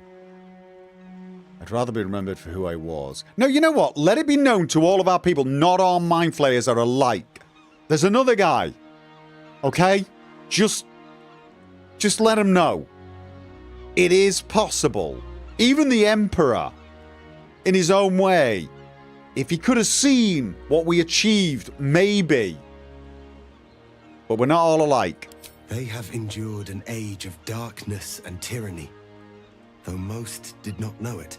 I'd rather be remembered for who I was. No, you know what? Let it be known to all of our people, not all Mind Flayers are alike. There's another guy. Okay? Just let him know. It is possible. Even the Emperor, in his own way, if he could have seen what we achieved, maybe. But we're not all alike. They have endured an age of darkness and tyranny, though most did not know it.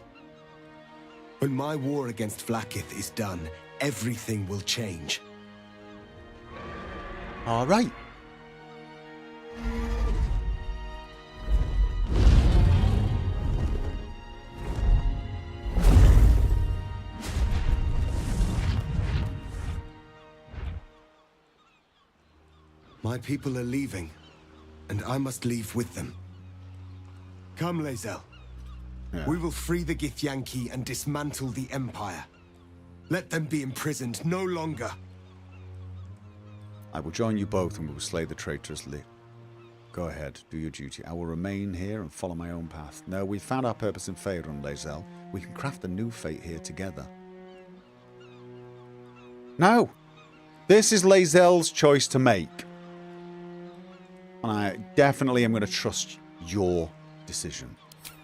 When my war against Vlaakith is done, everything will change. All right. My people are leaving, and I must leave with them. Come, Lae'zel. Yeah. We will free the Githyanki and dismantle the Empire. Let them be imprisoned no longer. I will join you both and we will slay the traitors. Go ahead, do your duty. I will remain here and follow my own path. No, we've found our purpose in Faerun, Lae'zel. We can craft a new fate here together. No! This is Lae'zel's choice to make. And I definitely am going to trust your decision.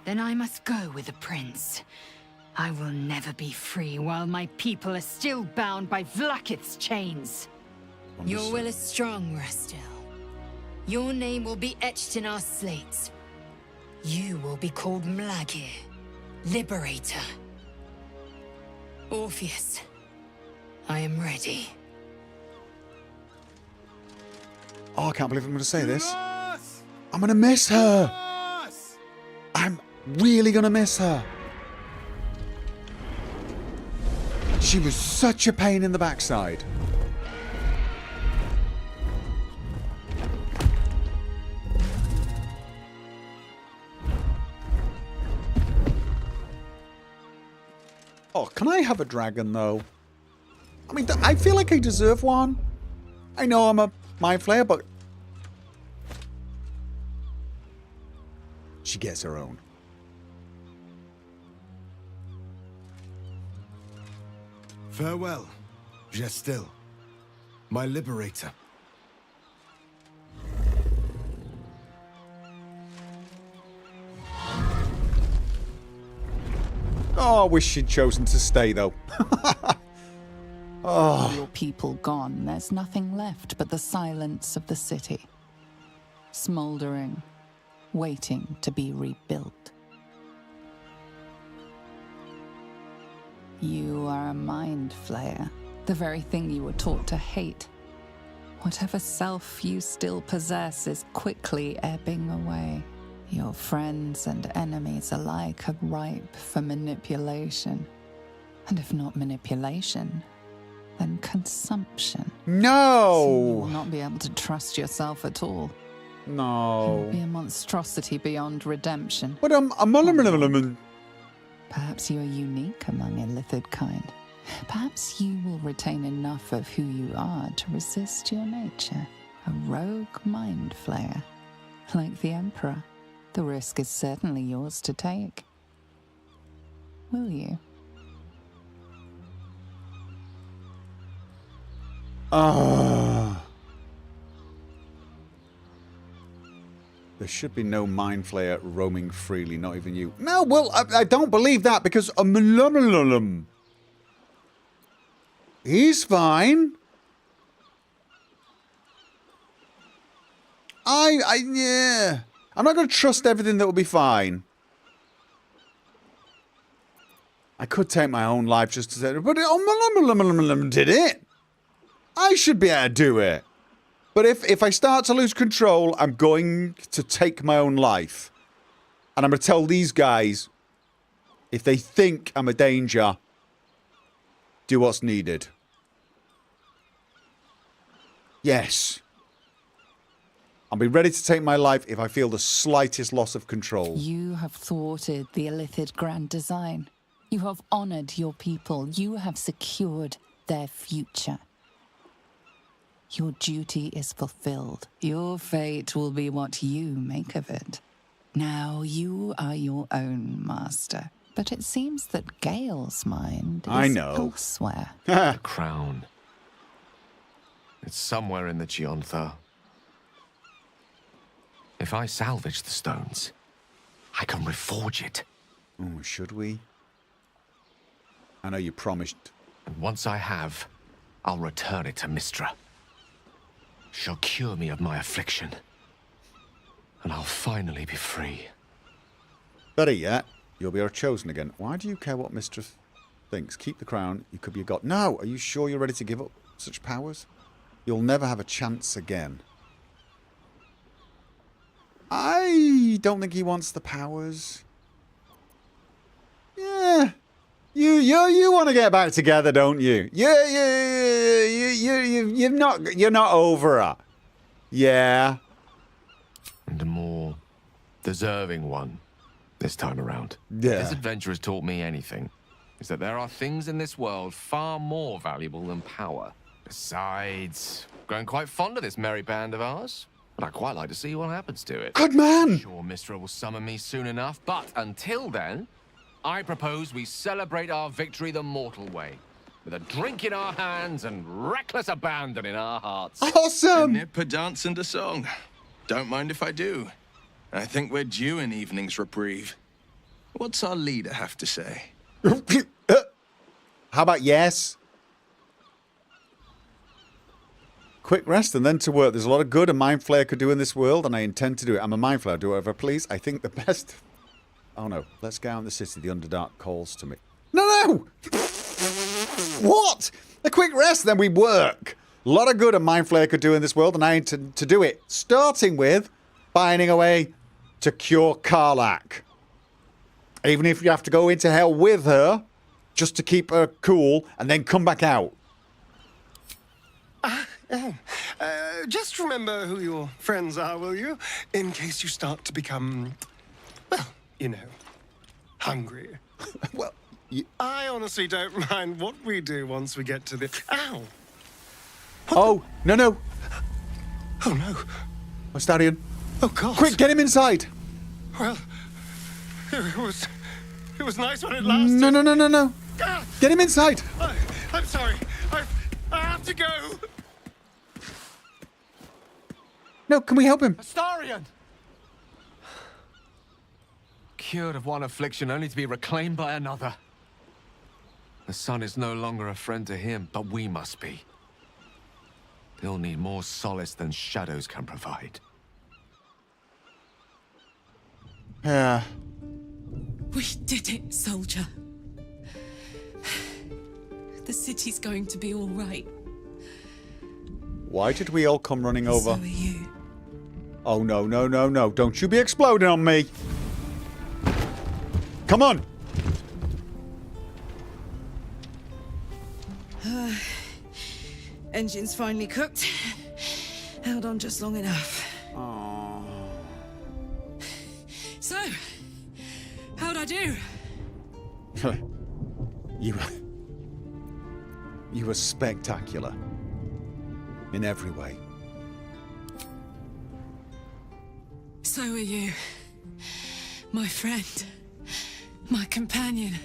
Then I must go with the prince. I will never be free while my people are still bound by Vlaakith's chains. Your will is strong, Rastil. Your name will be etched in our slates. You will be called Mlagir, Liberator. Orpheus, I am ready. Oh, I can't believe I'm going to say this. I'm going to miss her. I'm really going to miss her. She was such a pain in the backside. Oh, can I have a dragon, though? I mean, I feel like I deserve one. I know I'm a Mind Flayer, but she gets her own. Farewell, Gestil, my liberator. Oh, I wish she'd chosen to stay, though. Oh. Your people gone, there's nothing left but the silence of the city. Smoldering, waiting to be rebuilt. You are a mind flayer, the very thing you were taught to hate. Whatever self you still possess is quickly ebbing away. Your friends and enemies alike are ripe for manipulation. And if not manipulation, then consumption. No! So you will not be able to trust yourself at all. No. You will be a monstrosity beyond redemption. But Perhaps you are unique among illithid kind. Perhaps you will retain enough of who you are to resist your nature. A rogue mind flayer. Like the Emperor, the risk is certainly yours to take. Will you? There should be no mind flayer roaming freely, not even you. No, well, I don't believe that because he's fine. Yeah. I'm not going to trust everything that will be fine. I could take my own life just to say, but did it. I should be able to do it. But if I start to lose control, I'm going to take my own life. And I'm going to tell these guys, if they think I'm a danger, do what's needed. Yes. I'll be ready to take my life if I feel the slightest loss of control. You have thwarted the illithid grand design. You have honored your people. You have secured their future. Your duty is fulfilled. Your fate will be what you make of it. Now you are your own master. But it seems that Gale's mind is elsewhere. The crown. It's somewhere in the Giontha. If I salvage the stones, I can reforge it. Oh, should we? I know you promised. And once I have, I'll return it to Mistra. She'll cure me of my affliction. And I'll finally be free. Better yet, you'll be our chosen again. Why do you care what Mistra thinks? Keep the crown, you could be a god. No, are you sure you're ready to give up such powers? You'll never have a chance again. I don't think he wants the powers. Yeah. You want to get back together, don't you? You're not over her. Yeah. And a more deserving one this time around. Yeah. This adventure has taught me anything, is that there are things in this world far more valuable than power. Besides, growing quite fond of this merry band of ours. And I'd quite like to see what happens to it. Good man! I'm sure Mistra will summon me soon enough, but until then, I propose we celebrate our victory the mortal way. With a drink in our hands and reckless abandon in our hearts. Awesome! A nip, a dance, and a song. Don't mind if I do. I think we're due an evening's reprieve. What's our leader have to say? How about yes? Quick rest and then to work. There's a lot of good a mind flayer could do in this world, and I intend to do it. I'm a mind flayer. Do whatever I please. I think the best... Oh no. Let's go out in the city. The Underdark calls to me. No! What? A quick rest, then we work. A lot of good a mind flayer could do in this world, and I intend to do it. Starting with finding a way to cure Karlach. Even if you have to go into hell with her, just to keep her cool, and then come back out. Just remember who your friends are, will you? In case you start to become, well, you know, hungry. Well, I honestly don't mind what we do once we get to the... Ow! Oh, no. Oh, no. Astarion. Oh, God. Quick, get him inside. Well, it was nice when it lasted. No. Ah! Get him inside. I'm sorry. I have to go. No, can we help him? Astarion! Cured of one affliction only to be reclaimed by another. The sun is no longer a friend to him, but we must be. He'll need more solace than shadows can provide. Yeah. We did it, soldier. The city's going to be all right. Why did we all come running over? So are you. Oh, no, no, no, no. Don't you be exploding on me. Come on. Engine's finally cooked. Held on just long enough. Oh. So, how'd I do? You were spectacular. In every way. So are you. My friend. My companion.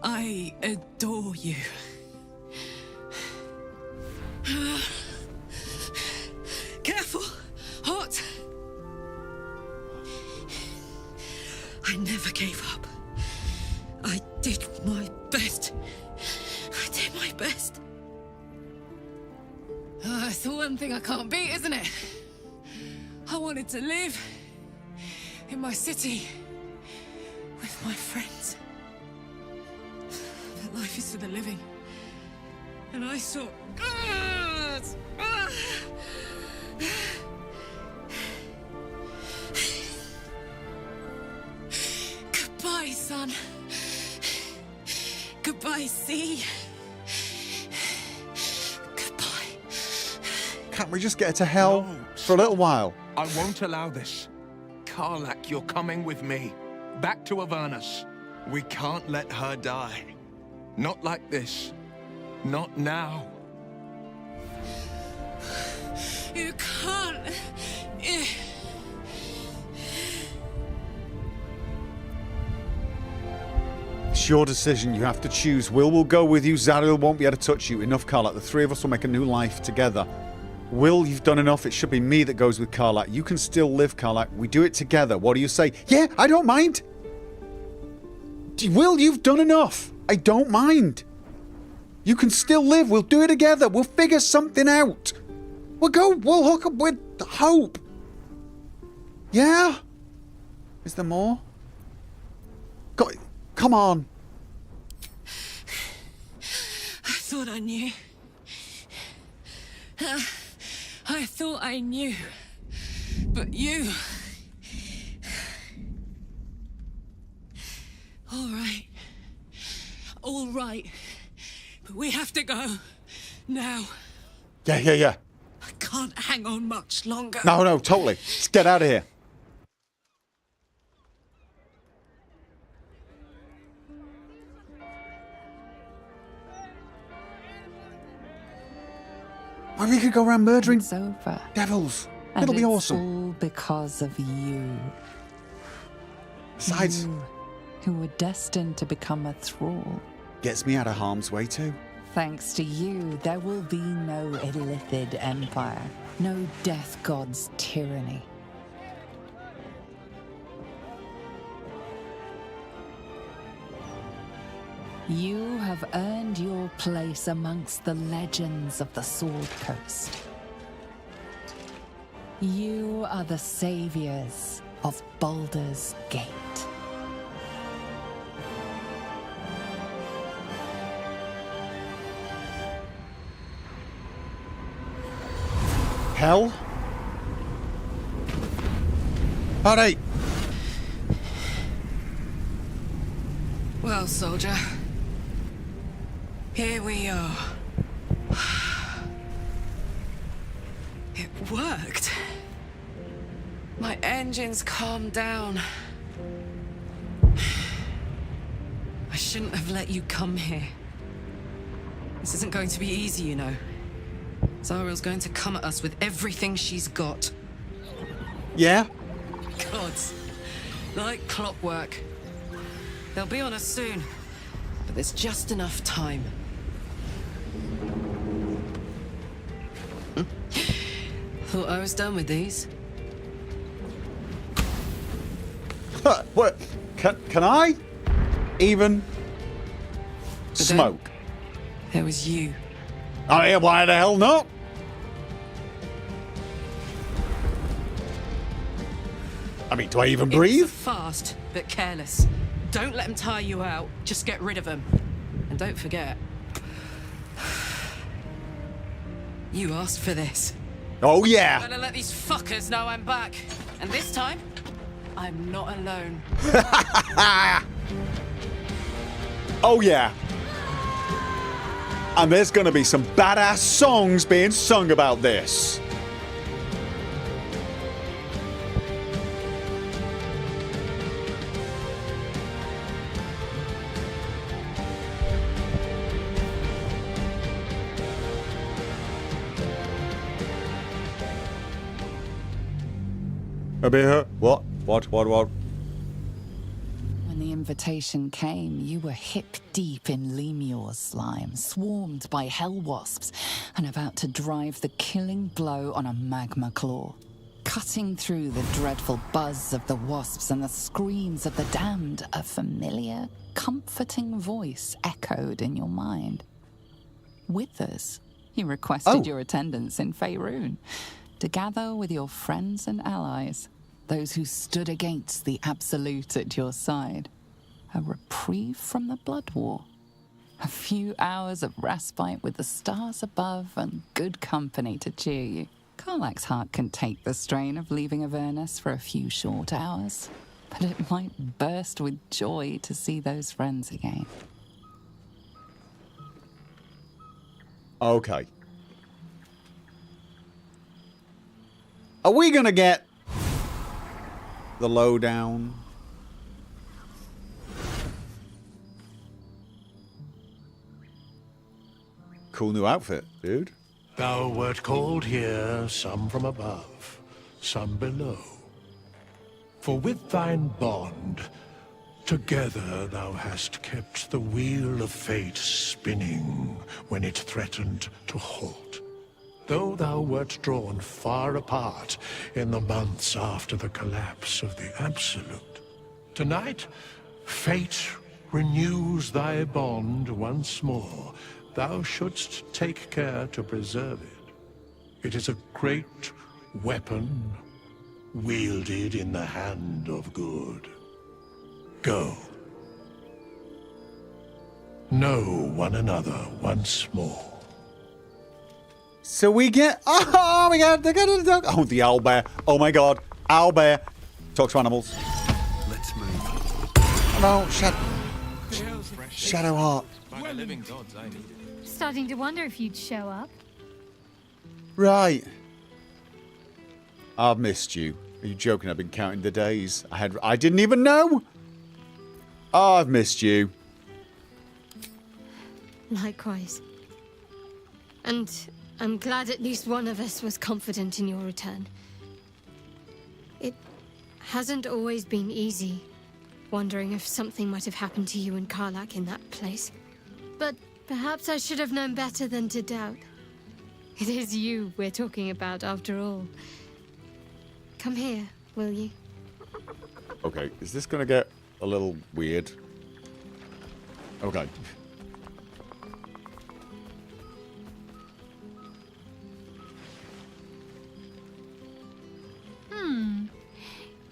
I adore you. Careful! Hot! I never gave up. I did my best. I did my best. It's the one thing I can't beat, isn't it? I wanted to live in my city with my friends. But life is for the living. And I saw... Goodbye, son. Goodbye, sea. Can't we just get her to hell for a little while? I won't allow this. Karlach, you're coming with me. Back to Avernus. We can't let her die. Not like this. Not now. You can't. It's your decision. You have to choose. Will go with you. Zariel won't be able to touch you. Enough, Karlach. The three of us will make a new life together. Will, you've done enough. It should be me that goes with Karlach. You can still live, Karlach. We do it together. What do you say? Yeah, I don't mind. Will, you've done enough. I don't mind. You can still live. We'll do it together. We'll figure something out. We'll hook up with Hope. Yeah? Is there more? Come on. I thought I knew. I thought I knew. But you... All right. All right. But we have to go. Now. Yeah. I can't hang on much longer. No, totally. Let's get out of here. Or we could go around murdering It's over. devils. And It'll be it's awesome. all because of you. Besides, You, who were destined to become a thrall. gets me out of harm's way too. Thanks to you, there will be no Illithid empire, no death god's tyranny. You have earned your place amongst the legends of the Sword Coast. You are the saviors of Baldur's Gate. Hell? Alright. Well, soldier. Here we are. It worked. My engines calmed down. I shouldn't have let you come here. This isn't going to be easy, you know. Zariel's going to come at us with everything she's got. Yeah? Gods. Like clockwork. They'll be on us soon. But there's just enough time. Thought I was done with these. What? Can I even then smoke. there was you. I mean, why the hell not? I mean, do I even breathe? It's fast, but careless. Don't let them tire you out. Just get rid of them. And don't forget, you asked for this. Oh, yeah. I'm gonna let these fuckers know I'm back. And this time, I'm not alone. Oh, yeah. And there's gonna be some badass songs being sung about this. What? When the invitation came, you were hip deep in Lemur's slime, swarmed by hell wasps, and about to drive the killing blow on a magma claw. Cutting through the dreadful buzz of the wasps and the screams of the damned, a familiar, comforting voice echoed in your mind. Withers, he requested your attendance in Faerun, to gather with your friends and allies, those who stood against the Absolute at your side. A reprieve from the blood war. A few hours of respite with the stars above and good company to cheer you. Karlach's heart can take the strain of leaving Avernus for a few short hours, but it might burst with joy to see those friends again. Okay. Are we gonna get the lowdown? Cool new outfit, dude. Thou wert called here, some from above, some below. For with thine bond, together thou hast kept the wheel of fate spinning when it threatened to halt. Though thou wert drawn far apart in the months after the collapse of the Absolute, tonight, fate renews thy bond once more. Thou shouldst take care to preserve it. It is a great weapon, wielded in the hand of good. Go. Know one another once more. So we get... Oh, we got the dog. Oh, the owlbear. Oh, my God. Owlbear. Talk to animals. Let's move. Hello, Shadowheart. Starting to wonder if you'd show up. Right. I've missed you. Are you joking? I've been counting the days. I didn't even know. Oh, I've missed you. Likewise. And I'm glad at least one of us was confident in your return. It hasn't always been easy, wondering if something might have happened to you and Karlach in that place. But perhaps I should have known better than to doubt. It is you we're talking about, after all. Come here, will you? Okay, is this gonna get a little weird? Okay.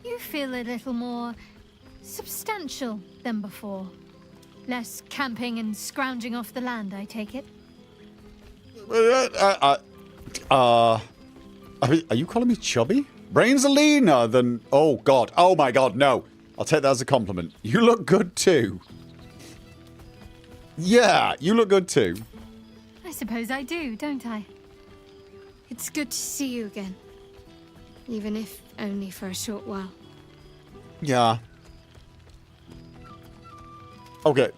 You feel a little more substantial than before. Less camping and scrounging off the land, I take it? Are you calling me chubby? Brains are leaner than... Oh, God. Oh, my God, no. I'll take that as a compliment. You look good, too. Yeah, you look good, too. I suppose I do, don't I? It's good to see you again. Even if only for a short while. Yeah. Okay.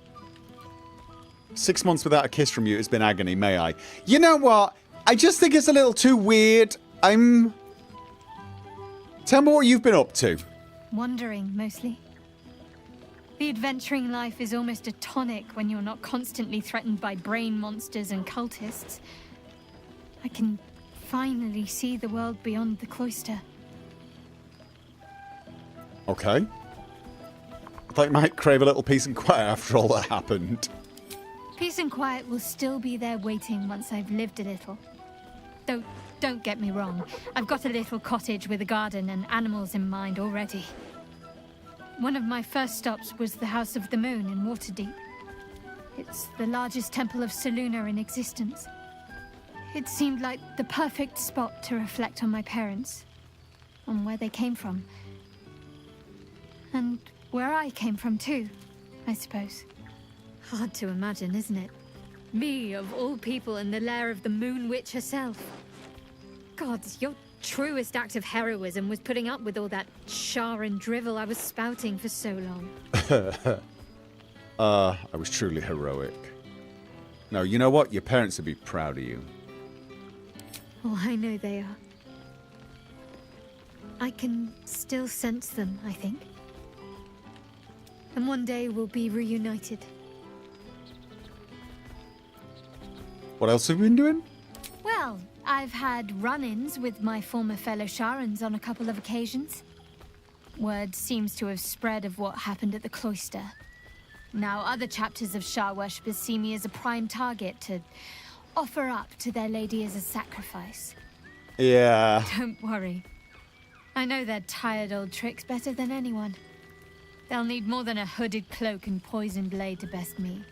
6 months without a kiss from you has been agony, may I? You know what? I just think it's a little too weird. Tell me what you've been up to. Wandering, mostly. The adventuring life is almost a tonic when you're not constantly threatened by brain monsters and cultists. I can finally see the world beyond the cloister. Okay. I thought you might crave a little peace and quiet after all that happened. Peace and quiet will still be there waiting once I've lived a little. Though, don't get me wrong, I've got a little cottage with a garden and animals in mind already. One of my first stops was the House of the Moon in Waterdeep. It's the largest temple of Selûne in existence. It seemed like the perfect spot to reflect on my parents, on where they came from. And where I came from too, I suppose. Hard to imagine, isn't it? Me, of all people, in the lair of the Moon Witch herself. God, your truest act of heroism was putting up with all that char and drivel I was spouting for so long. I was truly heroic. No, you know what? Your parents would be proud of you. Oh, I know they are. I can still sense them, I think. And one day we'll be reunited. What else have you been doing? Well, I've had run-ins with my former fellow Sharans on a couple of occasions. Word seems to have spread of what happened at the cloister. Now other chapters of Shar worshippers see me as a prime target to offer up to their lady as a sacrifice. Yeah. Don't worry. I know their tired old tricks better than anyone. They'll need more than a hooded cloak and poison blade to best me.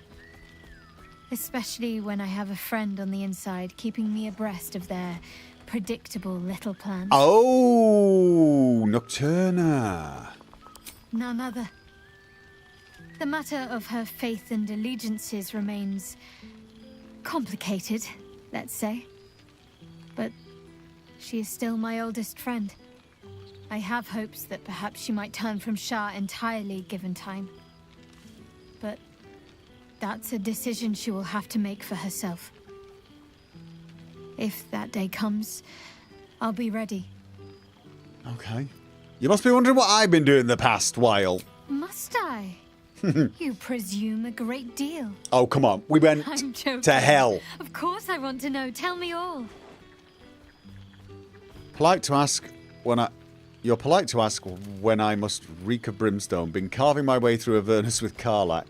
Especially when I have a friend on the inside keeping me abreast of their predictable little plans. Oh, Nocturna. None other. The matter of her faith and allegiances remains complicated, let's say. But she is still my oldest friend. I have hopes that perhaps she might turn from Shar entirely given time. But that's a decision she will have to make for herself. If that day comes, I'll be ready. Okay. You must be wondering what I've been doing the past while. Must I? You presume a great deal. Oh, come on. We went I'm joking. to hell. Of course I want to know. Tell me all. Polite to ask when I... You're polite to ask when I must reek of brimstone. Been carving my way through Avernus with Karlach.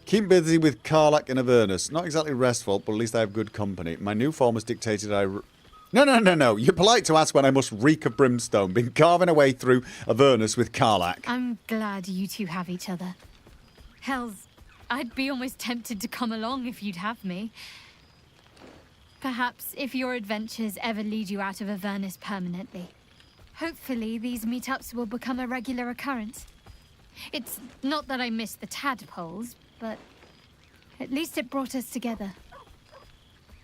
Keep busy with Karlach and Avernus. Not exactly restful, but at least I have good company. My new form has dictated I... No. You're polite to ask when I must reek of brimstone. Been carving away through Avernus with Karlach. I'm glad you two have each other. Hells, I'd be almost tempted to come along if you'd have me. Perhaps if your adventures ever lead you out of Avernus permanently. Hopefully these meetups will become a regular occurrence. It's not that I miss the tadpoles, but at least it brought us together.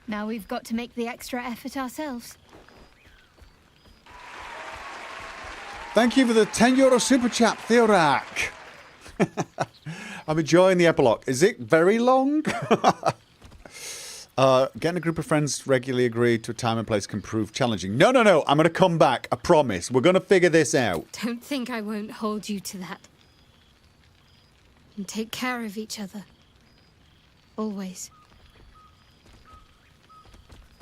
Now we've got to make the extra effort ourselves. Thank you for the €10 super chat, Theorak. I'm enjoying the epilogue. Is it very long? Getting a group of friends regularly agreed to a time and place can prove challenging. No. I'm going to come back. I promise. We're going to figure this out. Don't think I won't hold you to that. And take care of each other. Always.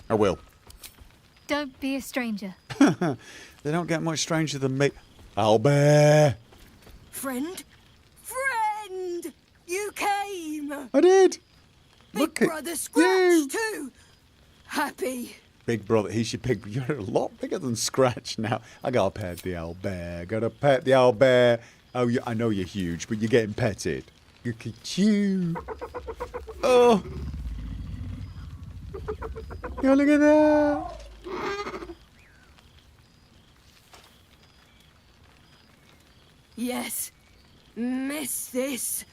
I will. Don't be a stranger. They don't get much stranger than me. Owlbear. Friend? Friend! You came! I did. Big brother Scratch too! Happy. Big brother, he's your big... You're a lot bigger than Scratch now. I gotta pet the owlbear. Gotta pet the owlbear. Oh, I know you're huge, but you're getting petted. Look at you. Oh. Yo, look at that. Yes. Miss this.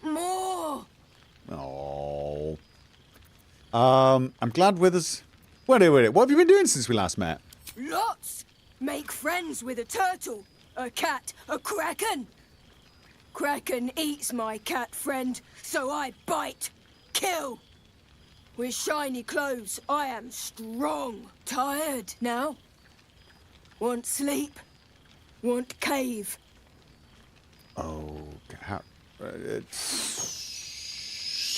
More. Oh. I'm glad Withers... Wait. What have you been doing since we last met? Lots. Make friends with a turtle, a cat, a kraken. Kraken eats my cat friend, so I bite, kill. With shiny clothes, I am strong. Tired now. Want sleep. Want cave. Oh,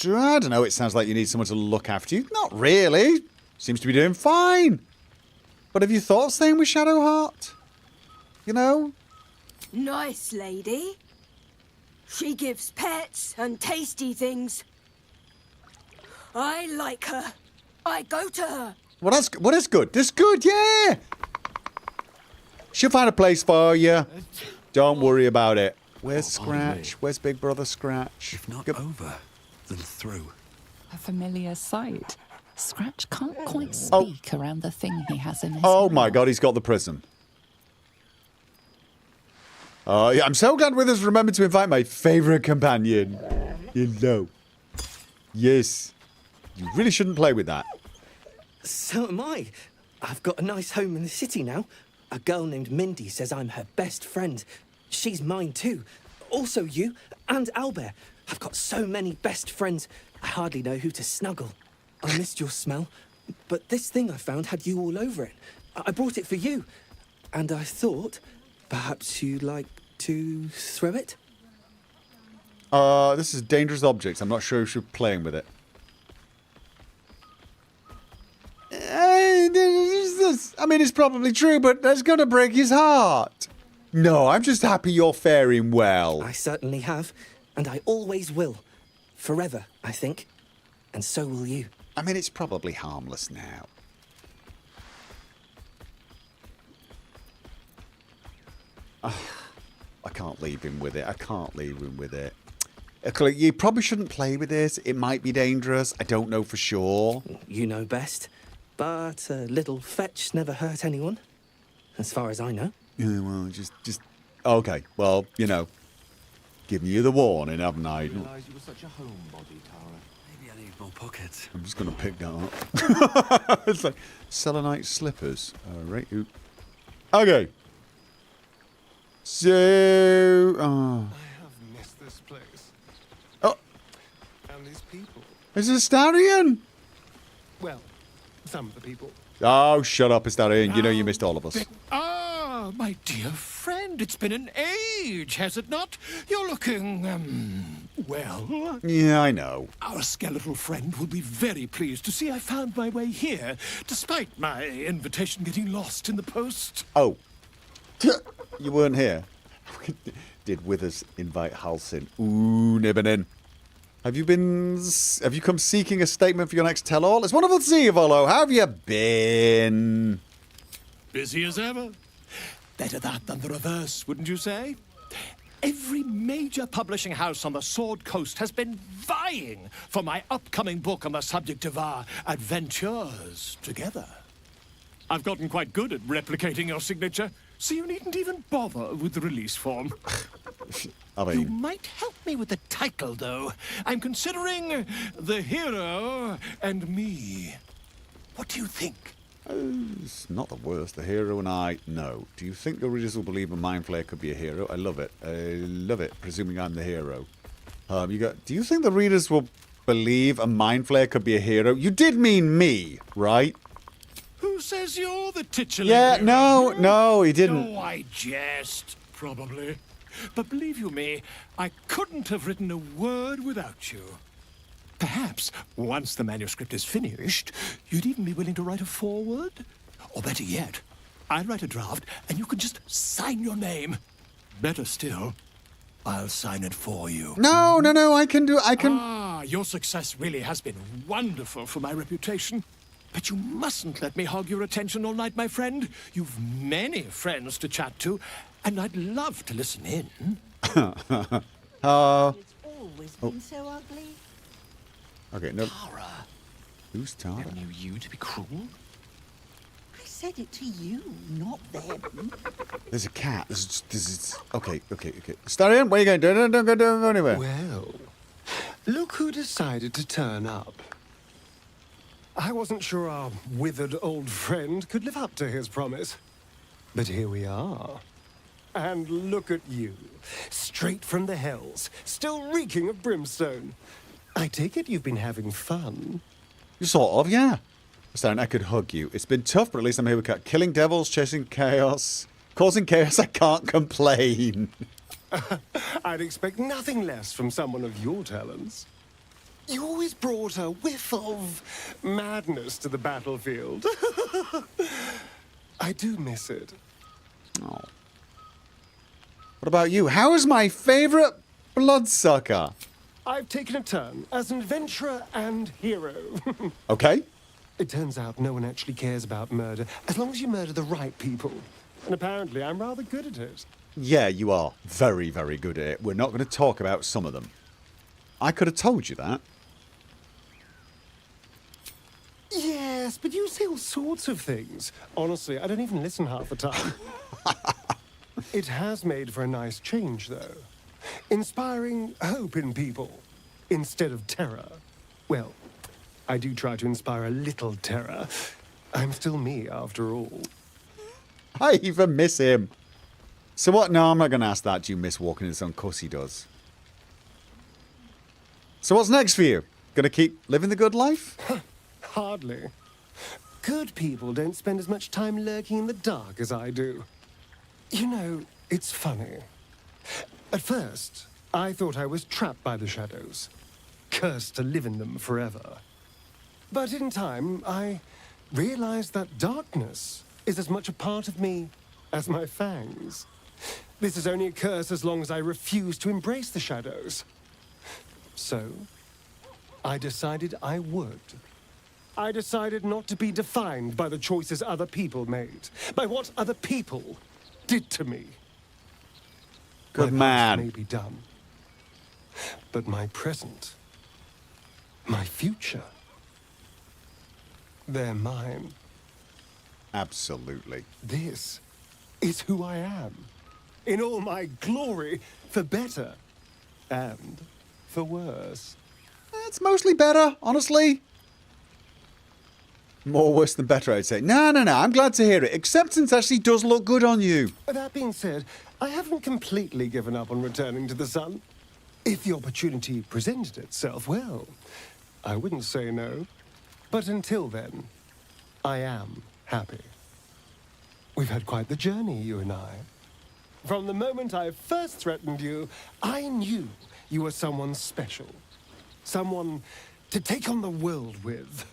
I don't know, it sounds like you need someone to look after you. Not really. Seems to be doing fine. But have you thought of staying with Shadowheart? You know? Nice lady. She gives pets and tasty things. I like her. I go to her. Well, that's good. That's good, yeah! She'll find a place for you. Don't worry about it. Where's Scratch? Where's Big Brother Scratch? If not over, then through. A familiar sight. Scratch can't quite speak around the thing he has in his Oh my mouth. god, he's got the prism. Yeah, I'm so glad Withers remembered to invite my favourite companion. Hello. Yes. You really shouldn't play with that. So am I. I've got a nice home in the city now. A girl named Mindy says I'm her best friend. She's mine too. Also you and Albert. I've got so many best friends, I hardly know who to snuggle. I missed your smell, but this thing I found had you all over it. I brought it for you, and I thought perhaps you'd like to throw it? This is dangerous objects. I'm not sure if you're playing with it. I mean, it's probably true, but that's gonna break his heart. No, I'm just happy you're faring well. I certainly have, and I always will. Forever, I think. And so will you. I mean, it's probably harmless now. I can't leave him with it. I can't leave him with it. You probably shouldn't play with this. It might be dangerous. I don't know for sure. You know best. But a little fetch never hurt anyone. As far as I know. Yeah, well, just... Okay, well, you know. Giving you the warning, haven't I? I realised you were such a homebody, Tara. Maybe I need more pockets. I'm just going to pick that up. It's like selenite slippers. Right. Okay. So... I have missed this place. Oh. And these people. Is it Astarion? Well, some of the people. Oh, shut up, Astarion. You know you missed all of us. Ah, my dear friend, it's been an age, has it not? You're looking, well. Yeah, I know. Our skeletal friend will be very pleased to see I found my way here, despite my invitation getting lost in the post. Oh. You weren't here. Did Withers invite Halsin? Ooh, Nibbenin. Have you come seeking a statement for your next tell-all? It's wonderful to see you, Volo. How have you been? Busy as ever. Better that than the reverse, wouldn't you say? Every major publishing house on the Sword Coast has been vying for my upcoming book on the subject of our adventures together. I've gotten quite good at replicating your signature, so you needn't even bother with the release form. I mean... You might help me with the title, though. I'm considering The Hero and Me. What do you think? It's not the worst. The hero and I, no. Do you think the readers will believe a Mind Flayer could be a hero? I love it. I love it, presuming I'm the hero. Do you think the readers will believe a Mind Flayer could be a hero? You did mean me, right? Who says you're the titular Yeah, hero? no, he didn't. Oh, I jest, probably. But believe you me, I couldn't have written a word without you. Perhaps, once the manuscript is finished, you'd even be willing to write a foreword? Or better yet, I'll write a draft and you can just sign your name. Better still, I'll sign it for you. No, I can... Ah, your success really has been wonderful for my reputation. But you mustn't let me hog your attention all night, my friend. You've many friends to chat to, and I'd love to listen in. It's always been so ugly. Okay, no. Tara. Who's Tara? Never knew you to be cruel. I said it to you, not them. There's a cat. Okay. Starion, where are you going? Don't go anywhere. Well, look who decided to turn up. I wasn't sure our withered old friend could live up to his promise. But here we are. And look at you, straight from the hells, still reeking of brimstone. I take it you've been having fun. You sort of, yeah. Starion, I could hug you. It's been tough, but at least I'm here with cat. Killing devils, chasing chaos. Causing chaos, I can't complain. I'd expect nothing less from someone of your talents. You always brought a whiff of madness to the battlefield. I do miss it. Oh. What about you? How is my favourite bloodsucker? I've taken a turn as an adventurer and hero. Okay. It turns out no one actually cares about murder, as long as you murder the right people. And apparently I'm rather good at it. Yeah, you are very, very good at it. We're not going to talk about some of them. I could have told you that. Yes, but you say all sorts of things. Honestly, I don't even listen half the time. It has made for a nice change, though. Inspiring hope in people instead of terror. Well, I do try to inspire a little terror. I'm still me, after all. I even miss him. So what? No, I'm not going to ask that. Do you miss walking in the sun? Of course he does. So what's next for you? Gonna keep living the good life? Hardly. Good people don't spend as much time lurking in the dark as I do. You know, it's funny. At first, I thought I was trapped by the shadows, cursed to live in them forever. But in time, I realized that darkness is as much a part of me as my fangs. This is only a curse as long as I refuse to embrace the shadows. So, I decided I would. I decided not to be defined by the choices other people made, by what other people did to me. Good my man. past may be done, but my present, my future, they're mine. Absolutely. This is who I am, in all my glory, for better and for worse. It's mostly better, honestly. More worse than better, I'd say. No, I'm glad to hear it. Acceptance actually does look good on you. That being said, I haven't completely given up on returning to the sun. If the opportunity presented itself, well, I wouldn't say no. But until then, I am happy. We've had quite the journey, you and I. From the moment I first threatened you, I knew you were someone special. Someone to take on the world with.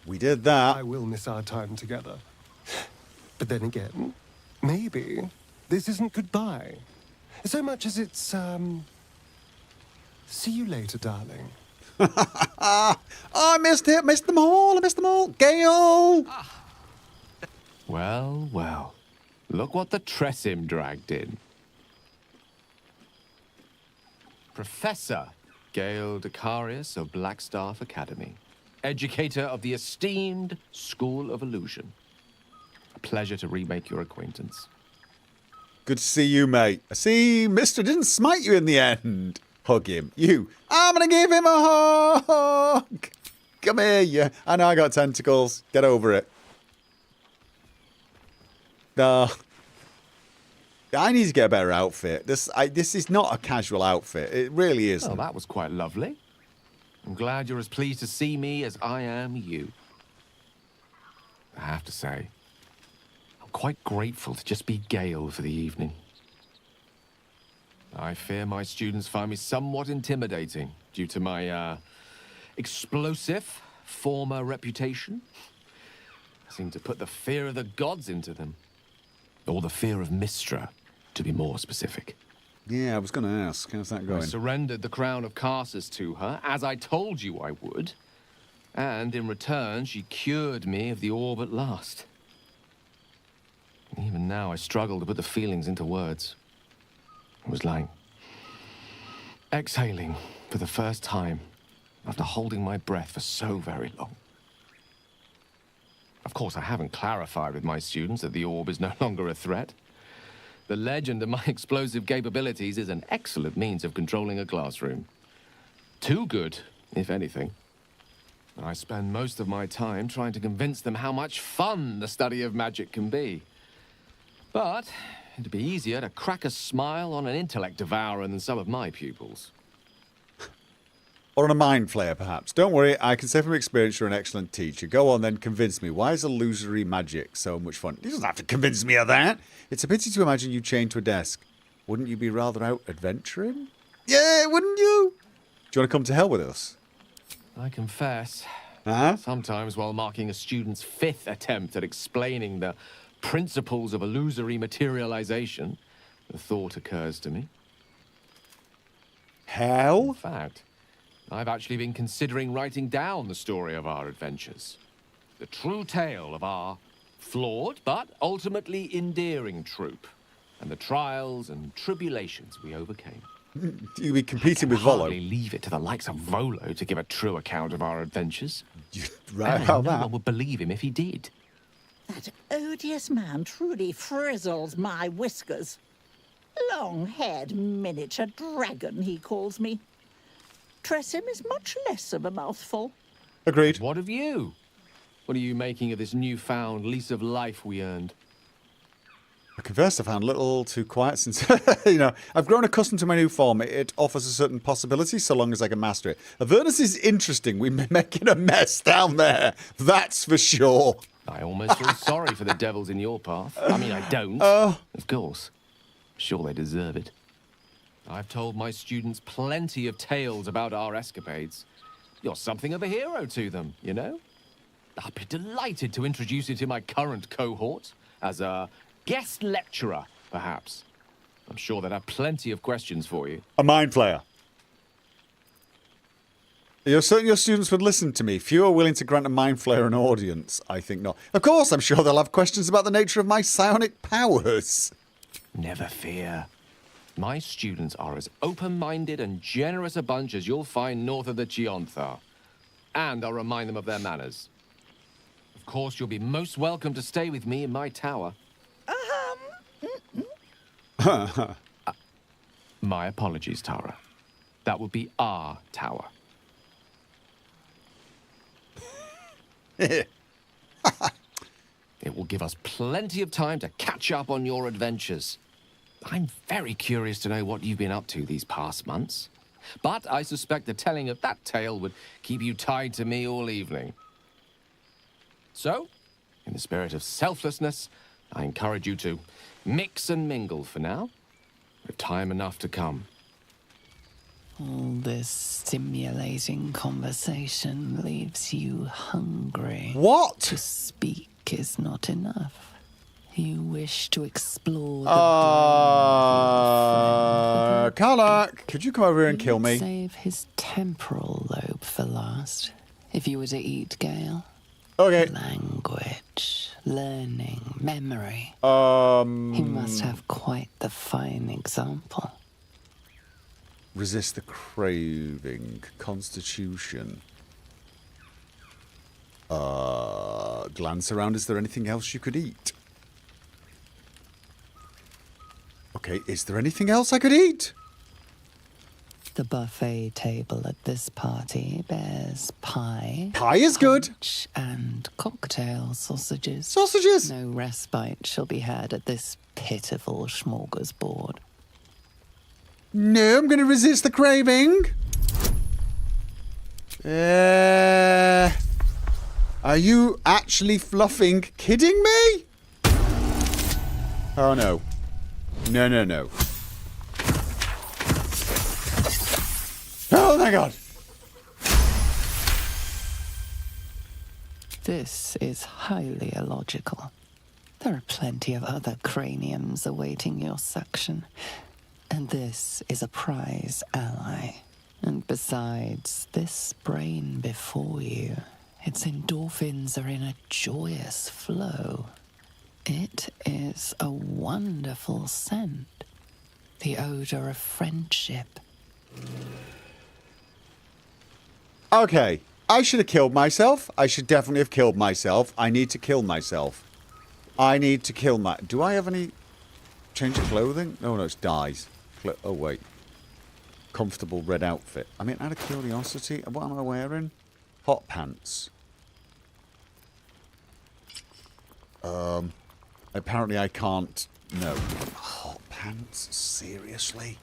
We did that. I will miss our time together. But then again, maybe this isn't goodbye. So much as it's, see you later, darling. Oh, I missed it. Missed them all. I missed them all. Gale! Well, well. Look what the Tressim dragged in. Professor Gale Decarius of Blackstaff Academy. Educator of the esteemed School of Illusion. A pleasure to remake your acquaintance. Good to see you, mate. I see Mister didn't smite you in the end. Hug him. You. I'm going to give him a hug. Come here, you. I know I got tentacles. Get over it. I need to get a better outfit. This is not a casual outfit. It really isn't. Oh, that was quite lovely. I'm glad you're as pleased to see me as I am you. I have to say, I'm quite grateful to just be Gale for the evening. I fear my students find me somewhat intimidating due to my, explosive former reputation. I seem to put the fear of the gods into them. Or the fear of Mystra, to be more specific. Yeah, I was going to ask. How's that going? I surrendered the crown of Carsus to her, as I told you I would. And in return, she cured me of the orb at last. Even now, I struggle to put the feelings into words. It was like exhaling for the first time after holding my breath for so very long. Of course, I haven't clarified with my students that the orb is no longer a threat. The legend of my explosive capabilities is an excellent means of controlling a classroom. Too good, if anything. I spend most of my time trying to convince them how much fun the study of magic can be. But it'd be easier to crack a smile on an intellect devourer than some of my pupils. Or on a mind flayer, perhaps. Don't worry, I can say from experience you're an excellent teacher. Go on then, convince me. Why is illusory magic so much fun? You don't have to convince me of that. It's a pity to imagine you chained to a desk. Wouldn't you be rather out adventuring? Yeah, wouldn't you? Do you want to come to hell with us? I confess, Huh? sometimes while marking a student's 5th attempt at explaining the principles of illusory materialization, the thought occurs to me. Hell? In fact, I've actually been considering writing down the story of our adventures. The true tale of our flawed but ultimately endearing troop, and the trials and tribulations we overcame. You'll be competing with Volo. Hardly leave it to the likes of Volo to give a true account of our adventures. Right And about no that. one would believe him if he did. That odious man truly frizzles my whiskers. Long-haired miniature dragon, he calls me. Tressym is much less of a mouthful. Agreed. What of you? What are you making of this newfound lease of life we earned? I confess I found a little too quiet since, I've grown accustomed to my new form. It offers a certain possibility so long as I can master it. Avernus is interesting. We're making a mess down there. That's for sure. I almost feel sorry for the devils in your path. I mean, I don't. Of course. Sure, they deserve it. I've told my students plenty of tales about our escapades. You're something of a hero to them, you know? I'd be delighted to introduce you to my current cohort as a guest lecturer, perhaps. I'm sure they'd have plenty of questions for you. A mind flayer. You're certain your students would listen to me. Few are willing to grant a mind flayer an audience. I think not. Of course, I'm sure they'll have questions about the nature of my psionic powers. Never fear. My students are as open-minded and generous a bunch as you'll find north of the Chionthar. And I'll remind them of their manners. Of course, you'll be most welcome to stay with me in my tower. My apologies, Tara. That would be our tower. It will give us plenty of time to catch up on your adventures. I'm very curious to know what you've been up to these past months. But I suspect the telling of that tale would keep you tied to me all evening. So, in the spirit of selflessness, I encourage you to mix and mingle for now, with time enough to come. All this stimulating conversation leaves you hungry. What? To speak is not enough. You wish to explore the Carla, could you come over here and kill me? Save his temporal lobe for last. If you were to eat Gale. Okay. Language, learning, memory. He must have quite the fine example. Resist the craving. Constitution. Glance around. Is there anything else you could eat? Okay, is there anything else I could eat? The buffet table at this party bears pie. Pie is good. Punch and cocktail sausages. Sausages! No respite shall be had at this pitiful smorgasbord. No, I'm going to resist the craving. Are you actually fluffing kidding me? Oh, no. No, no, no. Oh, my God. This is highly illogical. There are plenty of other craniums awaiting your suction. And this is a prize ally. And besides, this brain before you, its endorphins are in a joyous flow. It is a wonderful scent. The odor of friendship. Okay, I should have killed myself. I should definitely have killed myself. I need to kill myself. I need to kill my... Do I have any... change of clothing? No, no, it's dyes. Oh, wait. Comfortable red outfit. I mean, out of curiosity, what am I wearing? Hot pants. Apparently I can't... No. Hot pants? Seriously?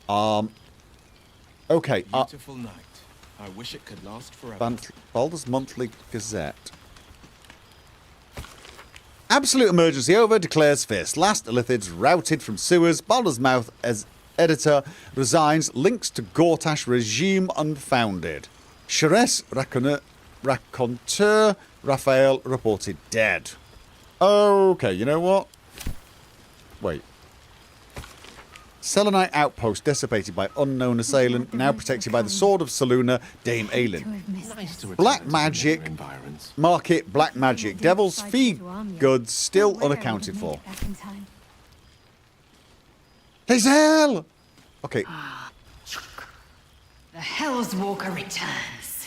Okay. Beautiful night. I wish it could last forever. Baldur's Monthly Gazette. Absolute emergency over, declares Fist. Last Illithids routed from sewers. Baldur's Mouth as editor resigns. Links to Gortash regime unfounded. Charesse raconteur Raphael reported dead. Okay, you know what? Wait. Selenite outpost dissipated by unknown assailant, now protected by the sword of Selûne, Dame Aelin. Black magic, market, black magic. Devil's feed goods still unaccounted for. Hazel! Okay. The Hell's Walker returns.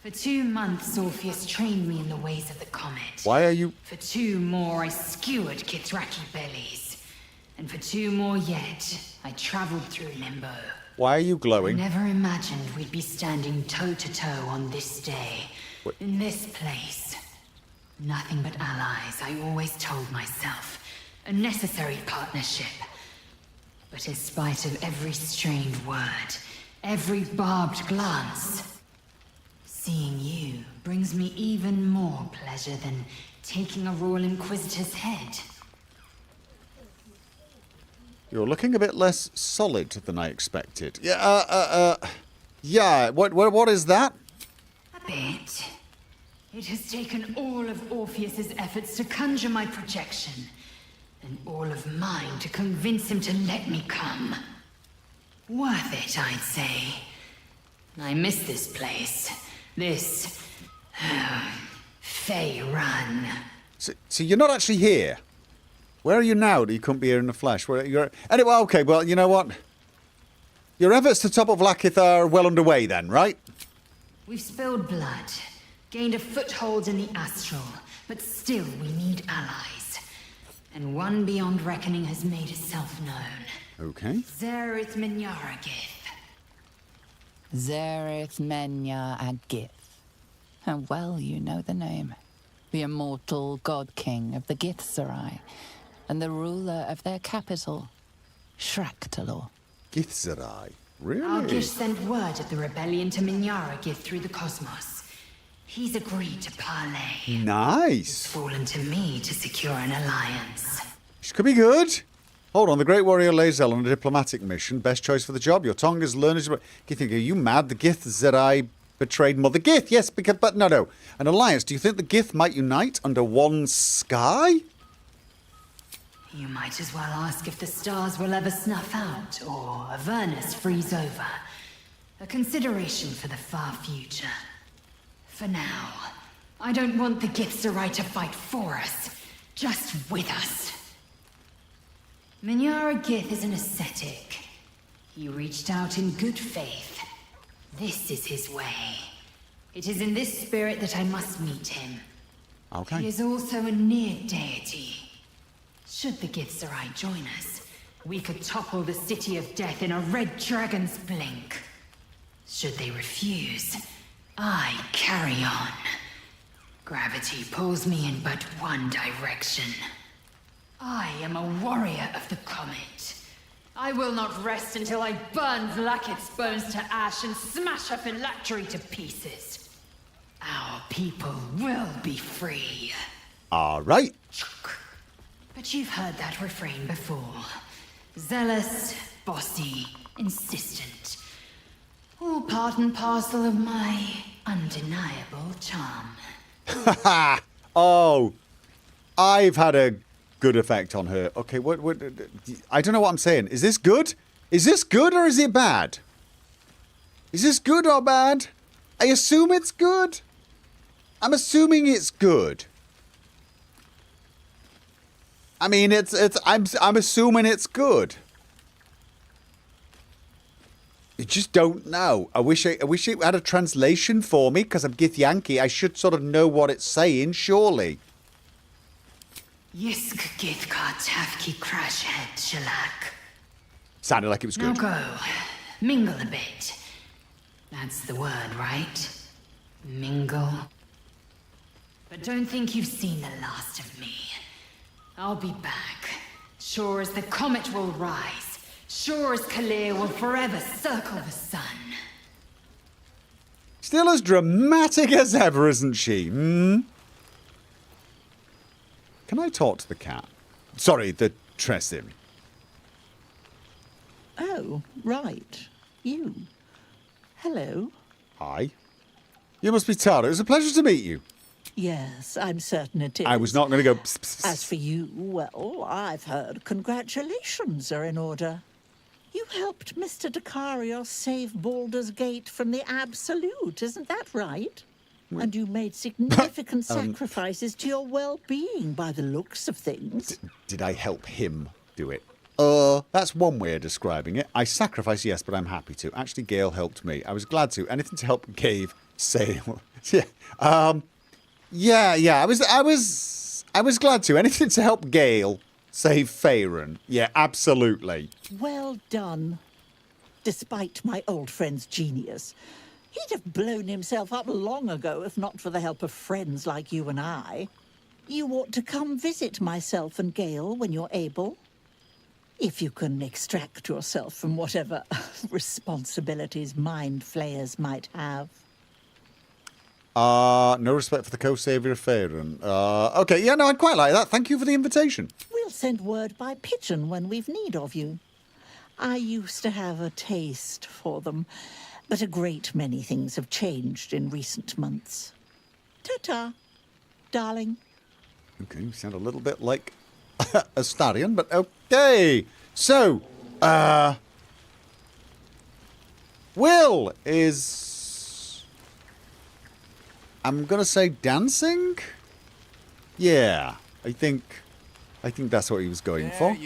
For 2 months, Orpheus trained me in the ways of the comet. Why are you... For 2 more, I skewered Kithraki bellies. And for 2 more yet, I traveled through Limbo. Why are you glowing? I never imagined we'd be standing toe-to-toe on this day. What? In this place. Nothing but allies, I always told myself. A necessary partnership. But in spite of every strained word, every barbed glance, seeing you brings me even more pleasure than taking a Royal Inquisitor's head. You're looking a bit less solid than I expected. Yeah, yeah, what is that? A bit. It has taken all of Orpheus's efforts to conjure my projection, and all of mine to convince him to let me come. Worth it, I'd say. I miss this place. This... Fey Run. So you're not actually here? Where are you now that you couldn't be here in the flesh? Anyway, okay, well, you know what? Your efforts to topple Vlaakith are well underway then, right? We've spilled blood, gained a foothold in the astral, but still we need allies. And one beyond reckoning has made itself known. Okay. Zerith Minyaragith. Zerith Minyaragith. And well you know the name. The immortal god king of the Githzerai, and the ruler of their capital, Shraktalor. Githzerai? Really? Argish sent word of the rebellion to Minyaragith through the cosmos. He's agreed to parley. Nice. It's fallen to me to secure an alliance. This could be good. Hold on, the Great Warrior Lae'zel on a diplomatic mission. Best choice for the job. Your tongue is learned. Are you mad? The Githzerai betrayed Mother Gith. Yes, but no. An alliance. Do you think the Gith might unite under one sky? You might as well ask if the stars will ever snuff out, or Avernus freeze over. A consideration for the far future. For now, I don't want the Githzerai to fight for us, just with us. Minyaragith is an ascetic. He reached out in good faith. This is his way. It is in this spirit that I must meet him. Okay. He is also a near deity. Should the Githzerai join us, we could topple the City of Death in a red dragon's blink. Should they refuse, I carry on. Gravity pulls me in but one direction. I am a warrior of the comet. I will not rest until I burn Vlaakith's bones to ash and smash her phylactery to pieces. Our people will be free. All right. But you've heard that refrain before. Zealous, bossy, insistent. All part and parcel of my undeniable charm. Oh, I've had a good effect on her. Okay, what? I don't know what I'm saying. Is this good? Is this good or is it bad? Is this good or bad? I assume it's good. I'm assuming it's good. I mean, I'm assuming it's good. I just don't know. I wish it had a translation for me, because I'm Githyanki. I should sort of know what it's saying, surely. Yisk Githka Tafki Crash Head Shalak. Sounded like it was good. Now go. Mingle a bit. That's the word, right? Mingle. But don't think you've seen the last of me. I'll be back. Sure as the comet will rise. Sure as Kalir will forever circle the sun. Still as dramatic as ever, isn't she? Hmm? Can I talk to the cat? Sorry, the Tressim. Oh, right. You. Hello. Hi. You must be Tara. It was a pleasure to meet you. Yes, I'm certain it is. I was not going to go... Psst, psst, psst. As for you, well, I've heard congratulations are in order. helped Mr. Dicarios save Baldur's Gate from the Absolute, isn't that right? And you made significant sacrifices to your well-being by the looks of things. Did I help him do it? That's one way of describing it. I sacrificed, yes, but I'm happy to. Actually, Gale helped me. I was glad to. Anything to help Cave sail. Yeah. I was glad to. Anything to help Gale save Faerun. Yeah, absolutely. Well done. Despite my old friend's genius, he'd have blown himself up long ago if not for the help of friends like you and I. You ought to come visit myself and Gale when you're able. If you can extract yourself from whatever responsibilities mind flayers might have. No respect for the co-saviour of Faerun. Okay, yeah, no, I'd quite like that. Thank you for the invitation. We'll send word by pigeon when we've need of you. I used to have a taste for them, but a great many things have changed in recent months. Ta-ta, darling. Okay, you sound a little bit like a stallion, but okay. So, Will is... I'm gonna say dancing? Yeah, I think that's what he was going for.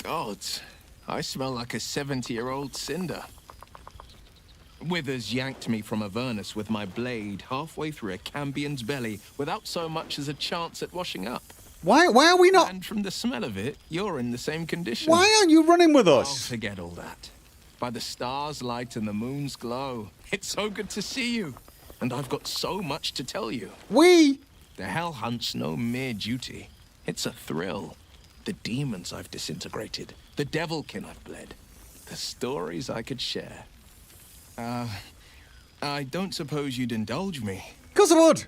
Gods, I smell like a 70-year-old cinder. Withers yanked me from Avernus with my blade halfway through a Cambion's belly without so much as a chance at washing up. Why are we not... And from the smell of it, you're in the same condition. Why aren't you running with us? Oh, forget all that. By the stars' light and the moon's glow, it's so good to see you. And I've got so much to tell you. The hell hunt's no mere duty. It's a thrill. The demons I've disintegrated, the devilkin I've bled, the stories I could share. I don't suppose you'd indulge me. Of course I would.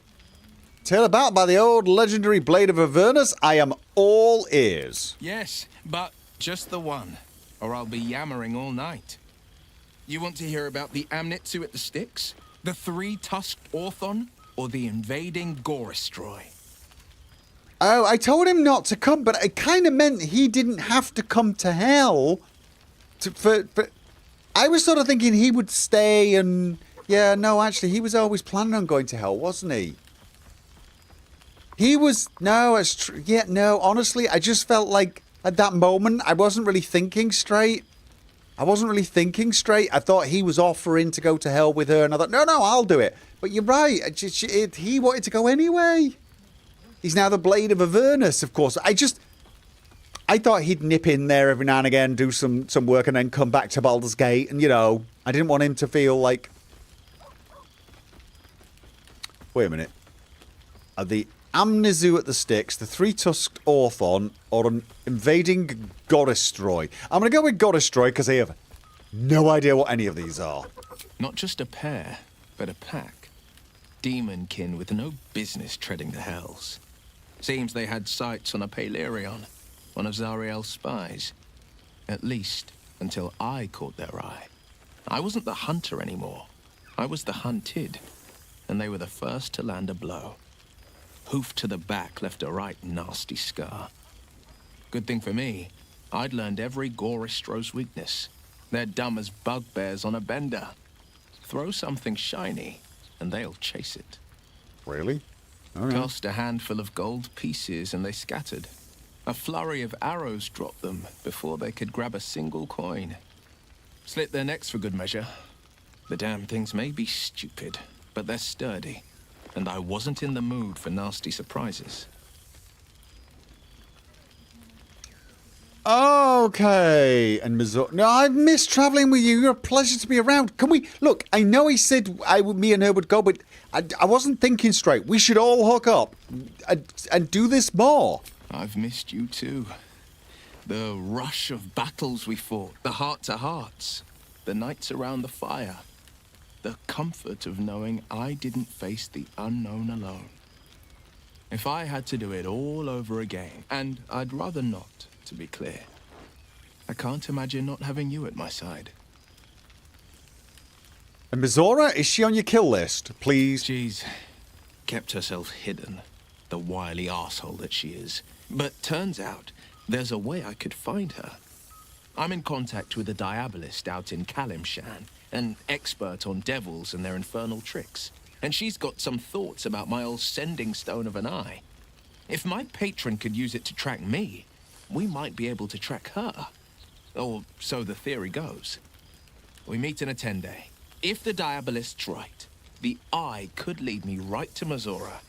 Tale about by the old legendary blade of Avernus, I am all ears. Yes, but just the one, or I'll be yammering all night. You want to hear about the Amnitsu at the Styx? The three-tusked Orthon? Or the invading Gorestroy? Oh, I told him not to come, but it kind of meant he didn't have to come to hell. I was sort of thinking he would stay and... Yeah, no, actually, he was always planning on going to hell, wasn't he? He was... No, it's true. Yeah, no, honestly, I just felt like at that moment, I wasn't really thinking straight. I thought he was offering to go to hell with her, and I thought, no, I'll do it. But you're right. He wanted to go anyway. He's now the Blade of Avernus, of course. I thought he'd nip in there every now and again, do some work, and then come back to Baldur's Gate. And, you know, I didn't want him to feel like... Wait a minute. Are the Amnizu at the Styx, the three-tusked Orthon, or an invading Gorestroy? I'm going to go with Gorestroy because I have no idea what any of these are. Not just a pair, but a pack. Demonkin with no business treading the hells. Seems they had sights on a Palerion, one of Zariel's spies. At least, until I caught their eye. I wasn't the hunter anymore. I was the hunted, and they were the first to land a blow. Hoof to the back left a right nasty scar. Good thing for me, I'd learned every Gorestro's weakness. They're dumb as bugbears on a bender. Throw something shiny, and they'll chase it. Really? All right. Tossed a handful of gold pieces, and they scattered. A flurry of arrows dropped them before they could grab a single coin. Slit their necks for good measure. The damn things may be stupid, but they're sturdy. And I wasn't in the mood for nasty surprises. Okay. And Missouri. No, I've missed travelling with you. You're a pleasure to be around. Can we... Look, I know he said me and her would go, but I wasn't thinking straight. We should all hook up and do this more. I've missed you too. The rush of battles we fought, the heart-to-hearts, the nights around the fire. The comfort of knowing I didn't face the unknown alone. If I had to do it all over again, and I'd rather not, to be clear, I can't imagine not having you at my side. And Mizora, is she on your kill list? Please? She's kept herself hidden, the wily arsehole that she is. But turns out, there's a way I could find her. I'm in contact with a diabolist out in Kalimshan, an expert on devils and their infernal tricks. And she's got some thoughts about my old sending stone of an eye. If my patron could use it to track me, we might be able to track her. Or so the theory goes. We meet in a 10-day. If the diabolist's right, the eye could lead me right to Mazora.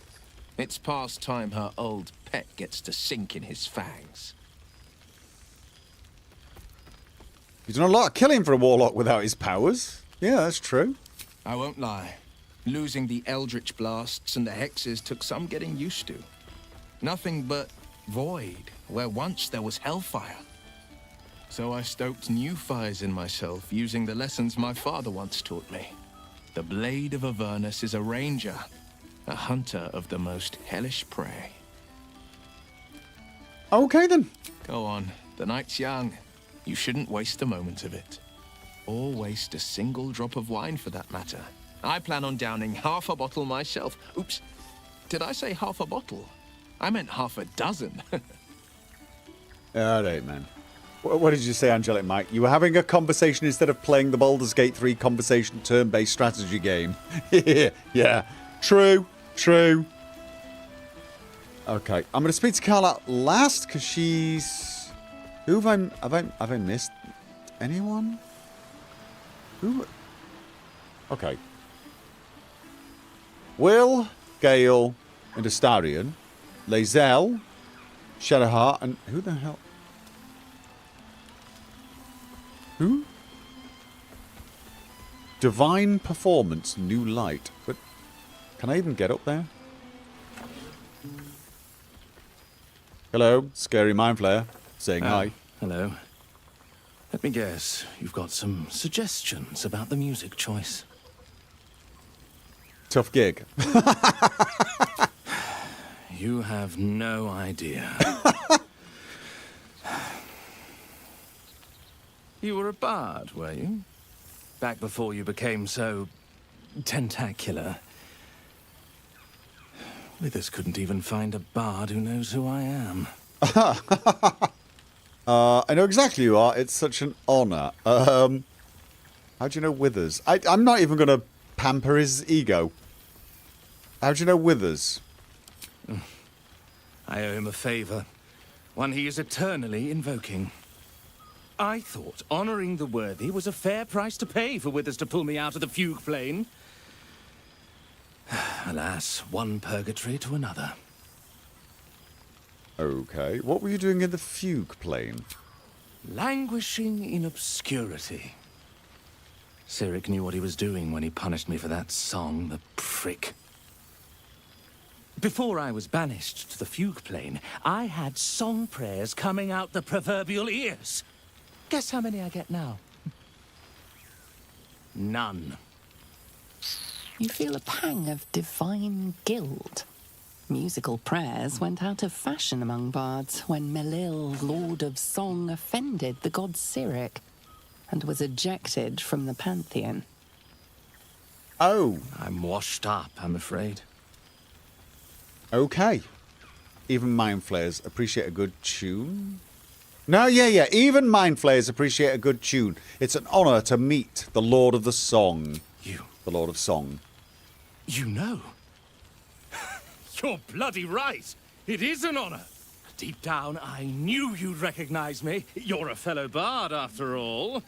It's past time her old pet gets to sink in his fangs. He's done a lot of killing for a warlock without his powers. Yeah, that's true. I won't lie. Losing the eldritch blasts and the hexes took some getting used to. Nothing but void, where once there was hellfire. So I stoked new fires in myself using the lessons my father once taught me. The Blade of Avernus is a ranger, a hunter of the most hellish prey. Okay then. Go on, the night's young. You shouldn't waste a moment of it. Or waste a single drop of wine for that matter. I plan on downing half a bottle myself. Oops, did I say half a bottle? I meant half a dozen. Alright, man. What did you say, Angelic Mike? You were having a conversation instead of playing the Baldur's Gate 3 conversation turn-based strategy game. Yeah, true. Okay, I'm going to speak to Carla last because she's... Who have I missed? Anyone? Who? Okay. Will, Gale, and Astarion, Lae'zel, Shadowheart, and who the hell? Who? Divine Performance, New Light. But can I even get up there? Hello, Scary Mind Flayer, saying hi. Hello. Let me guess, you've got some suggestions about the music choice. Tough gig. You have no idea. You were a bard, were you? Back before you became so... tentacular. Withers couldn't even find a bard who knows who I am. I know exactly who you are. It's such an honour. How do you know Withers? I'm not even going to pamper his ego. How do you know Withers? I owe him a favour. One he is eternally invoking. I thought honouring the worthy was a fair price to pay for Withers to pull me out of the fugue plane. Alas, one purgatory to another. Okay. What were you doing in the fugue plane? Languishing in obscurity. Cyric knew what he was doing when he punished me for that song, the prick. Before I was banished to the fugue plane, I had song prayers coming out the proverbial ears. Guess how many I get now? None. You feel a pang of divine guilt. Musical prayers went out of fashion among bards when Melil, Lord of Song, offended the god Cyric and was ejected from the pantheon. Oh. I'm washed up, I'm afraid. Okay. Even Mind Flayers appreciate a good tune? No, yeah. Even Mind Flayers appreciate a good tune. It's an honour to meet the Lord of the Song. You. The Lord of Song. You know. You're bloody right. It is an honour. Deep down, I knew you'd recognize me. You're a fellow bard, after all.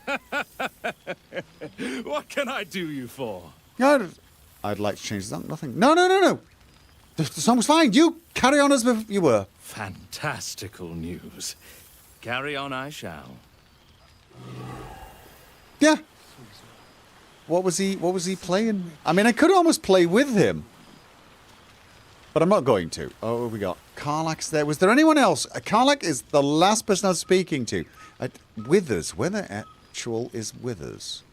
What can I do you for? No, I'd like to change that. Nothing. No. The song's fine. You carry on as if you were. Fantastical news. Carry on I shall. Yeah. What was he playing? I mean, I could almost play with him. But I'm not going to. Oh, we got Karlak's there. Was there anyone else? Karlak is the last person I was speaking to. Withers. Where the actual is Withers?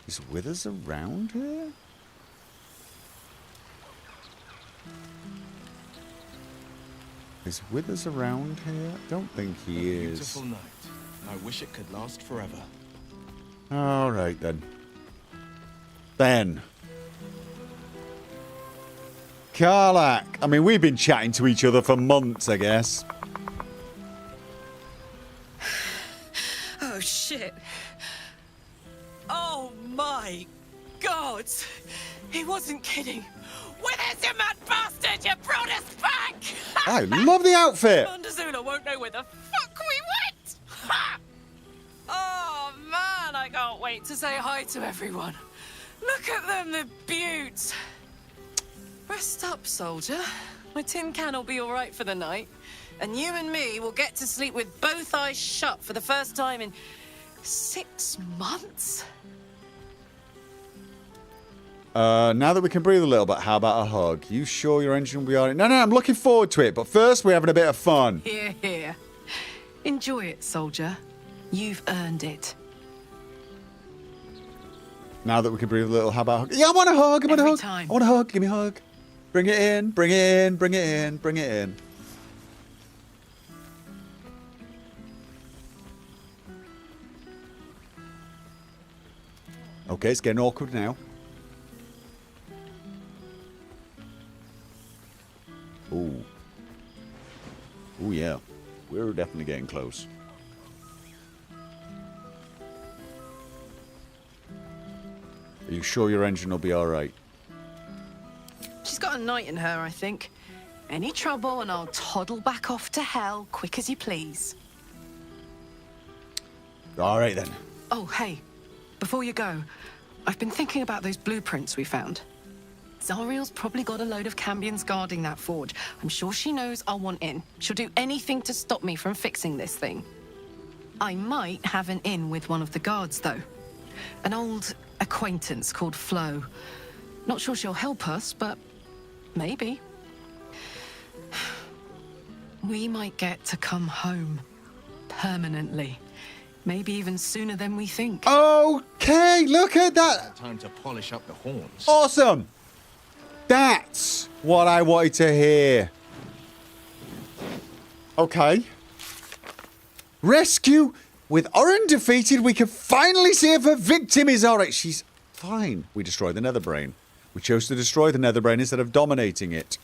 Is Withers around here? Is Withers around here? I don't think he is. Beautiful night. I wish it could last forever. All right, then. Ben. Karlak. I mean, we've been chatting to each other for months, I guess. Oh, Oh, shit. Oh, my God. He wasn't kidding. Where's your mad bastard? You brought us back! I love the outfit. Montezuma won't know where the fuck we went! Ha! Oh, man, I can't wait to say hi to everyone. Look at them, the beauts. Rest up, soldier. My tin can will be all right for the night. And you and me will get to sleep with both eyes shut for the first time in 6 months. Now that we can breathe a little bit, how about a hug? You sure your engine will be alright? No, I'm looking forward to it. But first, we're having a bit of fun. Here, here. Enjoy it, soldier. You've earned it. Now that we can breathe a little, how about a hug? Yeah, I want a hug. I want a hug. I want a hug. Give me a hug. Bring it in. Bring it in. Bring it in. Bring it in. Okay, it's getting awkward now. Ooh. Ooh, yeah. We're definitely getting close. Are you sure your engine will be alright? She's got a night in her, I think. Any trouble and I'll toddle back off to hell quick as you please. Alright then. Oh, hey. Before you go, I've been thinking about those blueprints we found. Zariel's probably got a load of Cambions guarding that forge. I'm sure she knows I'll want in. She'll do anything to stop me from fixing this thing. I might have an in with one of the guards, though. An old acquaintance called Flo. Not sure she'll help us, but maybe. We might get to come home. Permanently. Maybe even sooner than we think. Okay, look at that. Time to polish up the horns. Awesome. That's what I wanted to hear. Okay. Rescue. With Orin defeated, we can finally see if her victim is alright. She's fine. We destroyed the Netherbrain. We chose to destroy the Netherbrain instead of dominating it.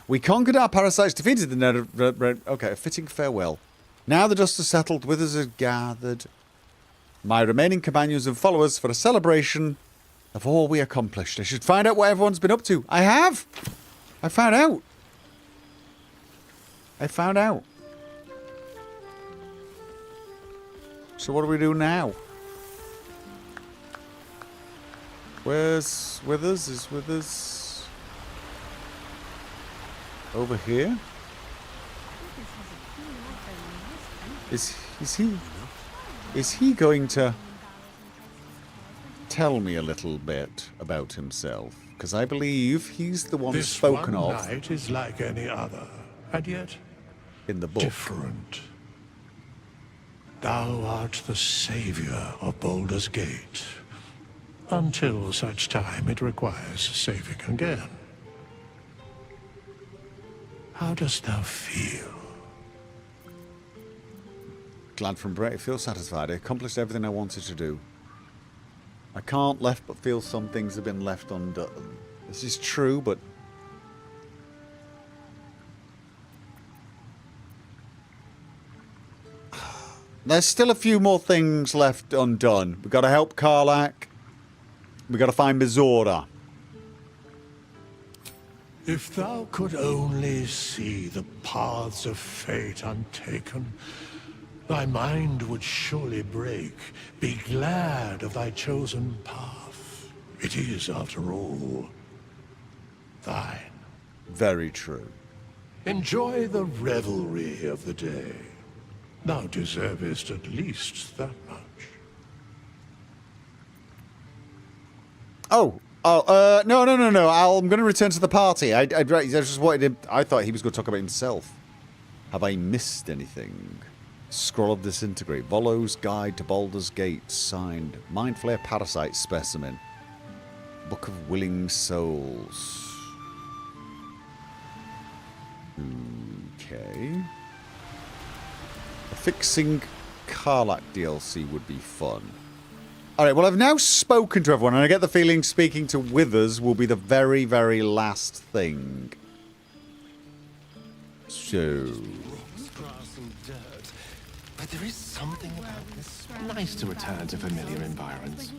We conquered our parasites, defeated the Netherbrain. Okay, a fitting farewell. Now the dust has settled, withers are gathered. My remaining companions and followers for a celebration of all we accomplished. I should find out what everyone's been up to. I have! I found out. I found out. So what do we do now? Where's Withers? Is Withers over here? Is he going to tell me a little bit about himself? Because I believe he's the one spoken of. This one night is like any other, and yet in the book. Different. Thou art the savior of Baldur's Gate, until such time it requires saving again. How dost thou feel? Glad from Brett. I feel satisfied. I accomplished everything I wanted to do. I can't left but feel some things have been left undone. This is true, but there's still a few more things left undone. We've got to help Karlach. We've got to find Mizora. If thou could only see the paths of fate untaken, thy mind would surely break. Be glad of thy chosen path. It is, after all, thine. Very true. Enjoy the revelry of the day. Thou deservest at least that much. No. I'm going to return to the party. I just wanted him. I thought he was going to talk about himself. Have I missed anything? Scroll of Disintegrate. Volo's Guide to Baldur's Gate. Signed. Mind Flare Parasite Specimen. Book of Willing Souls. Okay. Fixing Karlach DLC would be fun. Alright, well I've now spoken to everyone and I get the feeling speaking to Withers will be the very, very last thing. So... Grass and dirt, but there is something about this spot. Nice to return to familiar environs.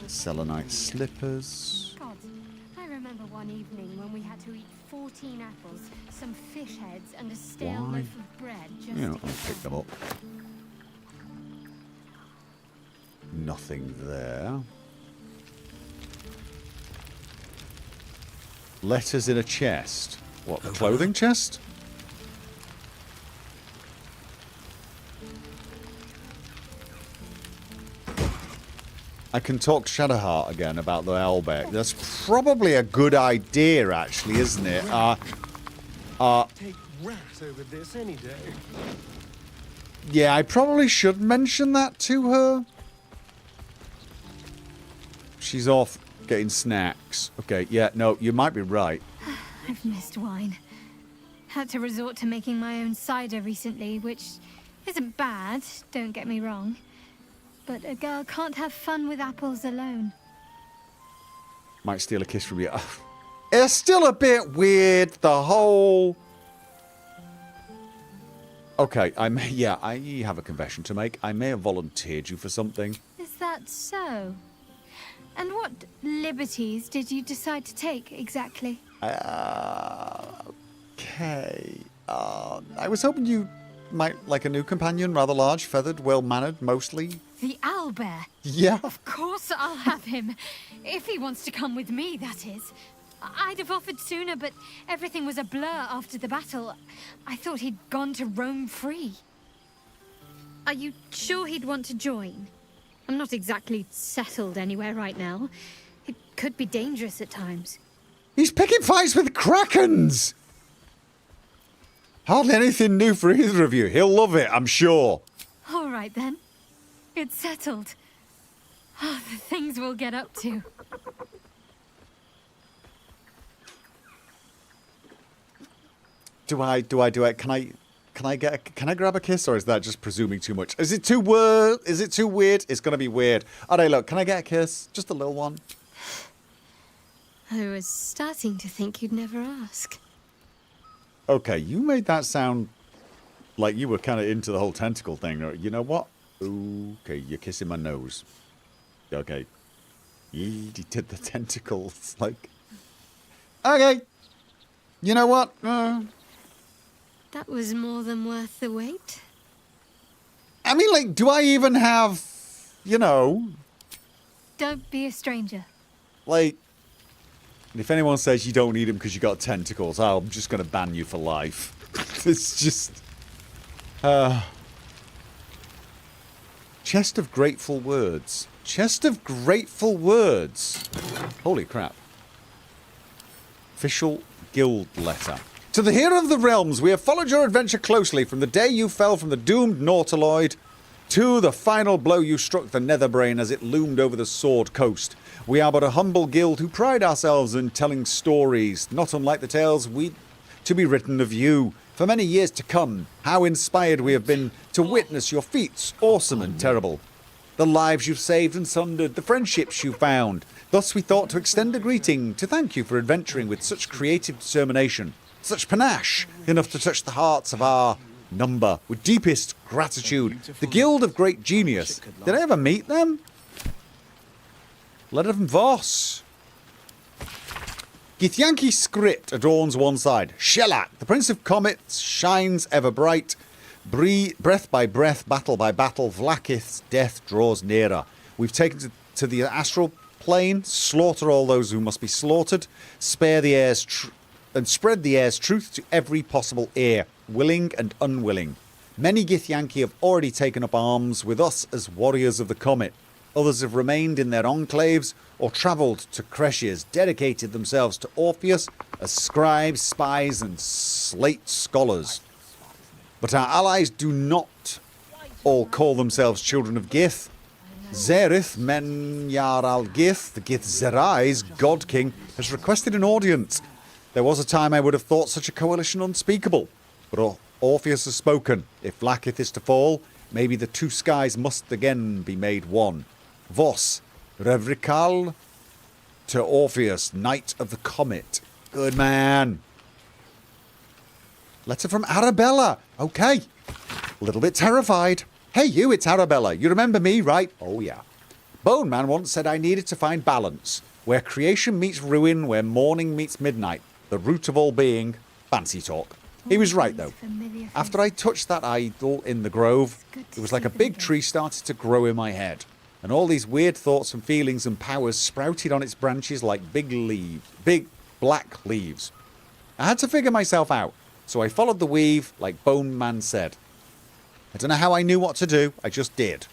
Selenite slippers. God, I remember one evening when we had to eat 14 apples, some fish heads, and a stale Why? loaf of bread just You know, to I'll get pick them up. Nothing there. Letters in a chest. What, the clothing chest? I can talk to Shadowheart again about the Elbeck. That's probably a good idea, actually, isn't it? Take rat over this any day. Yeah, I probably should mention that to her. She's off getting snacks. Okay, yeah, no, you might be right. I've missed wine. Had to resort to making my own cider recently, which isn't bad, don't get me wrong. But a girl can't have fun with apples alone. Might steal a kiss from you. It's still a bit weird, the whole... Okay, I have a confession to make. I may have volunteered you for something. Is that so? And what liberties did you decide to take, exactly? Okay. I was hoping you might like a new companion, rather large, feathered, well-mannered, mostly. The owlbear? Yeah. Of course I'll have him. If he wants to come with me, that is. I'd have offered sooner, but everything was a blur after the battle. I thought he'd gone to roam free. Are you sure he'd want to join? I'm not exactly settled anywhere right now. It could be dangerous at times. He's picking fights with krakens! Hardly anything new for either of you. He'll love it, I'm sure. All right, then. It's settled. Oh, the things we'll get up to. Do I? Can I grab a kiss, or is that just presuming too much? Is it too weird? It's gonna be weird. Alright, look, can I get a kiss? Just a little one. I was starting to think you'd never ask. Okay, you made that sound like you were kind of into the whole tentacle thing. You know what? Okay, you're kissing my nose. Okay. He did the tentacles. Like, okay. You know what? That was more than worth the wait. I mean, like, do I even have, you know... Don't be a stranger. Like, if anyone says you don't need them because you got tentacles, I'm just going to ban you for life. It's just... Chest of Grateful Words. Chest of Grateful Words. Holy crap. Official guild letter. To the hero of the realms, we have followed your adventure closely from the day you fell from the doomed Nautiloid to the final blow you struck the Netherbrain as it loomed over the Sword Coast. We are but a humble guild who pride ourselves in telling stories, not unlike the tales to be written of you. For many years to come, how inspired we have been to witness your feats, awesome and terrible. The lives you've saved and sundered, the friendships you found. Thus we thought to extend a greeting to thank you for adventuring with such creative determination, such panache, enough to touch the hearts of our number. With deepest gratitude, the Guild of Great Genius. Did I ever meet them? Letter from Voss. Githyanki's script adorns one side. Shellac, the Prince of Comets, shines ever bright. Breath by breath, battle by battle, Vlaakith's death draws nearer. We've taken to the astral plane, slaughter all those who must be slaughtered, spare the air's and spread the air's truth to every possible ear, willing and unwilling. Many Githyanki have already taken up arms with us as warriors of the comet. Others have remained in their enclaves or travelled to creches, dedicated themselves to Orpheus as scribes, spies and slate scholars. But our allies do not all call themselves children of Gith. Zerith Menyar al-Gith, the Gith Zerai's God King, has requested an audience. There was a time I would have thought such a coalition unspeakable. But Orpheus has spoken. If Vlaakith is to fall, maybe the two skies must again be made one. Vos, Revrikal, to Orpheus, Knight of the Comet. Good man. Letter from Arabella. Okay. A little bit terrified. Hey you, it's Arabella. You remember me, right? Oh yeah. Bone Man once said I needed to find balance. Where creation meets ruin, where morning meets midnight. The root of all being. Fancy talk. He was right though. After I touched that idol in the grove, it was like a big tree started to grow in my head. And all these weird thoughts and feelings and powers sprouted on its branches like big black leaves. I had to figure myself out, so I followed the weave like Bone Man said. I don't know how I knew what to do, I just did.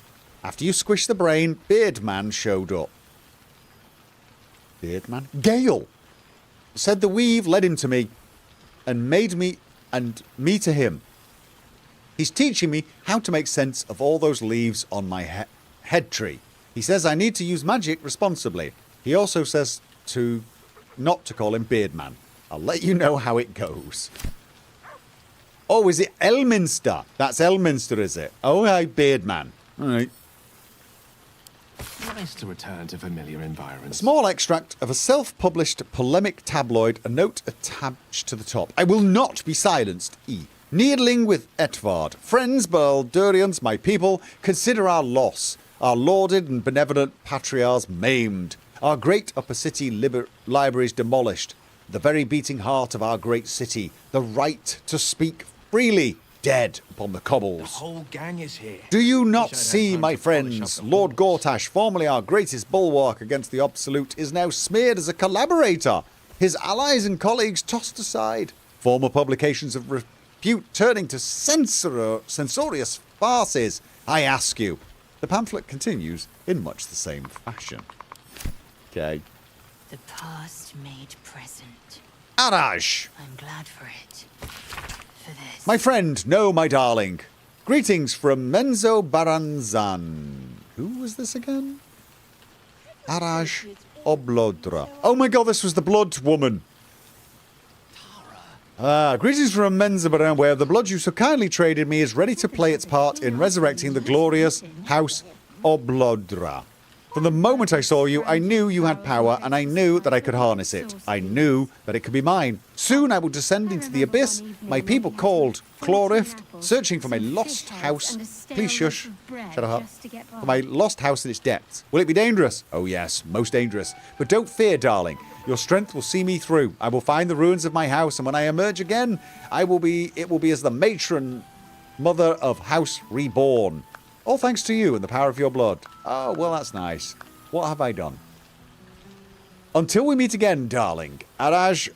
After you squished the brain, Beard Man showed up. Beard Man? Gale! Said the weave led him to me, and made me to him. He's teaching me how to make sense of all those leaves on my head tree. He says I need to use magic responsibly. He also says not to call him Beard Man. I'll let you know how it goes. Oh, is it Elminster? That's Elminster, is it? Oh, hi, Beard Man. All right. Nice to return to familiar environs. A small extract of a self-published polemic tabloid, a note attached to the top. I will not be silenced, E. Needling with Etvard. Friends, Baldurians, my people, consider our loss. Our lauded and benevolent patriarchs maimed. Our great upper city libraries demolished. The very beating heart of our great city. The right to speak freely. Dead upon the cobbles. The whole gang is here. Do you not see, my friends? Lord Gortash, formerly our greatest bulwark against the absolute, is now smeared as a collaborator. His allies and colleagues tossed aside. Former publications of repute turning to censorious farces. I ask you. The pamphlet continues in much the same fashion. Okay. The past made present. Araj! I'm glad for it. For this. My friend, no, my darling. Greetings from Menzo Baranzan. Who was this again? Araj Oblodra. Oh my god, this was the Blood Woman. Greetings from Menzo Baran, where the blood you so kindly traded me is ready to play its part in resurrecting the glorious House Oblodra. From the moment I saw you, I knew you had power, and I knew that I could harness it. I knew that it could be mine. Soon I will descend into the abyss, my people called Chlorift, searching for my lost house. Please shush. Shut up. For my lost house in its depths. Will it be dangerous? Oh yes, most dangerous. But don't fear, darling. Your strength will see me through. I will find the ruins of my house, and when I emerge again, it will be as the matron mother of House Reborn. All thanks to you and the power of your blood. Oh, well, that's nice. What have I done? Until we meet again, darling. Araj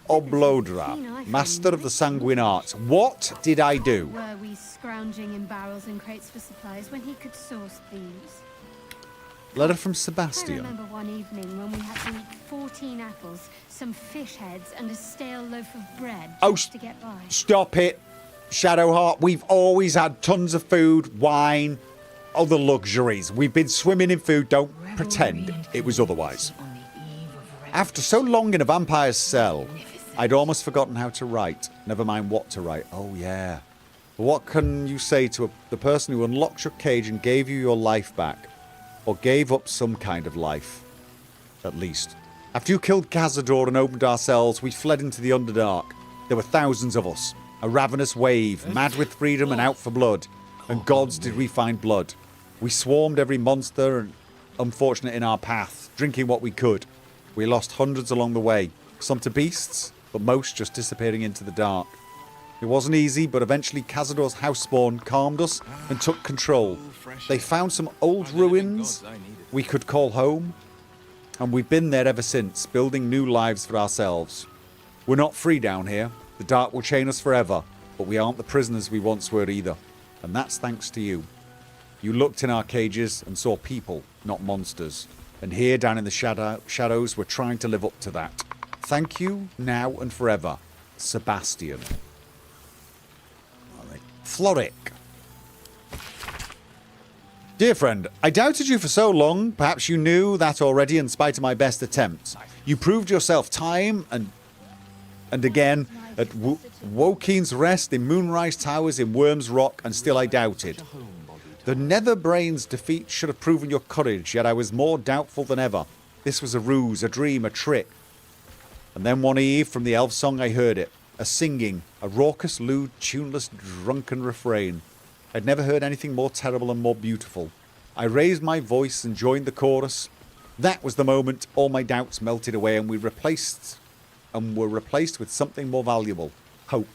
Oblodra, master of the sanguine arts. What did I do? Were we scrounging in barrels and crates for supplies when he could source these? Letter from I Sebastian. remember one evening when we had to eat 14 apples, some fish heads, and a stale loaf of bread just to get by. Stop it. Shadowheart, we've always had tons of food, wine, all the luxuries. We've been swimming in food, don't pretend it was otherwise. After so long in a vampire's cell, I'd almost forgotten how to write, never mind what to write. Oh yeah. But what can you say to the person who unlocked your cage and gave you your life back? Or gave up some kind of life? At least. After you killed Cazador and opened our cells, we fled into the Underdark. There were thousands of us. A ravenous wave, mad with freedom and out for blood. And gods did we find blood. We swarmed every monster and unfortunate in our path, drinking what we could. We lost hundreds along the way, some to beasts, but most just disappearing into the dark. It wasn't easy, but eventually Cazador's houseborn calmed us and took control. They found some old ruins we could call home, and we've been there ever since, building new lives for ourselves. We're not free down here. The dark will chain us forever, but we aren't the prisoners we once were either. And that's thanks to you. You looked in our cages and saw people, not monsters. And here, down in the shadows, we're trying to live up to that. Thank you, now and forever. Sebastian. Floric. Dear friend, I doubted you for so long. Perhaps you knew that already in spite of my best attempts. You proved yourself time and again at Wokien's Rest, in Moonrise Towers, in Worm's Rock, and still I doubted. The Netherbrain's defeat should have proven your courage, yet I was more doubtful than ever. This was a ruse, a dream, a trick. And then one eve, from the elf song I heard it, a singing, a raucous, lewd, tuneless, drunken refrain. I'd never heard anything more terrible and more beautiful. I raised my voice and joined the chorus. That was the moment all my doubts melted away and were replaced with something more valuable. Hope.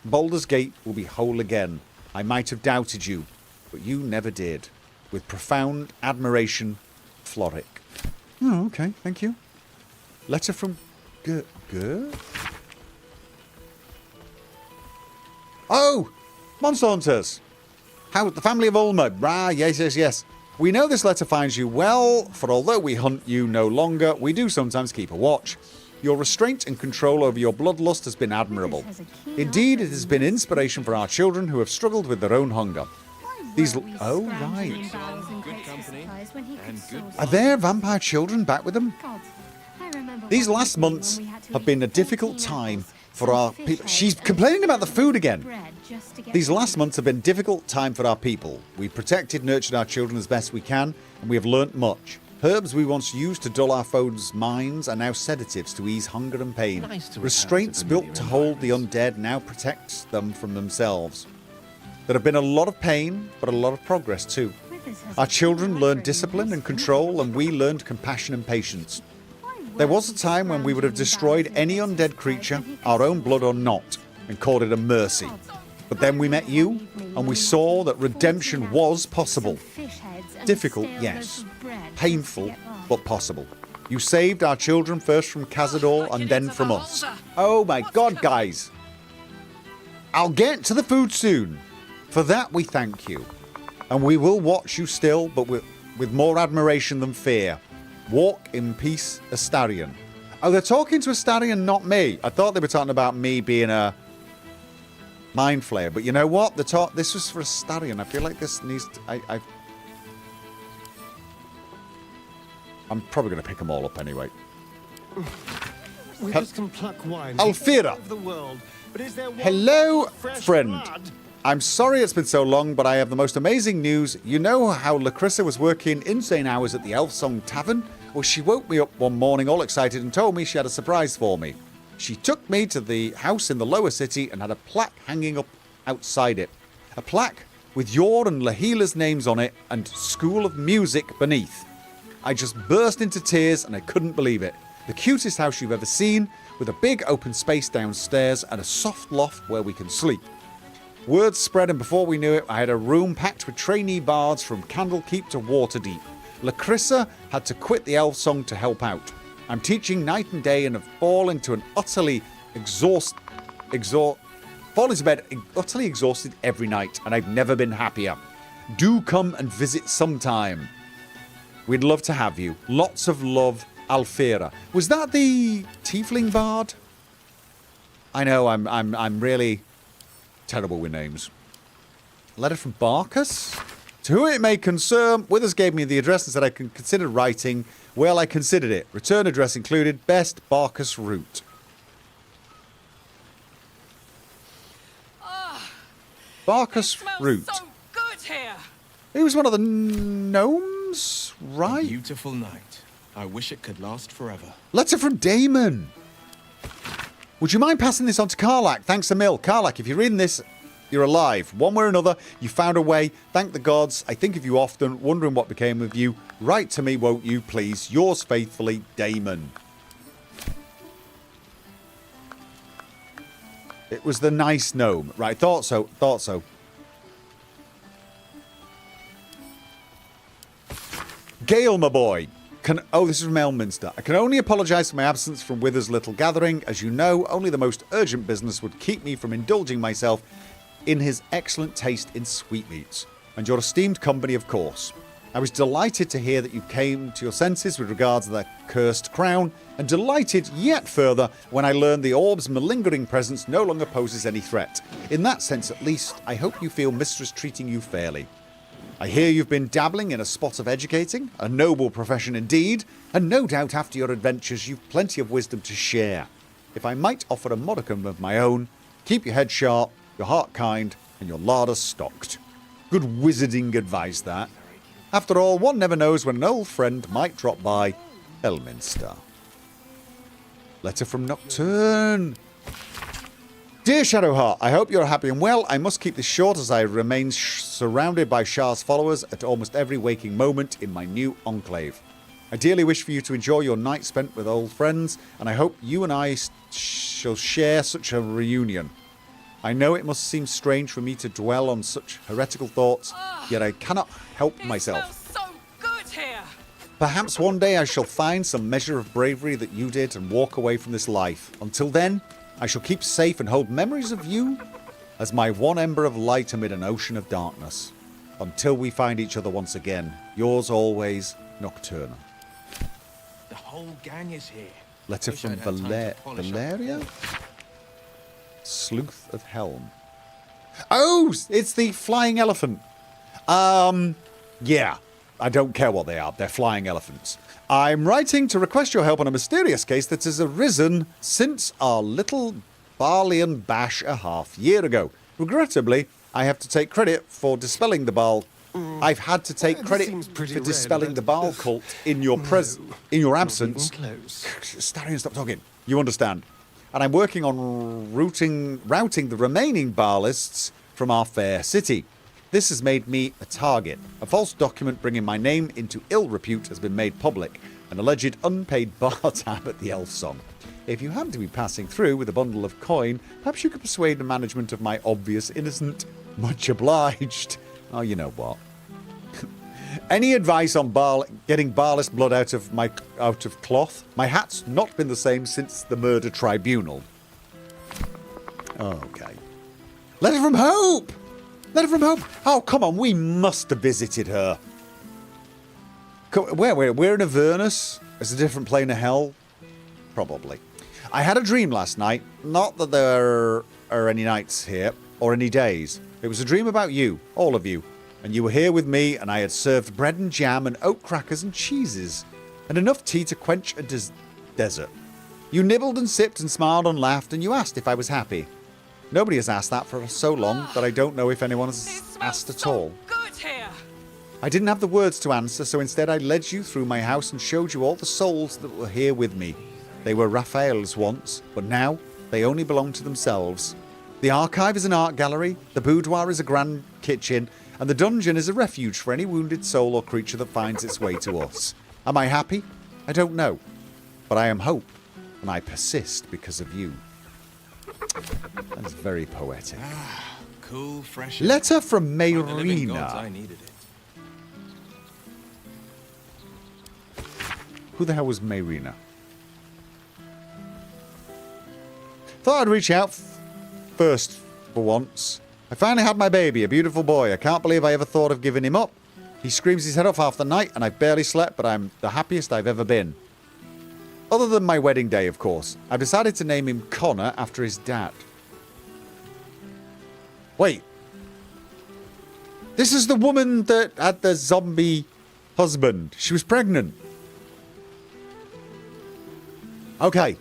Baldur's Gate will be whole again. I might have doubted you, but you never did. With profound admiration, Floric. Oh, okay, thank you. Letter from Oh! Monster Hunters! How the family of Ulmer. Ah, yes. We know this letter finds you well, for although we hunt you no longer, we do sometimes keep a watch. Your restraint and control over your bloodlust has been admirable. Indeed, it has been inspiration for our children who have struggled with their own hunger. Oh, right. Are their vampire children back with them? These last months have been a difficult time for our people. She's complaining about the food again. These last months have been a difficult time for our people. We've protected, nurtured our children as best we can, and we have learnt much. Herbs we once used to dull our foes' minds are now sedatives to ease hunger and pain. Restraints built to hold the undead now protect them from themselves. There have been a lot of pain, but a lot of progress too. Our children learned discipline and control, and we learned compassion and patience. There was a time when we would have destroyed any undead creature, our own blood or not, and called it a mercy. But then we met you, and we saw that redemption was possible. Difficult, yes. Painful, but possible. You saved our children first from Cazador and then from us. Oh my god, guys. I'll get to the food soon. For that we thank you. And we will watch you still, but with more admiration than fear. Walk in peace, Astarion. Oh, they're talking to Astarion, not me. I thought they were talking about me being a mind flayer. But you know what? This was for Astarion. I feel like this needs to... I'm probably going to pick them all up anyway. We just can pluck wine Alfira. all over the world, but is there one Hello, fresh friend. blood? I'm sorry it's been so long, but I have the most amazing news. You know how Lacrissa was working insane hours at the Elfsong Tavern? Well, she woke me up one morning all excited and told me she had a surprise for me. She took me to the house in the lower city and had a plaque hanging up outside it. A plaque with your and Lahila's names on it and School of Music beneath. I just burst into tears and I couldn't believe it. The cutest house you've ever seen, with a big open space downstairs and a soft loft where we can sleep. Word spread, and before we knew it, I had a room packed with trainee bards from Candlekeep to Waterdeep. Lacrissa had to quit the Elfsong to help out. I'm teaching night and day and have fallen into an utterly exhausted every night, and I've never been happier. Do come and visit sometime. We'd love to have you. Lots of love, Alfira. Was that the Tiefling Bard? I know I'm really terrible with names. Letter from Barkus. To whom it may concern, Withers gave me the address and said I can consider writing. Well, I considered it. Return address included. Best Barkus route. Barkus route. So good here. He was one of the gnomes, right? A beautiful night. I wish it could last forever. Letter from Damon. Would you mind passing this on to Karlak? Thanks a mil. Karlak, if you're reading this, you're alive. One way or another, you found a way. Thank the gods. I think of you often, wondering what became of you. Write to me, won't you, please? Yours faithfully, Damon. It was the nice gnome. Right, thought so. Gale, my boy. This is from Elminster. I can only apologise for my absence from Wither's little gathering. As you know, only the most urgent business would keep me from indulging myself in his excellent taste in sweetmeats. And your esteemed company, of course. I was delighted to hear that you came to your senses with regards to that cursed crown, and delighted yet further when I learned the orb's malingering presence no longer poses any threat. In that sense, at least, I hope you feel Mistress treating you fairly. I hear you've been dabbling in a spot of educating, a noble profession indeed, and no doubt after your adventures you've plenty of wisdom to share. If I might offer a modicum of my own, keep your head sharp, your heart kind, and your larder stocked. Good wizarding advice, that. After all, one never knows when an old friend might drop by Elminster. Letter from Nocturne. Dear Shadowheart, I hope you're happy and well. I must keep this short as I remain surrounded by Shah's followers at almost every waking moment in my new enclave. I dearly wish for you to enjoy your night spent with old friends, and I hope you and I shall share such a reunion. I know it must seem strange for me to dwell on such heretical thoughts, yet I cannot help myself. So good here. Perhaps one day I shall find some measure of bravery that you did and walk away from this life. Until then, I shall keep safe and hold memories of you as my one ember of light amid an ocean of darkness. Until we find each other once again, yours always, Nocturna. The whole gang is here. Letter Wish from I'd had time to polish up. Valeria? Sleuth of Helm. Oh, it's the flying elephant. Yeah. I don't care what they are. They're flying elephants. I'm writing to request your help on a mysterious case that has arisen since our little Barlian bash a half-year ago. Regrettably, I have to take credit for dispelling the Baal. I've had to take credit for dispelling the Baal cult in your absence. Starion, stop talking. You understand. And I'm working on routing the remaining Baalists from our fair city. This has made me a target. A false document bringing my name into ill repute has been made public. An alleged unpaid bar tab at the Elf Song. If you happen to be passing through with a bundle of coin, perhaps you could persuade the management of my obvious innocent. Much obliged. Oh, you know what? Any advice on getting Barlist blood out of cloth? My hat's not been the same since the murder tribunal. Okay. Letter from Hope! Letter from Hope! Oh, come on, we must have visited her. We're in Avernus? It's a different plane of hell? Probably. I had a dream last night. Not that there are any nights here, or any days. It was a dream about you, all of you. And you were here with me, and I had served bread and jam and oat crackers and cheeses, and enough tea to quench a desert. You nibbled and sipped and smiled and laughed, and you asked if I was happy. Nobody has asked that for so long that I don't know if anyone has asked at all. Good here. I didn't have the words to answer, so instead I led you through my house and showed you all the souls that were here with me. They were Raphael's once, but now they only belong to themselves. The archive is an art gallery, the boudoir is a grand kitchen, and the dungeon is a refuge for any wounded soul or creature that finds its way to us. Am I happy? I don't know. But I am hope, and I persist because of you. That is very poetic. Cool, fresh. Letter from By the living gods, Mayrina. I needed it. Who the hell was Mayrina? Thought I'd reach out first for once. I finally had my baby, a beautiful boy. I can't believe I ever thought of giving him up. He screams his head off half the night, and I've barely slept, but I'm the happiest I've ever been. Other than my wedding day, of course. I've decided to name him Connor after his dad. Wait. This is the woman that had the zombie husband. She was pregnant. Okay.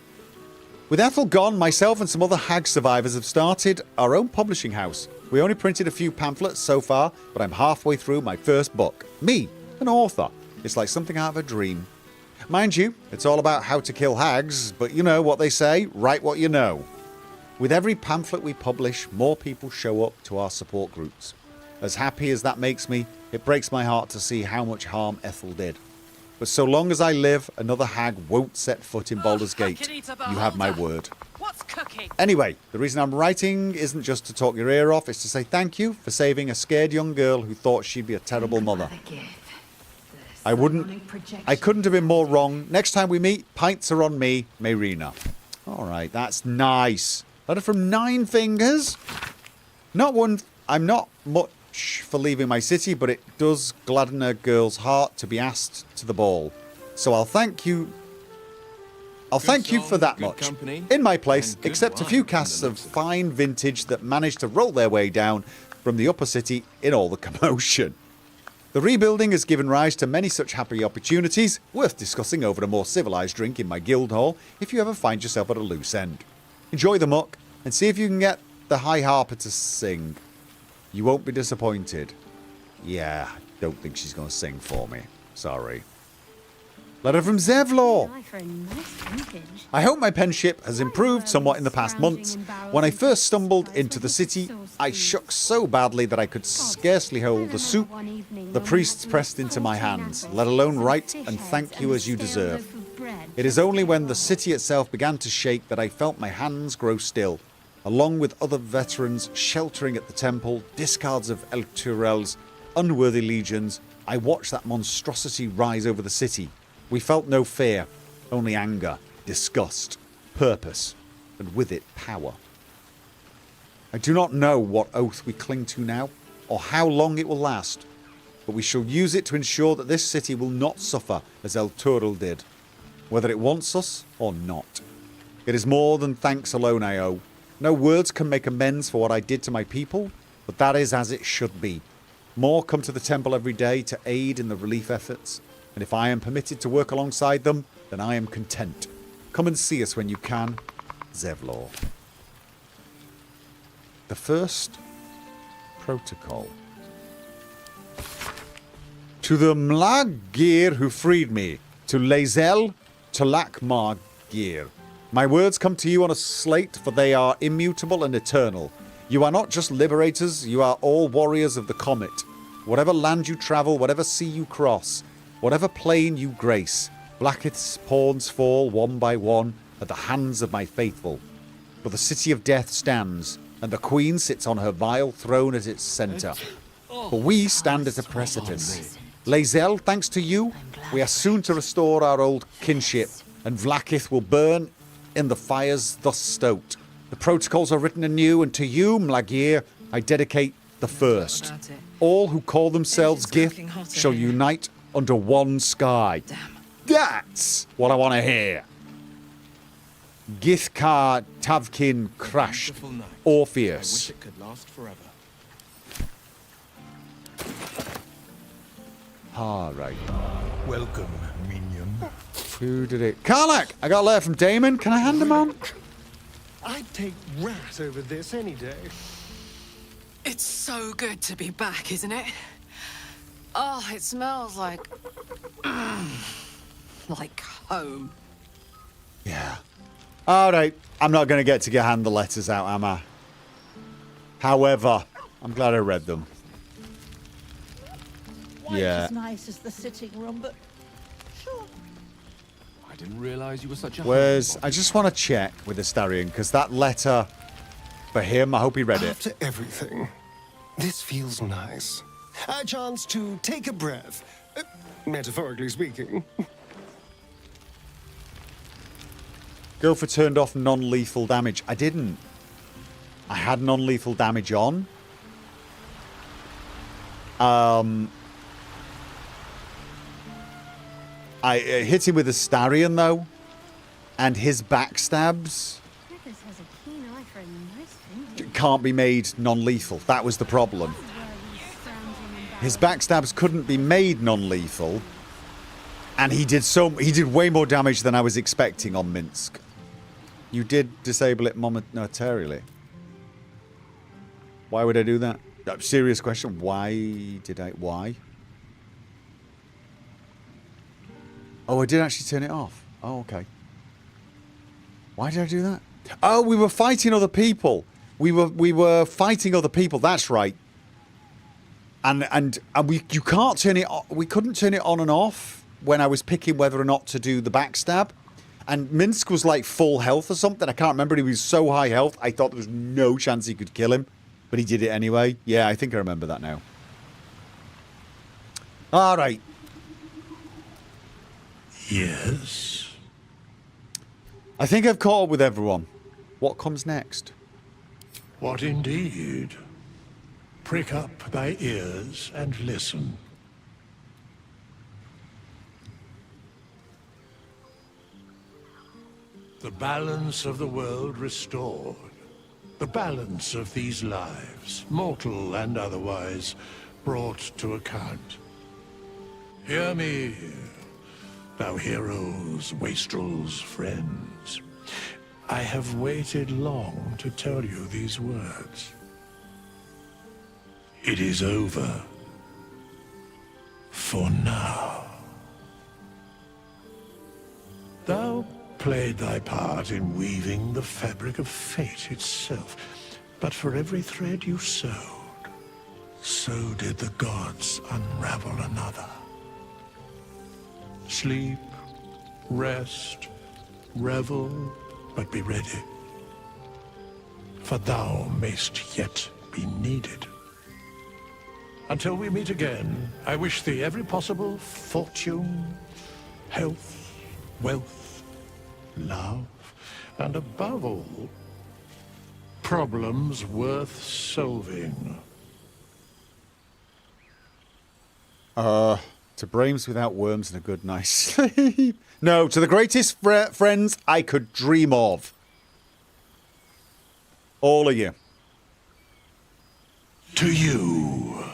With Ethel gone, myself and some other hag survivors have started our own publishing house. We only printed a few pamphlets so far, but I'm halfway through my first book. Me, an author. It's like something out of a dream. Mind you, it's all about how to kill hags, but you know what they say, write what you know. With every pamphlet we publish, more people show up to our support groups. As happy as that makes me, it breaks my heart to see how much harm Ethel did. But so long as I live, another hag won't set foot in Baldur's Gate. You have my word. What's cooking? Anyway, the reason I'm writing isn't just to talk your ear off, it's to say thank you for saving a scared young girl who thought she'd be a terrible mother. I couldn't have been more wrong. Next time we meet, pints are on me, Mayrina. Alright, that's nice. Letter from Nine Fingers. I'm not much for leaving my city, but it does gladden a girl's heart to be asked to the ball. So I'll thank you for that much. In my place, except a few casks of fine vintage that managed to roll their way down from the upper city in all the commotion. The rebuilding has given rise to many such happy opportunities, worth discussing over a more civilised drink in my guild hall if you ever find yourself at a loose end. Enjoy the muck, and see if you can get the high harper to sing. You won't be disappointed. Yeah, don't think she's going to sing for me. Sorry. Letter from Zevlor. I hope my penship has improved somewhat in the past months. When I first stumbled into the city, I shook so badly that I could scarcely hold the soup the priests pressed into my hands, let alone write and thank you as you deserve. It is only when the city itself began to shake that I felt my hands grow still. Along with other veterans sheltering at the temple, discards of Elturel's unworthy legions, I watched that monstrosity rise over the city. We felt no fear, only anger, disgust, purpose, and with it power. I do not know what oath we cling to now, or how long it will last, but we shall use it to ensure that this city will not suffer as Elturel did, whether it wants us or not. It is more than thanks alone I owe. No words can make amends for what I did to my people, but that is as it should be. More come to the temple every day to aid in the relief efforts, and if I am permitted to work alongside them, then I am content. Come and see us when you can. Zevlor. The first protocol. To the Mlagir who freed me, to Lae'zel, to Lakmagir. My words come to you on a slate, for they are immutable and eternal. You are not just liberators, you are all warriors of the comet. Whatever land you travel, whatever sea you cross, whatever plane you grace, Blackith's pawns fall one by one at the hands of my faithful. But the city of death stands, and the queen sits on her vile throne at its centre. For we stand at a precipice. Lae'zel, thanks to you, we are soon to restore our old kinship, and Vlaakith will burn in the fires thus stoked. The protocols are written anew, and to you, Mlagir, I dedicate the first. All who call themselves Gith shall unite under one sky. That's what I want to hear. Githkar Tavkin crashed. Orpheus. I wish it could last forever. Alright. Welcome, minion. Who did it? Karlach! I got a letter from Damon. Can I hand him on? I'd take rat over this any day. It's so good to be back, isn't it? Oh, it smells like... like home. Yeah. Alright. I'm not going to hand the letters out, am I? However, I'm glad I read them. Quite Yeah. as nice as the sitting room, but sure. I didn't realise you were such a... Where's... I just want to check with Astarion, because that letter for him, I hope he read it. After everything, this feels nice. A chance to take a breath, metaphorically speaking. Gopher turned off non-lethal damage. I didn't. I had non-lethal damage on. I hit him with Astarion, though. And his backstabs can't be made non-lethal. That was the problem. His backstabs couldn't be made non-lethal. And he did way more damage than I was expecting on Minsk. You did disable it momentarily. Why would I do that? Serious question. Why? Oh, I did actually turn it off. Oh, okay. Why did I do that? Oh, we were fighting other people. We were fighting other people. That's right. And you can't turn it. We couldn't turn it on and off when I was picking whether or not to do the backstab. And Minsk was like full health or something. I can't remember. He was so high health. I thought there was no chance he could kill him, but he did it anyway. Yeah, I think I remember that now. All right. Yes. I think I've caught up with everyone. What comes next? What indeed? Prick up thy ears and listen. The balance of the world restored. The balance of these lives, mortal and otherwise, brought to account. Hear me, thou heroes, wastrels, friends. I have waited long to tell you these words. It is over. For now. played thy part in weaving the fabric of fate itself. But for every thread you sewed, so did the gods unravel another. Sleep, rest, revel, but be ready. For thou mayst yet be needed. Until we meet again, I wish thee every possible fortune, health, wealth, love, and above all, problems worth solving. To brains without worms and a good night's sleep. No, to the greatest friends I could dream of. All of you. To you.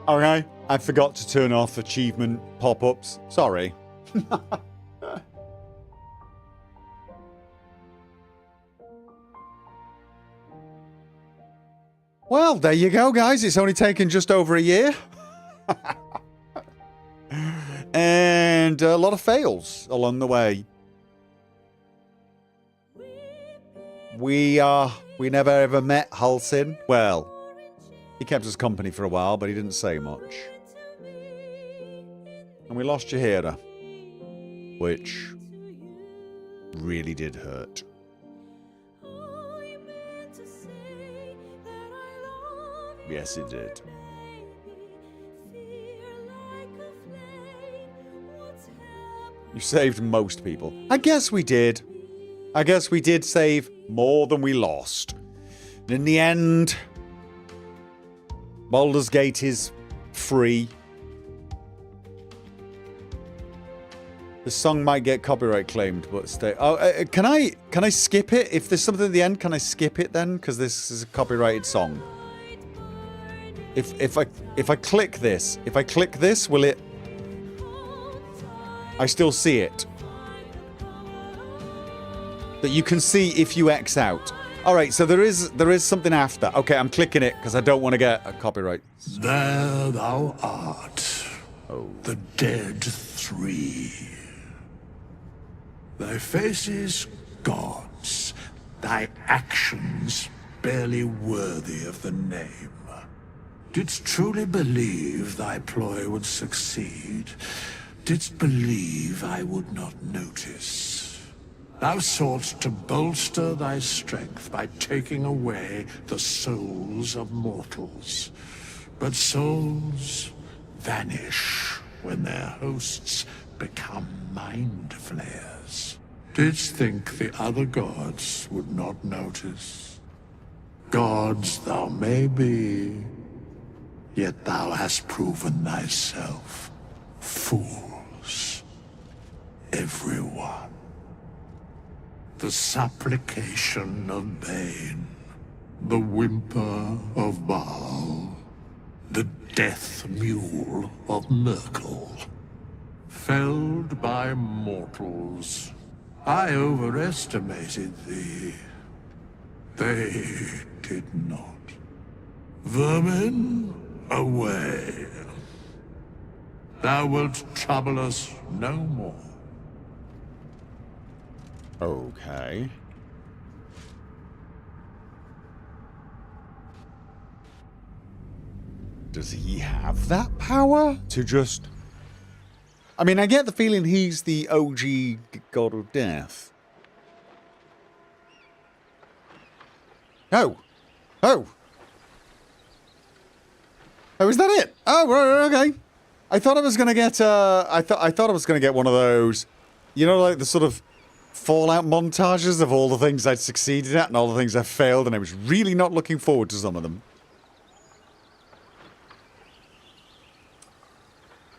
Okay, I forgot to turn off achievement pop-ups. Sorry. Well, there you go, guys. It's only taken just over a year. And a lot of fails along the way. We never ever met Halsin. Well, he kept us company for a while, but he didn't say much. And we lost Jahira, which really did hurt. Yes, it did. You saved most people. I guess we did. I guess we did save more than we lost. And in the end, Baldur's Gate is free. The song might get copyright claimed, but stay. Oh, can I skip it? If there's something at the end, can I skip it then? Because this is a copyrighted song. If I click this, will it? I still see it. That you can see if you X out. All right, so there is something after. Okay, I'm clicking it because I don't want to get a copyright. There thou art, the dead three. Thy faces gods, thy actions barely worthy of the name. Didst truly believe thy ploy would succeed? Didst believe I would not notice? Thou soughtst to bolster thy strength by taking away the souls of mortals. But souls vanish when their hosts become mind flayers. Didst think the other gods would not notice? Gods thou may be, yet thou hast proven thyself fools, everyone. The supplication of Bane, the whimper of Baal, the death mule of Merkel. Felled by mortals, I overestimated thee. They did not. Vermin, away. Thou wilt trouble us no more. Okay. Does he have that power to just... I mean, I get the feeling he's the OG god of death. Oh. Oh. Oh, is that it? Oh, right, okay. I thought I was gonna get I thought I was gonna get one of those, you know, like the sort of Fallout montages of all the things I'd succeeded at and all the things I failed, and I was really not looking forward to some of them.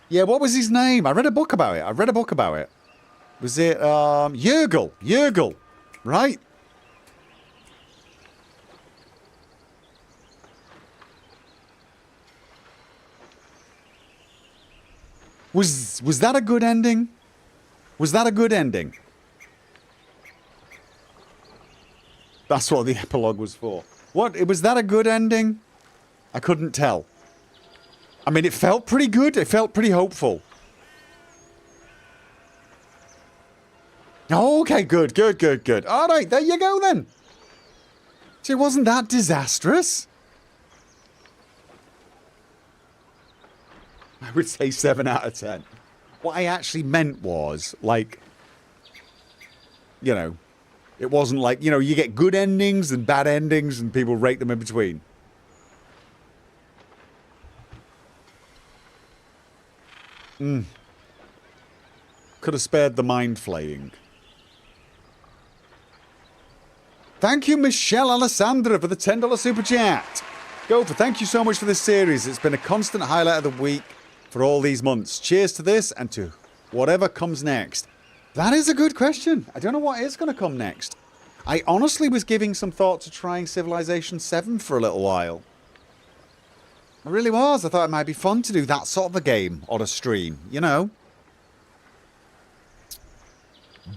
Yeah, what was his name? I read a book about it. Was it Yergel? Yergel, right? Was that a good ending? Was that a good ending? That's what the epilogue was for. What? Was that a good ending? I couldn't tell. I mean, it felt pretty good. It felt pretty hopeful. Oh, okay, good, good, good, good. All right, there you go then. So it wasn't that disastrous. I would say 7 out of 10. What I actually meant was, like, you know, it wasn't like, you know, you get good endings and bad endings and people rate them in between. Could have spared the mind flaying. Thank you, Michelle Alessandra, for the $10 super chat. Gopher, thank you so much for this series. It's been a constant highlight of the week for all these months. Cheers to this and to whatever comes next. That is a good question. I don't know what is going to come next. I honestly was giving some thought to trying Civilization 7 for a little while. I really was. I thought it might be fun to do that sort of a game on a stream, you know.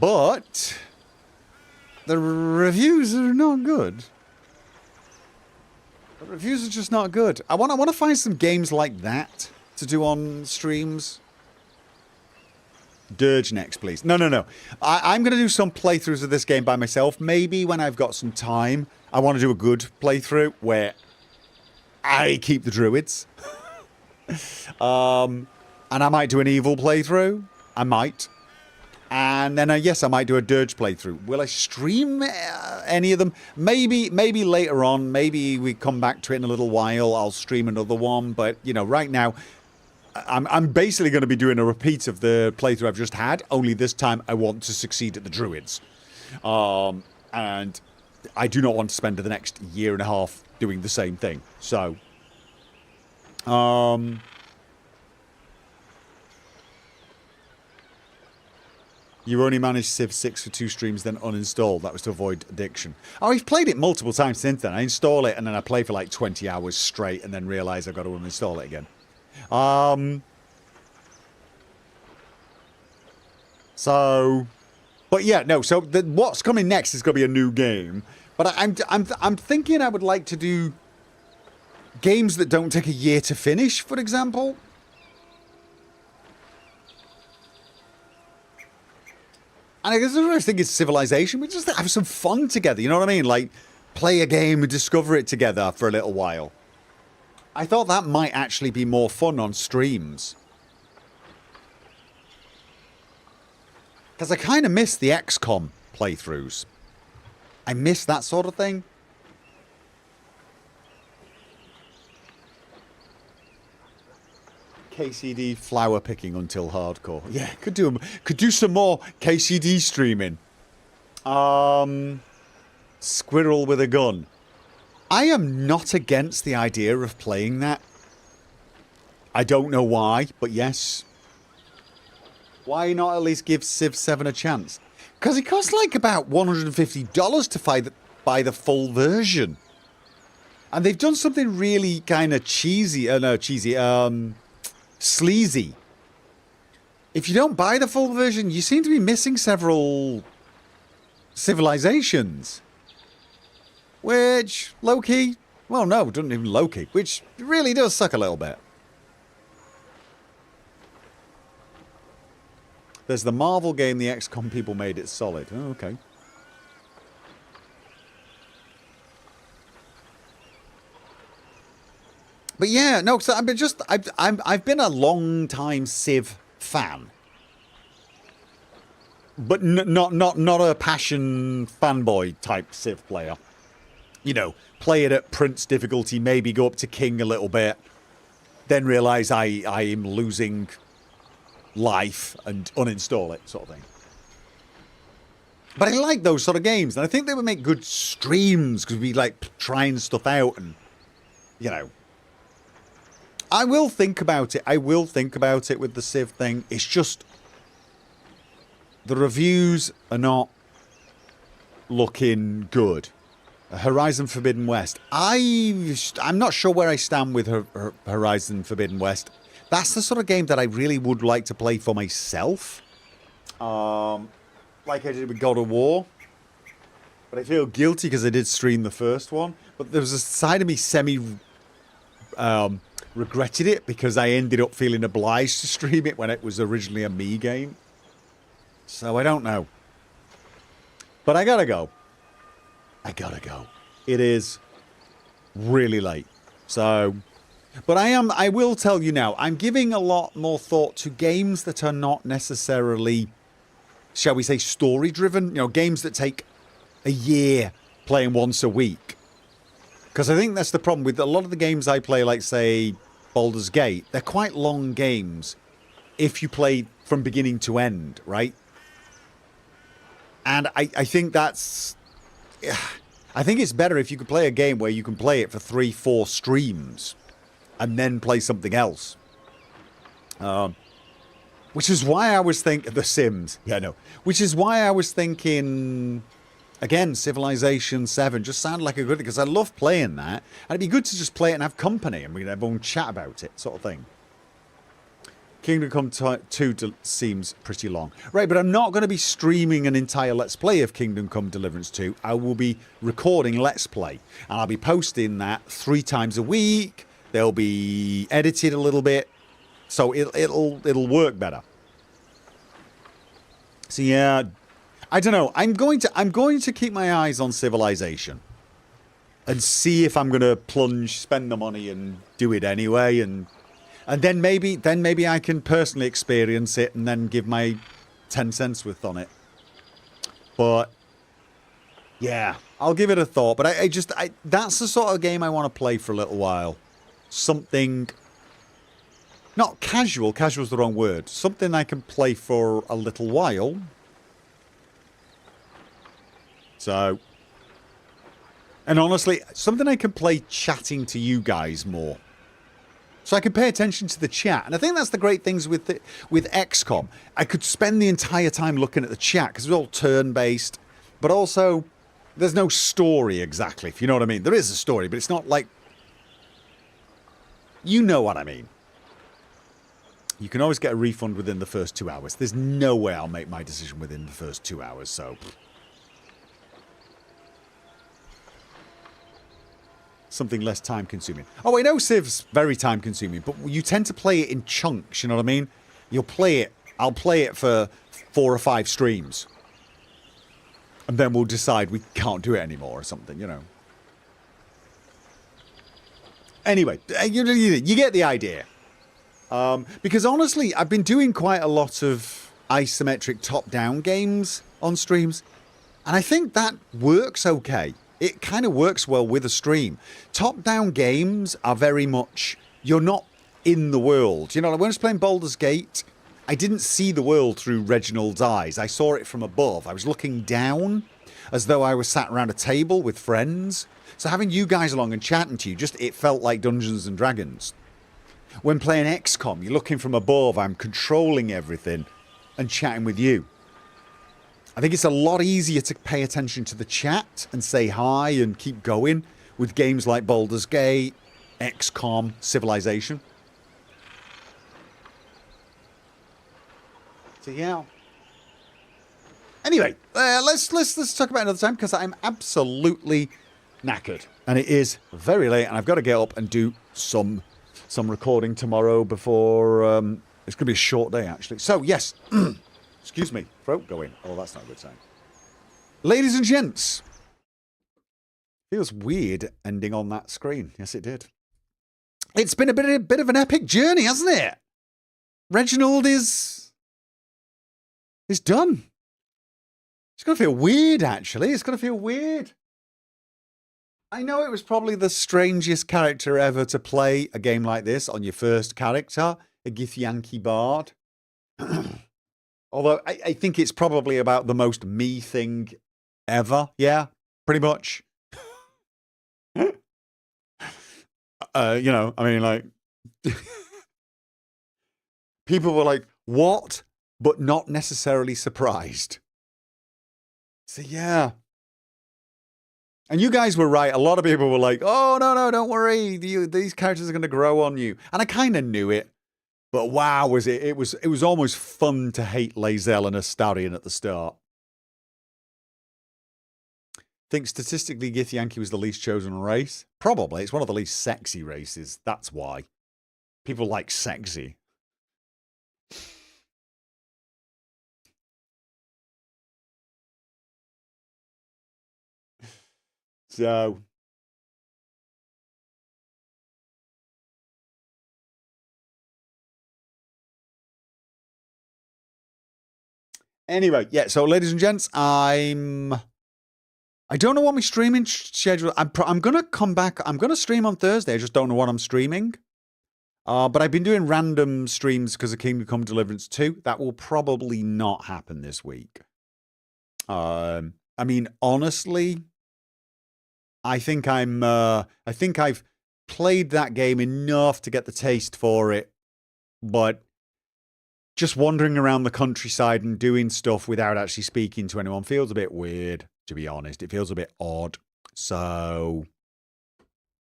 But the reviews are not good. The reviews are just not good. I want to find some games like that to do on streams. Dirge next, please. No. I'm going to do some playthroughs of this game by myself. Maybe when I've got some time, I want to do a good playthrough where I keep the druids. And I might do an evil playthrough. I might. And then, yes, I might do a Dirge playthrough. Will I stream any of them? Maybe later on. Maybe we come back to it in a little while. I'll stream another one. But, you know, right now, I'm basically going to be doing a repeat of the playthrough I've just had. Only this time, I want to succeed at the druids. And I do not want to spend the next year and a half doing the same thing. So, you only managed Civ 6 for 2 streams, then uninstall. That was to avoid addiction. Oh, I've played it multiple times since then. I install it and then I play for like 20 hours straight and then realise I've got to uninstall it again. So, but yeah, no. So what's coming next is going to be a new game. But I'm thinking I would like to do games that don't take a year to finish, for example. And I guess the first thing is Civilization. We just have some fun together, you know what I mean? Like, play a game and discover it together for a little while. I thought that might actually be more fun on streams. Because I kind of miss the XCOM playthroughs. I miss that sort of thing. KCD flower picking until hardcore. Yeah, could do some more KCD streaming. Squirrel with a gun. I am not against the idea of playing that. I don't know why, but yes. Why not at least give Civ 7 a chance? Because it costs like about $150 to buy the full version. And they've done something really kind of sleazy. If you don't buy the full version, you seem to be missing several civilizations. Which, low-key, well, no, it doesn't even low-key, which really does suck a little bit. There's the Marvel game the XCOM people made it solid. Oh, okay. But yeah, no, so I've been a long time Civ fan. But not a passion fanboy type Civ player. You know, play it at Prince difficulty, maybe go up to King a little bit, then realise I am losing life and uninstall it, sort of thing. But I like those sort of games, and I think they would make good streams, because we'd like trying stuff out, and, you know. I will think about it. I will think about it with the Civ thing. It's just the reviews are not looking good. Horizon Forbidden West. I'm not sure where I stand with Horizon Forbidden West. That's the sort of game that I really would like to play for myself. Like I did with God of War. But I feel guilty because I did stream the first one. But there was a side of me regretted it because I ended up feeling obliged to stream it when it was originally a me game. So I don't know. But I gotta go. I gotta go. It is really late. So, but I will tell you now, I'm giving a lot more thought to games that are not necessarily, shall we say, story driven. You know, games that take a year playing once a week. Because I think that's the problem with a lot of the games I play, like, say, Baldur's Gate. They're quite long games if you play from beginning to end, right? And I think that's... I think it's better if you could play a game where you can play it for 3-4 streams and then play something else. Which is why I was thinking... The Sims. Yeah, no. Which is why I was thinking... Again, Civilization 7 just sounded like a good... Because I love playing that. And it'd be good to just play it and have company. And we could everyone chat about it, sort of thing. Kingdom Come 2 seems pretty long. Right, but I'm not going to be streaming an entire Let's Play of Kingdom Come Deliverance 2. I will be recording Let's Play. And I'll be posting that 3 times a week. They'll be edited a little bit. So it'll work better. So yeah, I don't know. I'm going to keep my eyes on Civilization. And see if I'm going to spend the money and do it anyway. And then maybe I can personally experience it and then give my 10 cents worth on it. But yeah, I'll give it a thought. But that's the sort of game I want to play for a little while. Something not casual. Casual's the wrong word. Something I can play for a little while. So, and honestly, something I can play chatting to you guys more. So I can pay attention to the chat. And I think that's the great things with XCOM. I could spend the entire time looking at the chat because it's all turn-based. But also, there's no story exactly, if you know what I mean. There is a story, but it's not like... You know what I mean. You can always get a refund within the first 2 hours. There's no way I'll make my decision within the first 2 hours, so... Something less time-consuming. Oh, I know Civ's very time-consuming, but you tend to play it in chunks, you know what I mean? You'll play it... I'll play it for 4 or 5 streams. And then we'll decide we can't do it anymore or something, you know. Anyway, you get the idea. Because honestly, I've been doing quite a lot of isometric top-down games on streams. And I think that works okay. It kind of works well with a stream. Top-down games are very much... You're not in the world. You know, when I was playing Baldur's Gate, I didn't see the world through Reginald's eyes. I saw it from above. I was looking down as though I was sat around a table with friends. So having you guys along and chatting to you, it felt like Dungeons and Dragons. When playing XCOM, you're looking from above. I'm controlling everything and chatting with you. I think it's a lot easier to pay attention to the chat and say hi and keep going with games like Baldur's Gate, XCOM, Civilization. So yeah. Anyway, let's talk about it another time because I'm absolutely knackered and it is very late and I've got to get up and do some recording tomorrow before it's going to be a short day actually. So yes. Excuse me, throat going. Oh, that's not a good sign. Ladies and gents. Feels weird ending on that screen. Yes, it did. It's been a bit of an epic journey, hasn't it? Reginald is done. It's going to feel weird, actually. It's going to feel weird. I know it was probably the strangest character ever to play a game like this on your first character, a Githyanki Bard. Although I think it's probably about the most me thing ever. Yeah, pretty much. You know, I mean, like, people were like, what? But not necessarily surprised. So, yeah. And you guys were right. A lot of people were like, oh, no, don't worry. These characters are going to grow on you. And I kind of knew it. But wow, was it? It was almost fun to hate Lae'zel and Astarion at the start. Think statistically Githyanki was the least chosen race? Probably. It's one of the least sexy races. That's why. People like sexy. So... Anyway, yeah, so ladies and gents, I don't know what my streaming schedule... I'm going to come back. I'm going to stream on Thursday. I just don't know what I'm streaming. But I've been doing random streams because of Kingdom Come Deliverance 2. That will probably not happen this week. I mean, honestly, I think I've played that game enough to get the taste for it, but just wandering around the countryside and doing stuff without actually speaking to anyone feels a bit weird, to be honest. It feels a bit odd. So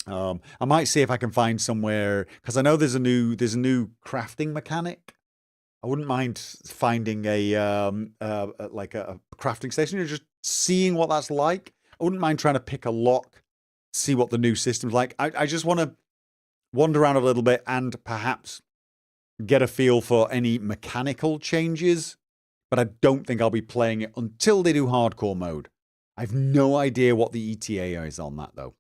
I might see if I can find somewhere, because I know there's a new crafting mechanic. I wouldn't mind finding a crafting station and just seeing what that's like. I wouldn't mind trying to pick a lock, see what the new system's like. I just want to wander around a little bit and perhaps get a feel for any mechanical changes, but I don't think I'll be playing it until they do hardcore mode. I have no idea what the ETA is on that, though.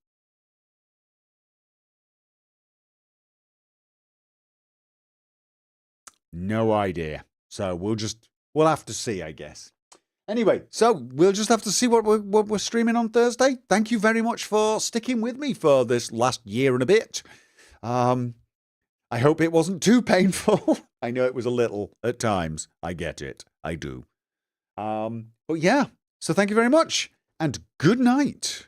No idea. So we'll have to see, I guess. Anyway, so we'll just have to see what we're streaming on Thursday. Thank you very much for sticking with me for this last year and a bit. I hope it wasn't too painful. I know it was a little at times. I get it. I do. But yeah, so thank you very much and good night.